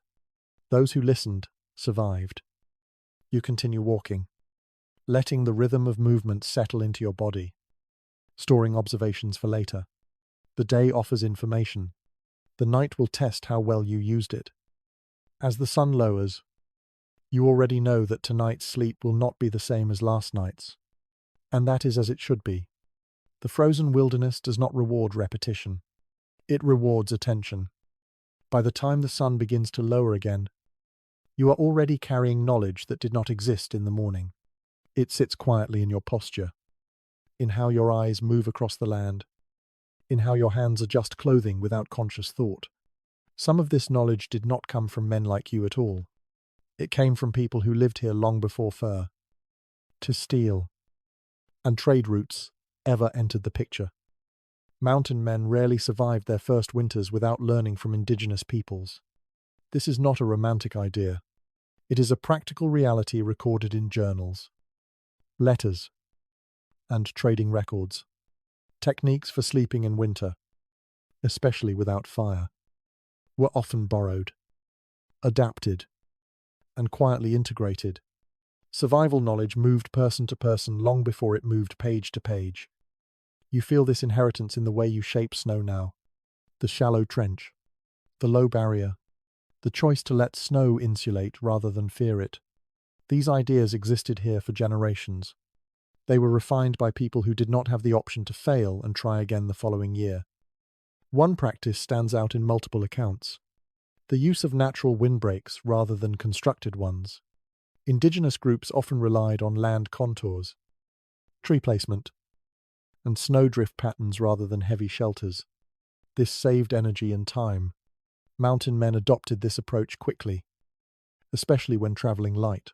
Those who listened survived. You continue walking, letting the rhythm of movement settle into your body, storing observations for later. The day offers information. The night will test how well you used it. As the sun lowers, you already know that tonight's sleep will not be the same as last night's. And that is as it should be. The frozen wilderness does not reward repetition. It rewards attention. By the time the sun begins to lower again, you are already carrying knowledge that did not exist in the morning. It sits quietly in your posture, in how your eyes move across the land, in how your hands adjust clothing without conscious thought. Some of this knowledge did not come from men like you at all. It came from people who lived here long before fur, to steel, and trade routes ever entered the picture. Mountain men rarely survived their first winters without learning from indigenous peoples. This is not a romantic idea. It is a practical reality recorded in journals, letters, and trading records. Techniques for sleeping in winter, especially without fire, were often borrowed, adapted, and quietly integrated. Survival knowledge moved person to person long before it moved page to page. You feel this inheritance in the way you shape snow now. The shallow trench, the low barrier, the choice to let snow insulate rather than fear it. These ideas existed here for generations. They were refined by people who did not have the option to fail and try again the following year. One practice stands out in multiple accounts: the use of natural windbreaks rather than constructed ones. Indigenous groups often relied on land contours, tree placement, and snowdrift patterns rather than heavy shelters. This saved energy and time. Mountain men adopted this approach quickly, especially when traveling light.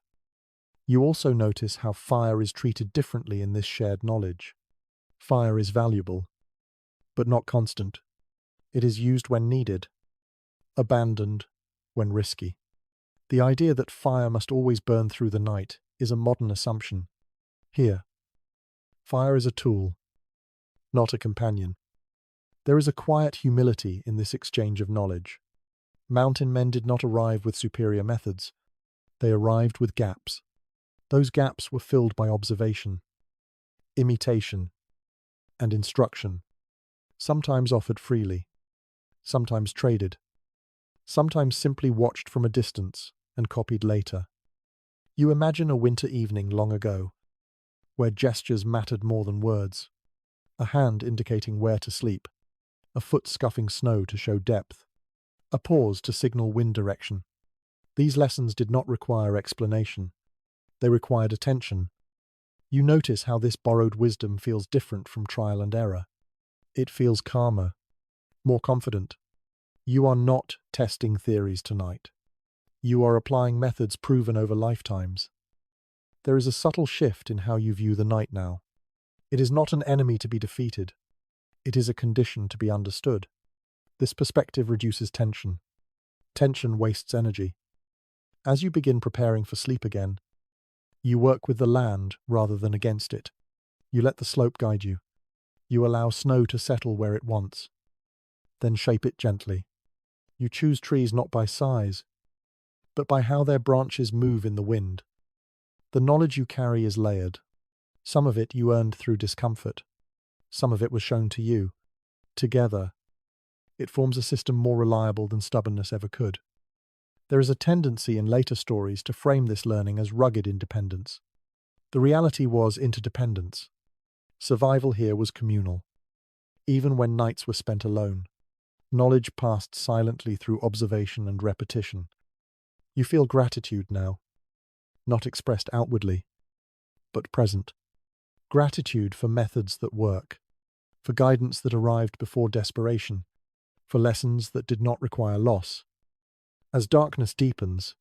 You also notice how fire is treated differently in this shared knowledge. Fire is valuable, but not constant. It is used when needed, abandoned when risky. The idea that fire must always burn through the night is a modern assumption. Here, fire is a tool, not a companion. There is a quiet humility in this exchange of knowledge. Mountain men did not arrive with superior methods. They arrived with gaps. Those gaps were filled by observation, imitation, and instruction, sometimes offered freely, sometimes traded, sometimes simply watched from a distance and copied later. You imagine a winter evening long ago, where gestures mattered more than words, a hand indicating where to sleep, a foot scuffing snow to show depth, a pause to signal wind direction. These lessons did not require explanation. They required attention. You notice how this borrowed wisdom feels different from trial and error. It feels calmer, more confident. You are not testing theories tonight. You are applying methods proven over lifetimes. There is a subtle shift in how you view the night now. It is not an enemy to be defeated. It is a condition to be understood. This perspective reduces tension. Tension wastes energy. As you begin preparing for sleep again, you work with the land rather than against it. You let the slope guide you. You allow snow to settle where it wants, then shape it gently. You choose trees not by size, but by how their branches move in the wind. The knowledge you carry is layered. Some of it you earned through discomfort. Some of it was shown to you. Together, it forms a system more reliable than stubbornness ever could. There is a tendency in later stories to frame this learning as rugged independence. The reality was interdependence. Survival here was communal. Even when nights were spent alone, knowledge passed silently through observation and repetition. You feel gratitude now, not expressed outwardly, but present. Gratitude for methods that work, for guidance that arrived before desperation, for lessons that did not require loss. As darkness deepens,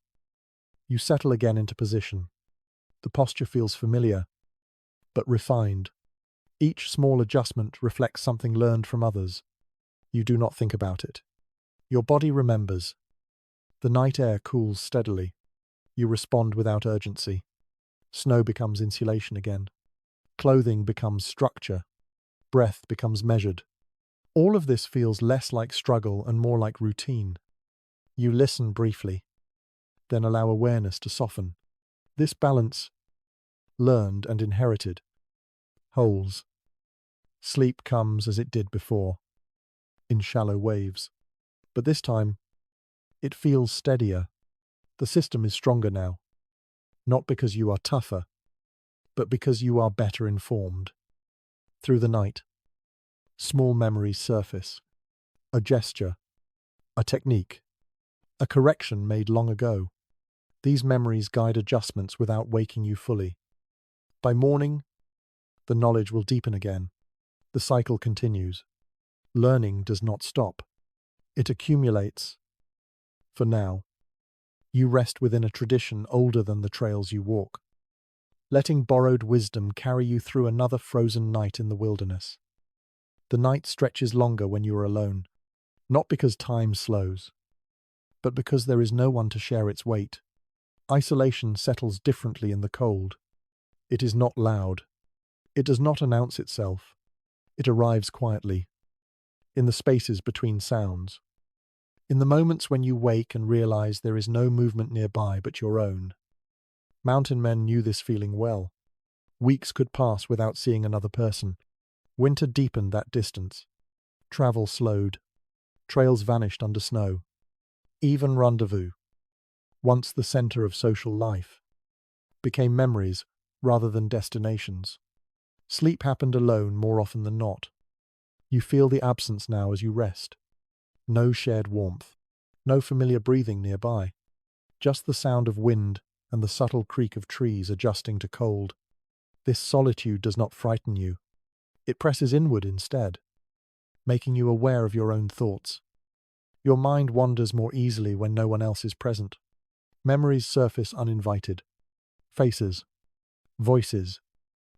you settle again into position. The posture feels familiar, but refined. Each small adjustment reflects something learned from others. You do not think about it. Your body remembers. The night air cools steadily. You respond without urgency. Snow becomes insulation again. Clothing becomes structure. Breath becomes measured. All of this feels less like struggle and more like routine. You listen briefly, then allow awareness to soften. This balance, learned and inherited, holds. Sleep comes as it did before, in shallow waves. But this time, it feels steadier. The system is stronger now, not because you are tougher, but because you are better informed. Through the night, small memories surface. A gesture, a technique, a correction made long ago. These memories guide adjustments without waking you fully. By morning, the knowledge will deepen again. The cycle continues. Learning does not stop. It accumulates. For now, you rest within a tradition older than the trails you walk, letting borrowed wisdom carry you through another frozen night in the wilderness. The night stretches longer when you are alone, not because time slows, but because there is no one to share its weight. Isolation settles differently in the cold. It is not loud. It does not announce itself. It arrives quietly, in the spaces between sounds. In the moments when you wake and realize there is no movement nearby but your own. Mountain men knew this feeling well. Weeks could pass without seeing another person. Winter deepened that distance. Travel slowed. Trails vanished under snow. Even rendezvous, once the center of social life, became memories rather than destinations. Sleep happened alone more often than not. You feel the absence now as you rest. No shared warmth, no familiar breathing nearby, just the sound of wind and the subtle creak of trees adjusting to cold. This solitude does not frighten you. It presses inward instead, making you aware of your own thoughts. Your mind wanders more easily when no one else is present. Memories surface uninvited. Faces, voices,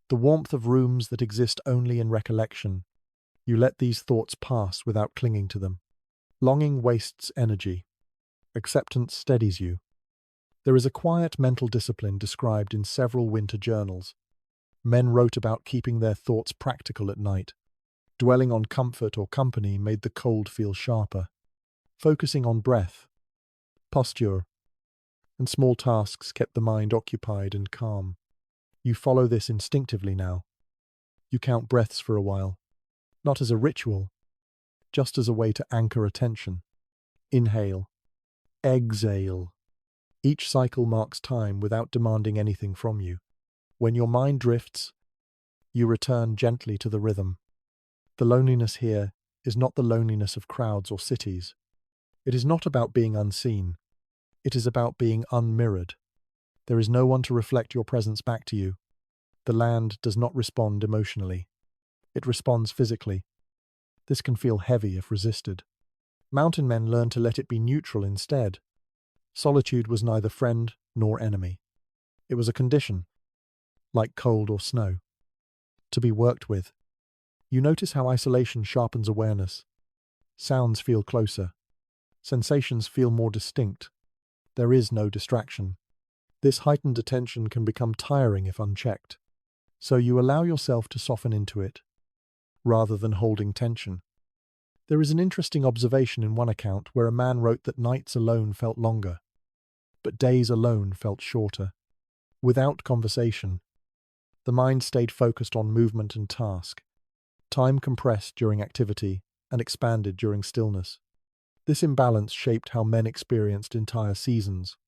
the warmth of rooms that exist only in recollection. You let these thoughts pass without clinging to them. Longing wastes energy. Acceptance steadies you. There is a quiet mental discipline described in several winter journals. Men wrote about keeping their thoughts practical at night. Dwelling on comfort or company made the cold feel sharper. Focusing on breath, posture, and small tasks kept the mind occupied and calm. You follow this instinctively now. You count breaths for a while, not as a ritual, just as a way to anchor attention. Inhale, exhale. Each cycle marks time without demanding anything from you. When your mind drifts, you return gently to the rhythm. The loneliness here is not the loneliness of crowds or cities. It is not about being unseen. It is about being unmirrored. There is no one to reflect your presence back to you. The land does not respond emotionally. It responds physically. This can feel heavy if resisted. Mountain men learn to let it be neutral instead. Solitude was neither friend nor enemy. It was a condition, like cold or snow, to be worked with. You notice how isolation sharpens awareness. Sounds feel closer. Sensations feel more distinct. There is no distraction. This heightened attention can become tiring if unchecked. So you allow yourself to soften into it, rather than holding tension. There is an interesting observation in one account where a man wrote that nights alone felt longer, but days alone felt shorter. Without conversation, the mind stayed focused on movement and task. Time compressed during activity and expanded during stillness. This imbalance shaped how men experienced entire seasons.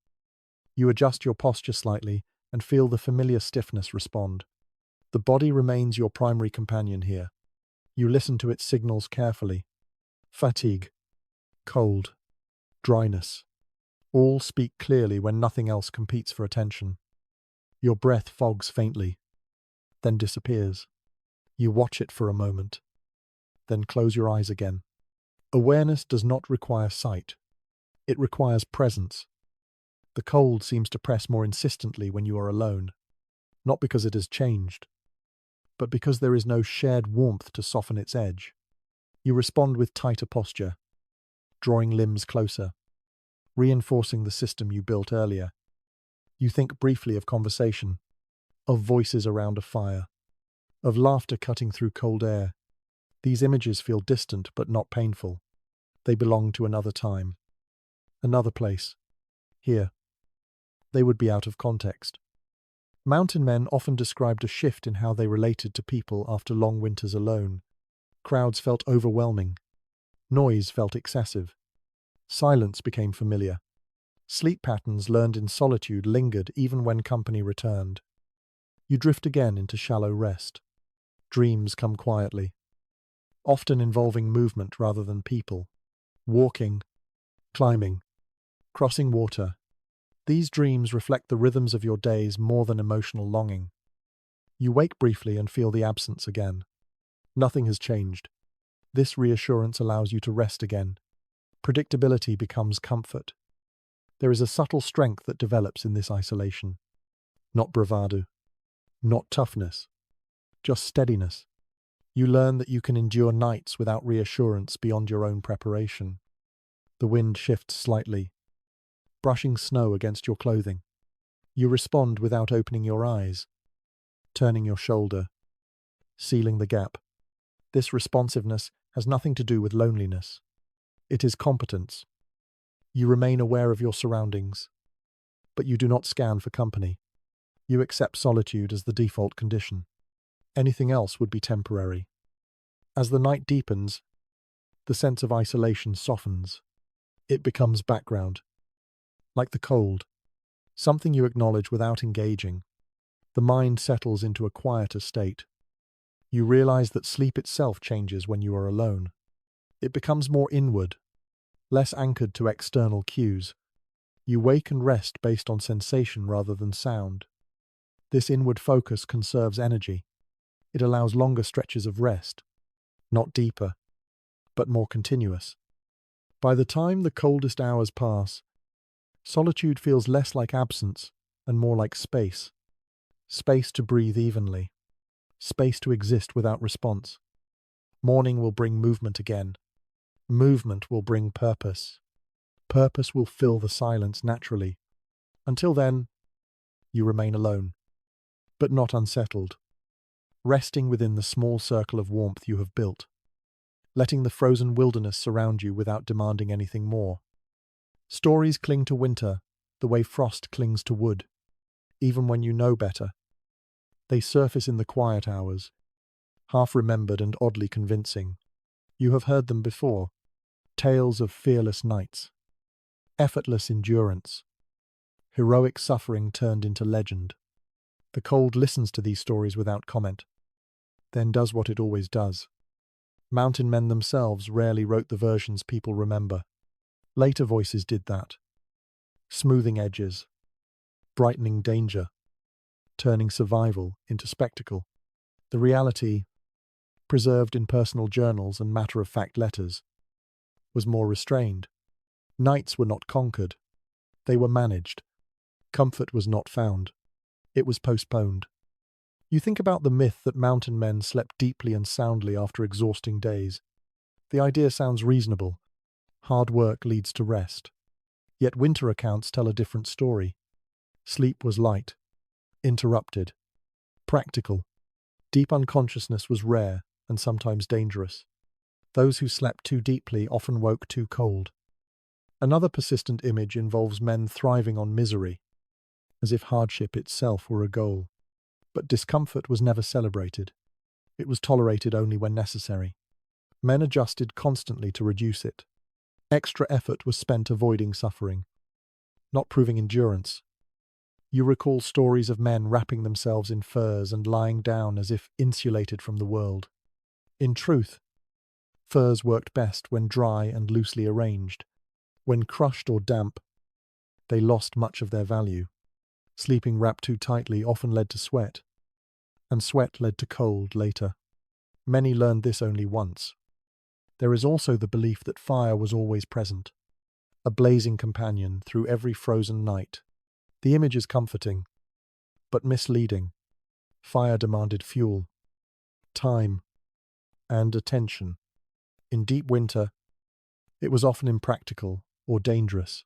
You adjust your posture slightly and feel the familiar stiffness respond. The body remains your primary companion here. You listen to its signals carefully. Fatigue, cold, dryness, all speak clearly when nothing else competes for attention. Your breath fogs faintly, then disappears. You watch it for a moment, then close your eyes again. Awareness does not require sight. It requires presence. The cold seems to press more insistently when you are alone, not because it has changed, but because there is no shared warmth to soften its edge. You respond with tighter posture, drawing limbs closer, reinforcing the system you built earlier. You think briefly of conversation, of voices around a fire, of laughter cutting through cold air. These images feel distant but not painful. They belong to another time, another place. Here, they would be out of context. Mountain men often described a shift in how they related to people after long winters alone. Crowds felt overwhelming. Noise felt excessive. Silence became familiar. Sleep patterns learned in solitude lingered even when company returned. You drift again into shallow rest. Dreams come quietly, often involving movement rather than people. Walking, climbing, crossing water. These dreams reflect the rhythms of your days more than emotional longing. You wake briefly and feel the absence again. Nothing has changed. This reassurance allows you to rest again. Predictability becomes comfort. There is a subtle strength that develops in this isolation. Not bravado, not toughness, just steadiness. You learn that you can endure nights without reassurance beyond your own preparation. The wind shifts slightly, brushing snow against your clothing. You respond without opening your eyes, turning your shoulder, sealing the gap. This responsiveness has nothing to do with loneliness. It is competence. You remain aware of your surroundings, but you do not scan for company. You accept solitude as the default condition. Anything else would be temporary. As the night deepens, the sense of isolation softens. It becomes background. Like the cold, something you acknowledge without engaging. The mind settles into a quieter state. You realize that sleep itself changes when you are alone. It becomes more inward, less anchored to external cues. You wake and rest based on sensation rather than sound. This inward focus conserves energy. It allows longer stretches of rest, not deeper, but more continuous. By the time the coldest hours pass, solitude feels less like absence and more like space. Space to breathe evenly. Space to exist without response. Morning will bring movement again. Movement will bring purpose. Purpose will fill the silence naturally. Until then, you remain alone, but not unsettled, resting within the small circle of warmth you have built, letting the frozen wilderness surround you without demanding anything more. Stories cling to winter the way frost clings to wood. Even when you know better, they surface in the quiet hours, half-remembered and oddly convincing. You have heard them before. Tales of fearless nights, effortless endurance, heroic suffering turned into legend. The cold listens to these stories without comment, then does what it always does. Mountain men themselves rarely wrote the versions people remember. Later voices did that, smoothing edges, brightening danger, turning survival into spectacle. The reality, preserved in personal journals and matter-of-fact letters, was more restrained. Nights were not conquered. They were managed. Comfort was not found. It was postponed. You think about the myth that mountain men slept deeply and soundly after exhausting days. The idea sounds reasonable. Hard work leads to rest. Yet winter accounts tell a different story. Sleep was light, interrupted, practical. Deep unconsciousness was rare and sometimes dangerous. Those who slept too deeply often woke too cold. Another persistent image involves men thriving on misery, as if hardship itself were a goal. But discomfort was never celebrated. It was tolerated only when necessary. Men adjusted constantly to reduce it. Extra effort was spent avoiding suffering, not proving endurance. You recall stories of men wrapping themselves in furs and lying down as if insulated from the world. In truth, furs worked best when dry and loosely arranged. When crushed or damp, they lost much of their value. Sleeping wrapped too tightly often led to sweat, and sweat led to cold later. Many learned this only once. There is also the belief that fire was always present, a blazing companion through every frozen night. The image is comforting, but misleading. Fire demanded fuel, time, and attention. In deep winter, it was often impractical or dangerous.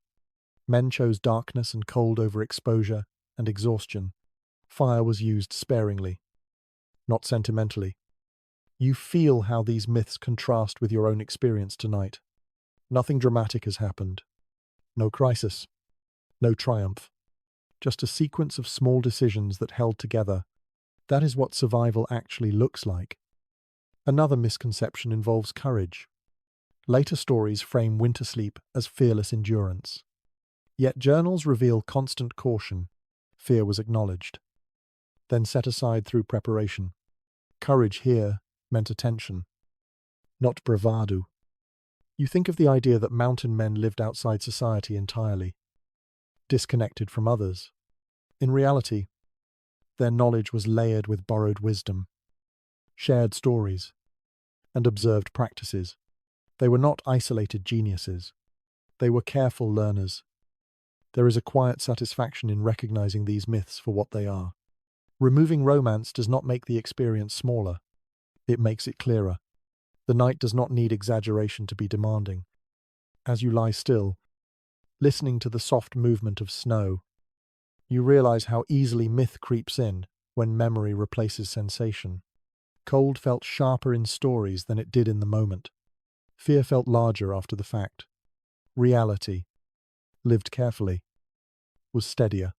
Men chose darkness and cold over exposure and exhaustion. Fire was used sparingly, not sentimentally. You feel how these myths contrast with your own experience tonight. Nothing dramatic has happened. No crisis. No triumph. Just a sequence of small decisions that held together. That is what survival actually looks like. Another misconception involves courage. Later stories frame winter sleep as fearless endurance. Yet journals reveal constant caution. Fear was acknowledged, then set aside through preparation. Courage here meant attention, not bravado. You think of the idea that mountain men lived outside society entirely, disconnected from others. In reality, their knowledge was layered with borrowed wisdom, shared stories, and observed practices. They were not isolated geniuses. They were careful learners. There is a quiet satisfaction in recognizing these myths for what they are. Removing romance does not make the experience smaller. It makes it clearer. The night does not need exaggeration to be demanding. As you lie still, listening to the soft movement of snow, you realize how easily myth creeps in when memory replaces sensation. Cold felt sharper in stories than it did in the moment. Fear felt larger after the fact. Reality, lived carefully, was steadier.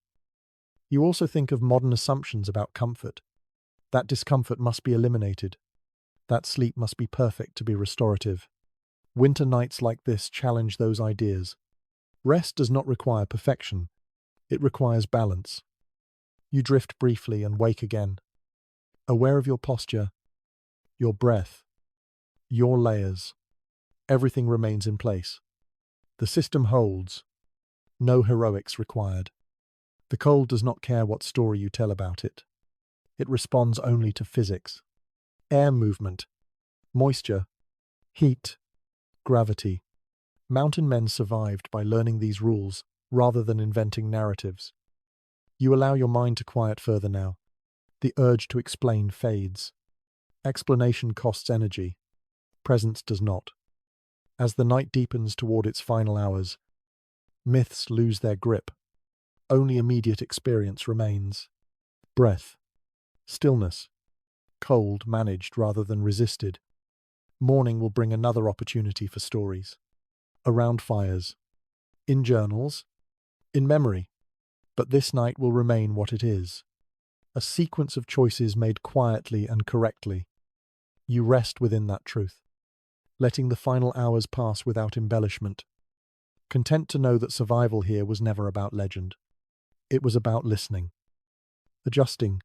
You also think of modern assumptions about comfort. That discomfort must be eliminated. That sleep must be perfect to be restorative. Winter nights like this challenge those ideas. Rest does not require perfection. It requires balance. You drift briefly and wake again, aware of your posture, your breath, your layers. Everything remains in place. The system holds. No heroics required. The cold does not care what story you tell about it. It responds only to physics. Air movement, moisture, heat, gravity. Mountain men survived by learning these rules rather than inventing narratives. You allow your mind to quiet further now. The urge to explain fades. Explanation costs energy. Presence does not. As the night deepens toward its final hours, myths lose their grip. Only immediate experience remains. Breath, stillness, cold managed rather than resisted. Morning will bring another opportunity for stories. Around fires, in journals, in memory. But this night will remain what it is. A sequence of choices made quietly and correctly. You rest within that truth, letting the final hours pass without embellishment. Content to know that survival here was never about legend. It was about listening, adjusting,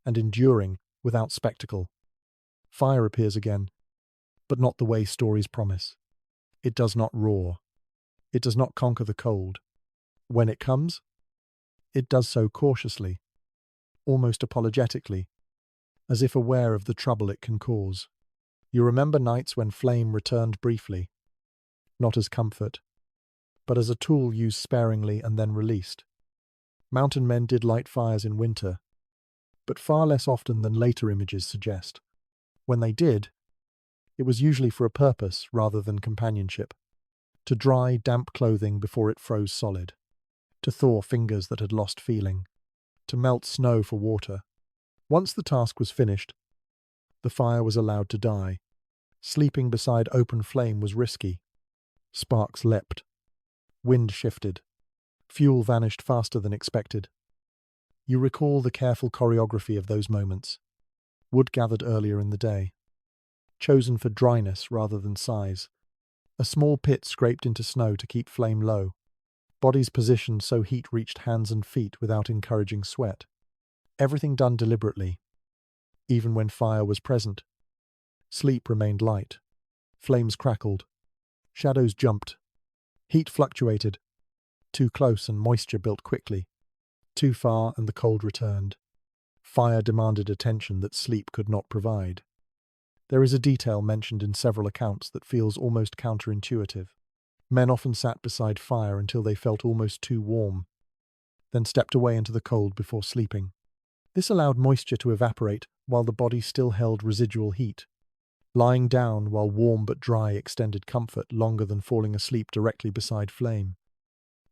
and enduring without spectacle. Fire appears again, but not the way stories promise. It does not roar. It does not conquer the cold. When it comes, it does so cautiously, almost apologetically, as if aware of the trouble it can cause. You remember nights when flame returned briefly, not as comfort, but as a tool used sparingly and then released. Mountain men did light fires in winter, but far less often than later images suggest. When they did, it was usually for a purpose rather than companionship. To dry, damp clothing before it froze solid. To thaw fingers that had lost feeling. To melt snow for water. Once the task was finished, the fire was allowed to die. Sleeping beside open flame was risky. Sparks leapt. Wind shifted. Fuel vanished faster than expected. You recall the careful choreography of those moments. wood gathered earlier in the day, chosen for dryness rather than size. A small pit scraped into snow to keep flame low. Bodies positioned so heat reached hands and feet without encouraging sweat. Everything done deliberately. Even when fire was present, sleep remained light. Flames crackled. Shadows jumped. Heat fluctuated. Too close and moisture built quickly. Too far and the cold returned. Fire demanded attention that sleep could not provide. There is a detail mentioned in several accounts that feels almost counterintuitive. Men often sat beside fire until they felt almost too warm, then stepped away into the cold before sleeping. This allowed moisture to evaporate while the body still held residual heat. Lying down while warm but dry extended comfort longer than falling asleep directly beside flame.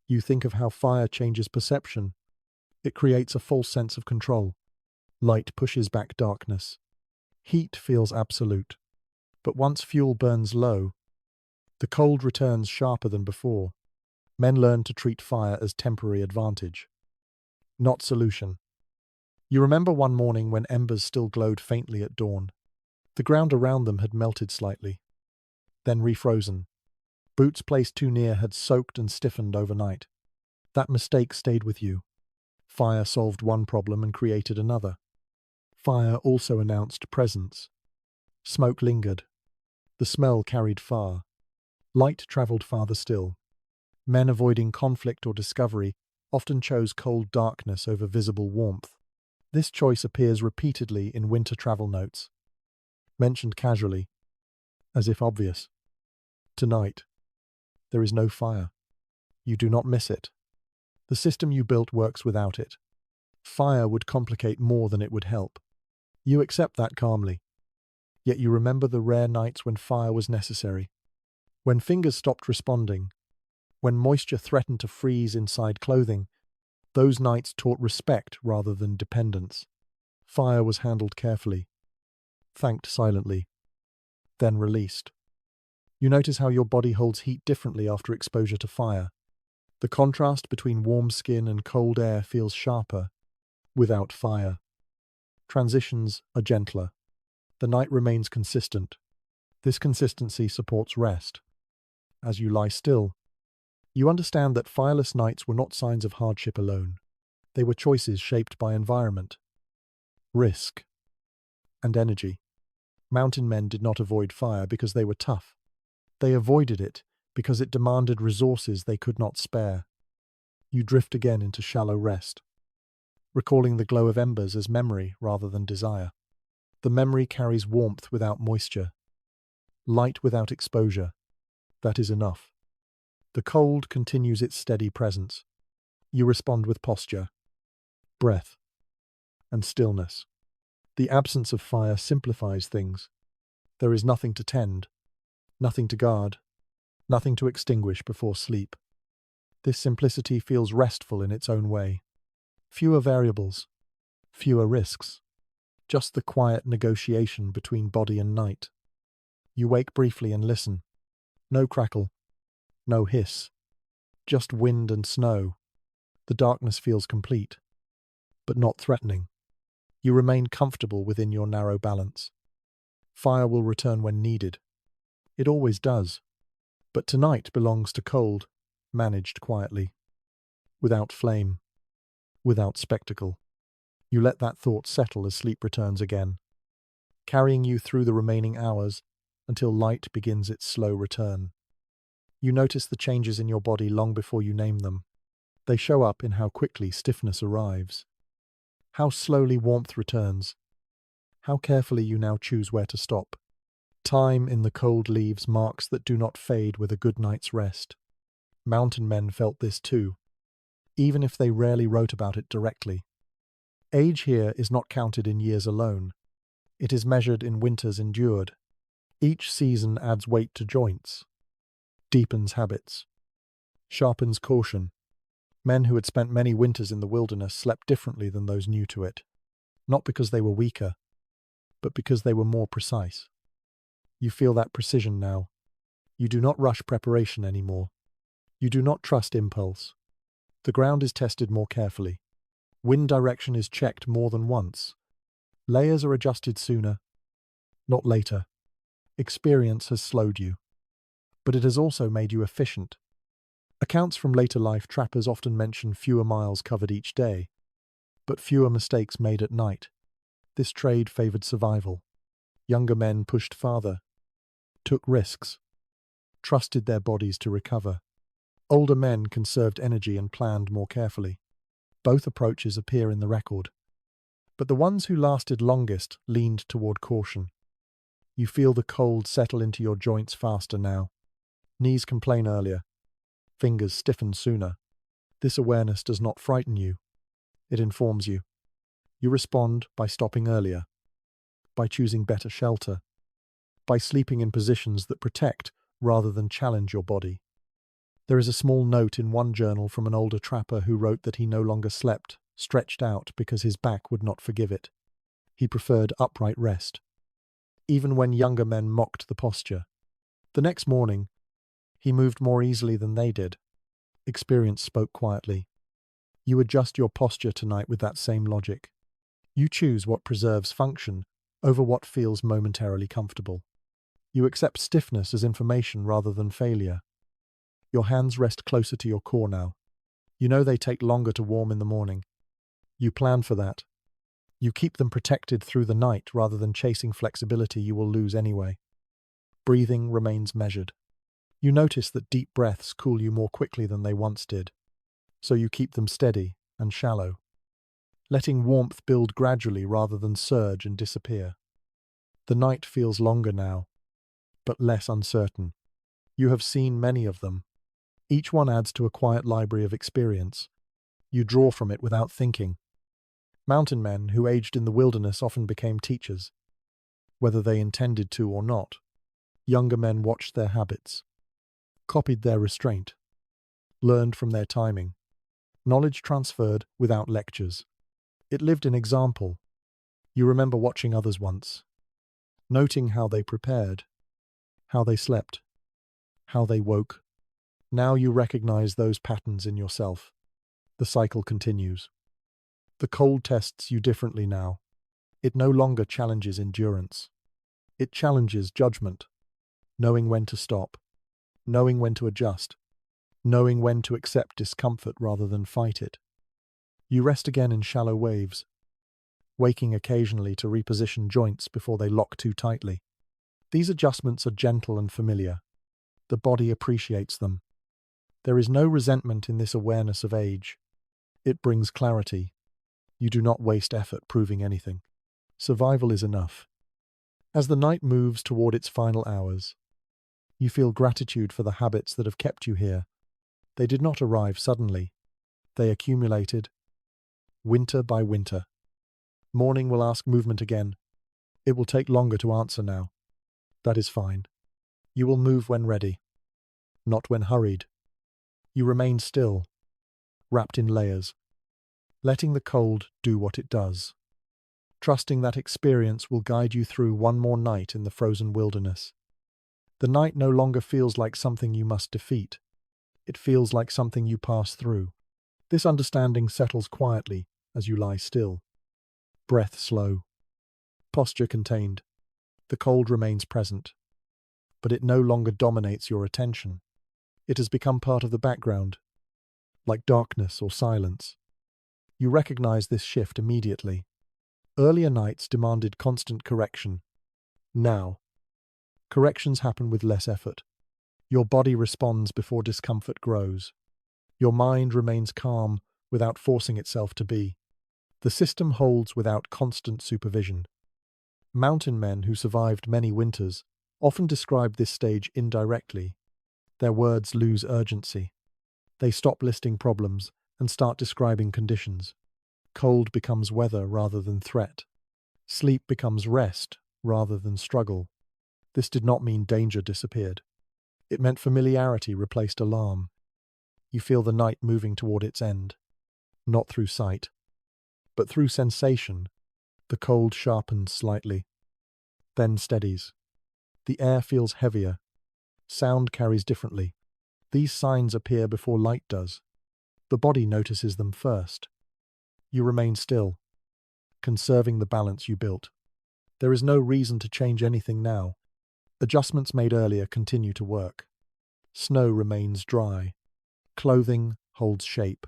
You think of how fire changes perception. It creates a false sense of control. Light pushes back darkness. Heat feels absolute. But once fuel burns low, the cold returns sharper than before. Men learn to treat fire as temporary advantage, not solution. You remember one morning when embers still glowed faintly at dawn. The ground around them had melted slightly, then refrozen. Boots placed too near had soaked and stiffened overnight. That mistake stayed with you. Fire solved one problem and created another. Fire also announced presence. Smoke lingered. The smell carried far. Light travelled farther still. Men avoiding conflict or discovery often chose cold darkness over visible warmth. This choice appears repeatedly in winter travel notes, mentioned casually, as if obvious. Tonight, there is no fire. You do not miss it. The system you built works without it. Fire would complicate more than it would help. You accept that calmly. Yet you remember the rare nights when fire was necessary. When fingers stopped responding, when moisture threatened to freeze inside clothing, those nights taught respect rather than dependence. Fire was handled carefully, thanked silently, then released. You notice how your body holds heat differently after exposure to fire. The contrast between warm skin and cold air feels sharper. Without fire, transitions are gentler. The night remains consistent. This consistency supports rest. As you lie still, you understand that fireless nights were not signs of hardship alone. They were choices shaped by environment, risk, and energy. Mountain men did not avoid fire because they were tough. They avoided it because it demanded resources they could not spare. You drift again into shallow rest, recalling the glow of embers as memory rather than desire. The memory carries warmth without moisture, light without exposure. That is enough. The cold continues its steady presence. You respond with posture, breath, and stillness. The absence of fire simplifies things. There is nothing to tend, nothing to guard, nothing to extinguish before sleep. This simplicity feels restful in its own way. Fewer variables, fewer risks, just the quiet negotiation between body and night. You wake briefly and listen. No crackle, no hiss, just wind and snow. The darkness feels complete, but not threatening. You remain comfortable within your narrow balance. Fire will return when needed. It always does. But tonight belongs to cold, managed quietly. Without flame, without spectacle. You let that thought settle as sleep returns again, carrying you through the remaining hours until light begins its slow return. You notice the changes in your body long before you name them. They show up in how quickly stiffness arrives, how slowly warmth returns, how carefully you now choose where to stop. Time in the cold leaves marks that do not fade with a good night's rest. Mountain men felt this too, even if they rarely wrote about it directly. Age here is not counted in years alone. It is measured in winters endured. Each season adds weight to joints, deepens habits, sharpens caution. Men who had spent many winters in the wilderness slept differently than those new to it, not because they were weaker, but because they were more precise. You feel that precision now. You do not rush preparation anymore. You do not trust impulse. The ground is tested more carefully. Wind direction is checked more than once. Layers are adjusted sooner, not later. Experience has slowed you, but it has also made you efficient. Accounts from later life trappers often mention fewer miles covered each day, but fewer mistakes made at night. This trade favored survival. Younger men pushed farther, took risks, trusted their bodies to recover. Older men conserved energy and planned more carefully. Both approaches appear in the record. But the ones who lasted longest leaned toward caution. You feel the cold settle into your joints faster now. Knees complain earlier. Fingers stiffen sooner. This awareness does not frighten you. It informs you. You respond by stopping earlier, by choosing better shelter, by sleeping in positions that protect rather than challenge your body. There is a small note in one journal from an older trapper who wrote that he no longer slept, stretched out because his back would not forgive it. He preferred upright rest, even when younger men mocked the posture. The next morning, he moved more easily than they did. Experience spoke quietly. You adjust your posture tonight with that same logic. You choose what preserves function over what feels momentarily comfortable. You accept stiffness as information rather than failure. Your hands rest closer to your core now. You know they take longer to warm in the morning. You plan for that. You keep them protected through the night rather than chasing flexibility you will lose anyway. Breathing remains measured. You notice that deep breaths cool you more quickly than they once did, so you keep them steady and shallow, letting warmth build gradually rather than surge and disappear. The night feels longer now, but less uncertain. You have seen many of them. Each one adds to a quiet library of experience. You draw from it without thinking. Mountain men who aged in the wilderness often became teachers, whether they intended to or not. Younger men watched their habits, copied their restraint, learned from their timing. Knowledge transferred without lectures. It lived in example. You remember watching others once, noting how they prepared, how they slept, how they woke. Now you recognize those patterns in yourself. The cycle continues. The cold tests you differently now. It no longer challenges endurance. It challenges judgment, knowing when to stop, knowing when to adjust, knowing when to accept discomfort rather than fight it. You rest again in shallow waves, waking occasionally to reposition joints before they lock too tightly. These adjustments are gentle and familiar. The body appreciates them. There is no resentment in this awareness of age. It brings clarity. You do not waste effort proving anything. Survival is enough. As the night moves toward its final hours, you feel gratitude for the habits that have kept you here. They did not arrive suddenly. They accumulated, winter by winter. Morning will ask movement again. It will take longer to answer now. That is fine. You will move when ready, not when hurried. You remain still, wrapped in layers, letting the cold do what it does, trusting that experience will guide you through one more night in the frozen wilderness. The night no longer feels like something you must defeat. It feels like something you pass through. This understanding settles quietly as you lie still. Breath slow, posture contained. The cold remains present, but it no longer dominates your attention. It has become part of the background, like darkness or silence. You recognize this shift immediately. Earlier nights demanded constant correction. Now, corrections happen with less effort. Your body responds before discomfort grows. Your mind remains calm without forcing itself to be. The system holds without constant supervision. Mountain men who survived many winters often describe this stage indirectly. Their words lose urgency. They stop listing problems and start describing conditions. Cold becomes weather rather than threat. Sleep becomes rest rather than struggle. This did not mean danger disappeared. It meant familiarity replaced alarm. You feel the night moving toward its end, not through sight, but through sensation. The cold sharpens slightly, then steadies. The air feels heavier. Sound carries differently. These signs appear before light does. The body notices them first. You remain still, conserving the balance you built. There is no reason to change anything now. Adjustments made earlier continue to work. Snow remains dry. Clothing holds shape.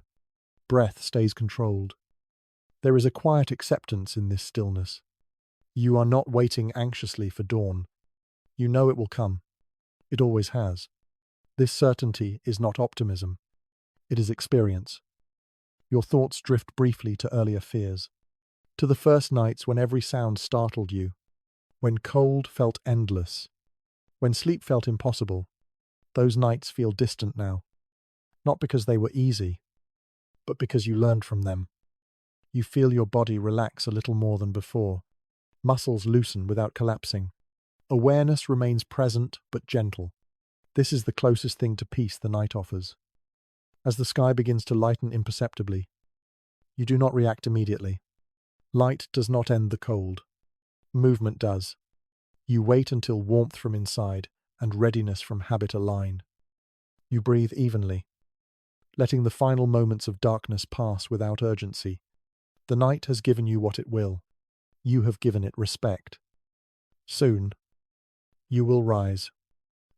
Breath stays controlled. There is a quiet acceptance in this stillness. You are not waiting anxiously for dawn. You know it will come. It always has. This certainty is not optimism. It is experience. Your thoughts drift briefly to earlier fears. To the first nights when every sound startled you. When cold felt endless. When sleep felt impossible. Those nights feel distant now. Not because they were easy, but because you learned from them. You feel your body relax a little more than before. Muscles loosen without collapsing. Awareness remains present but gentle. This is the closest thing to peace the night offers. As the sky begins to lighten imperceptibly, you do not react immediately. Light does not end the cold. Movement does. You wait until warmth from inside and readiness from habit align. You breathe evenly, letting the final moments of darkness pass without urgency. The night has given you what it will. You have given it respect. Soon, you will rise.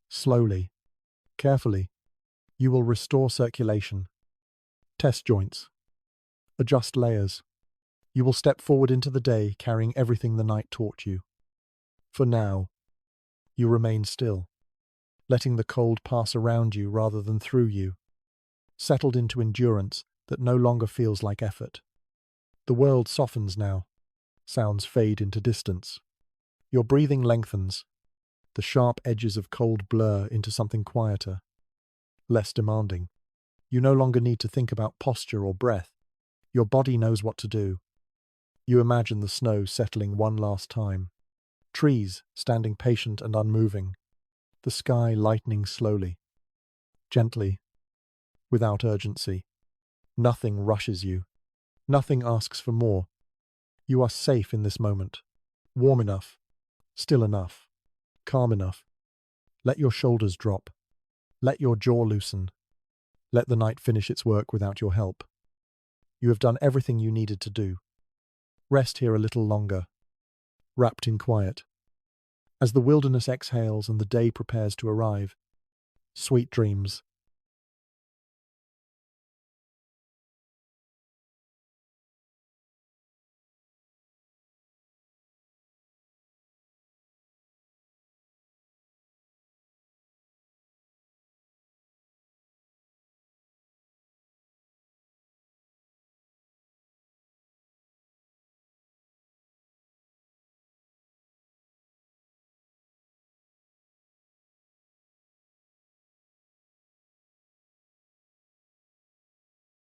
Slowly, carefully, you will restore circulation, test joints, adjust layers. You will step forward into the day carrying everything the night taught you. For now, you remain still, letting the cold pass around you rather than through you, settled into endurance that no longer feels like effort. The world softens now. Sounds fade into distance. Your breathing lengthens. The sharp edges of cold blur into something quieter, less demanding. You no longer need to think about posture or breath. Your body knows what to do. You imagine the snow settling one last time. Trees standing patient and unmoving. The sky lightening slowly. Gently. Without urgency. Nothing rushes you. Nothing asks for more. You are safe in this moment. Warm enough. Still enough. Calm enough. Let your shoulders drop. Let your jaw loosen. Let the night finish its work without your help. You have done everything you needed to do. Rest here a little longer, wrapped in quiet. As the wilderness exhales and the day prepares to arrive, sweet dreams.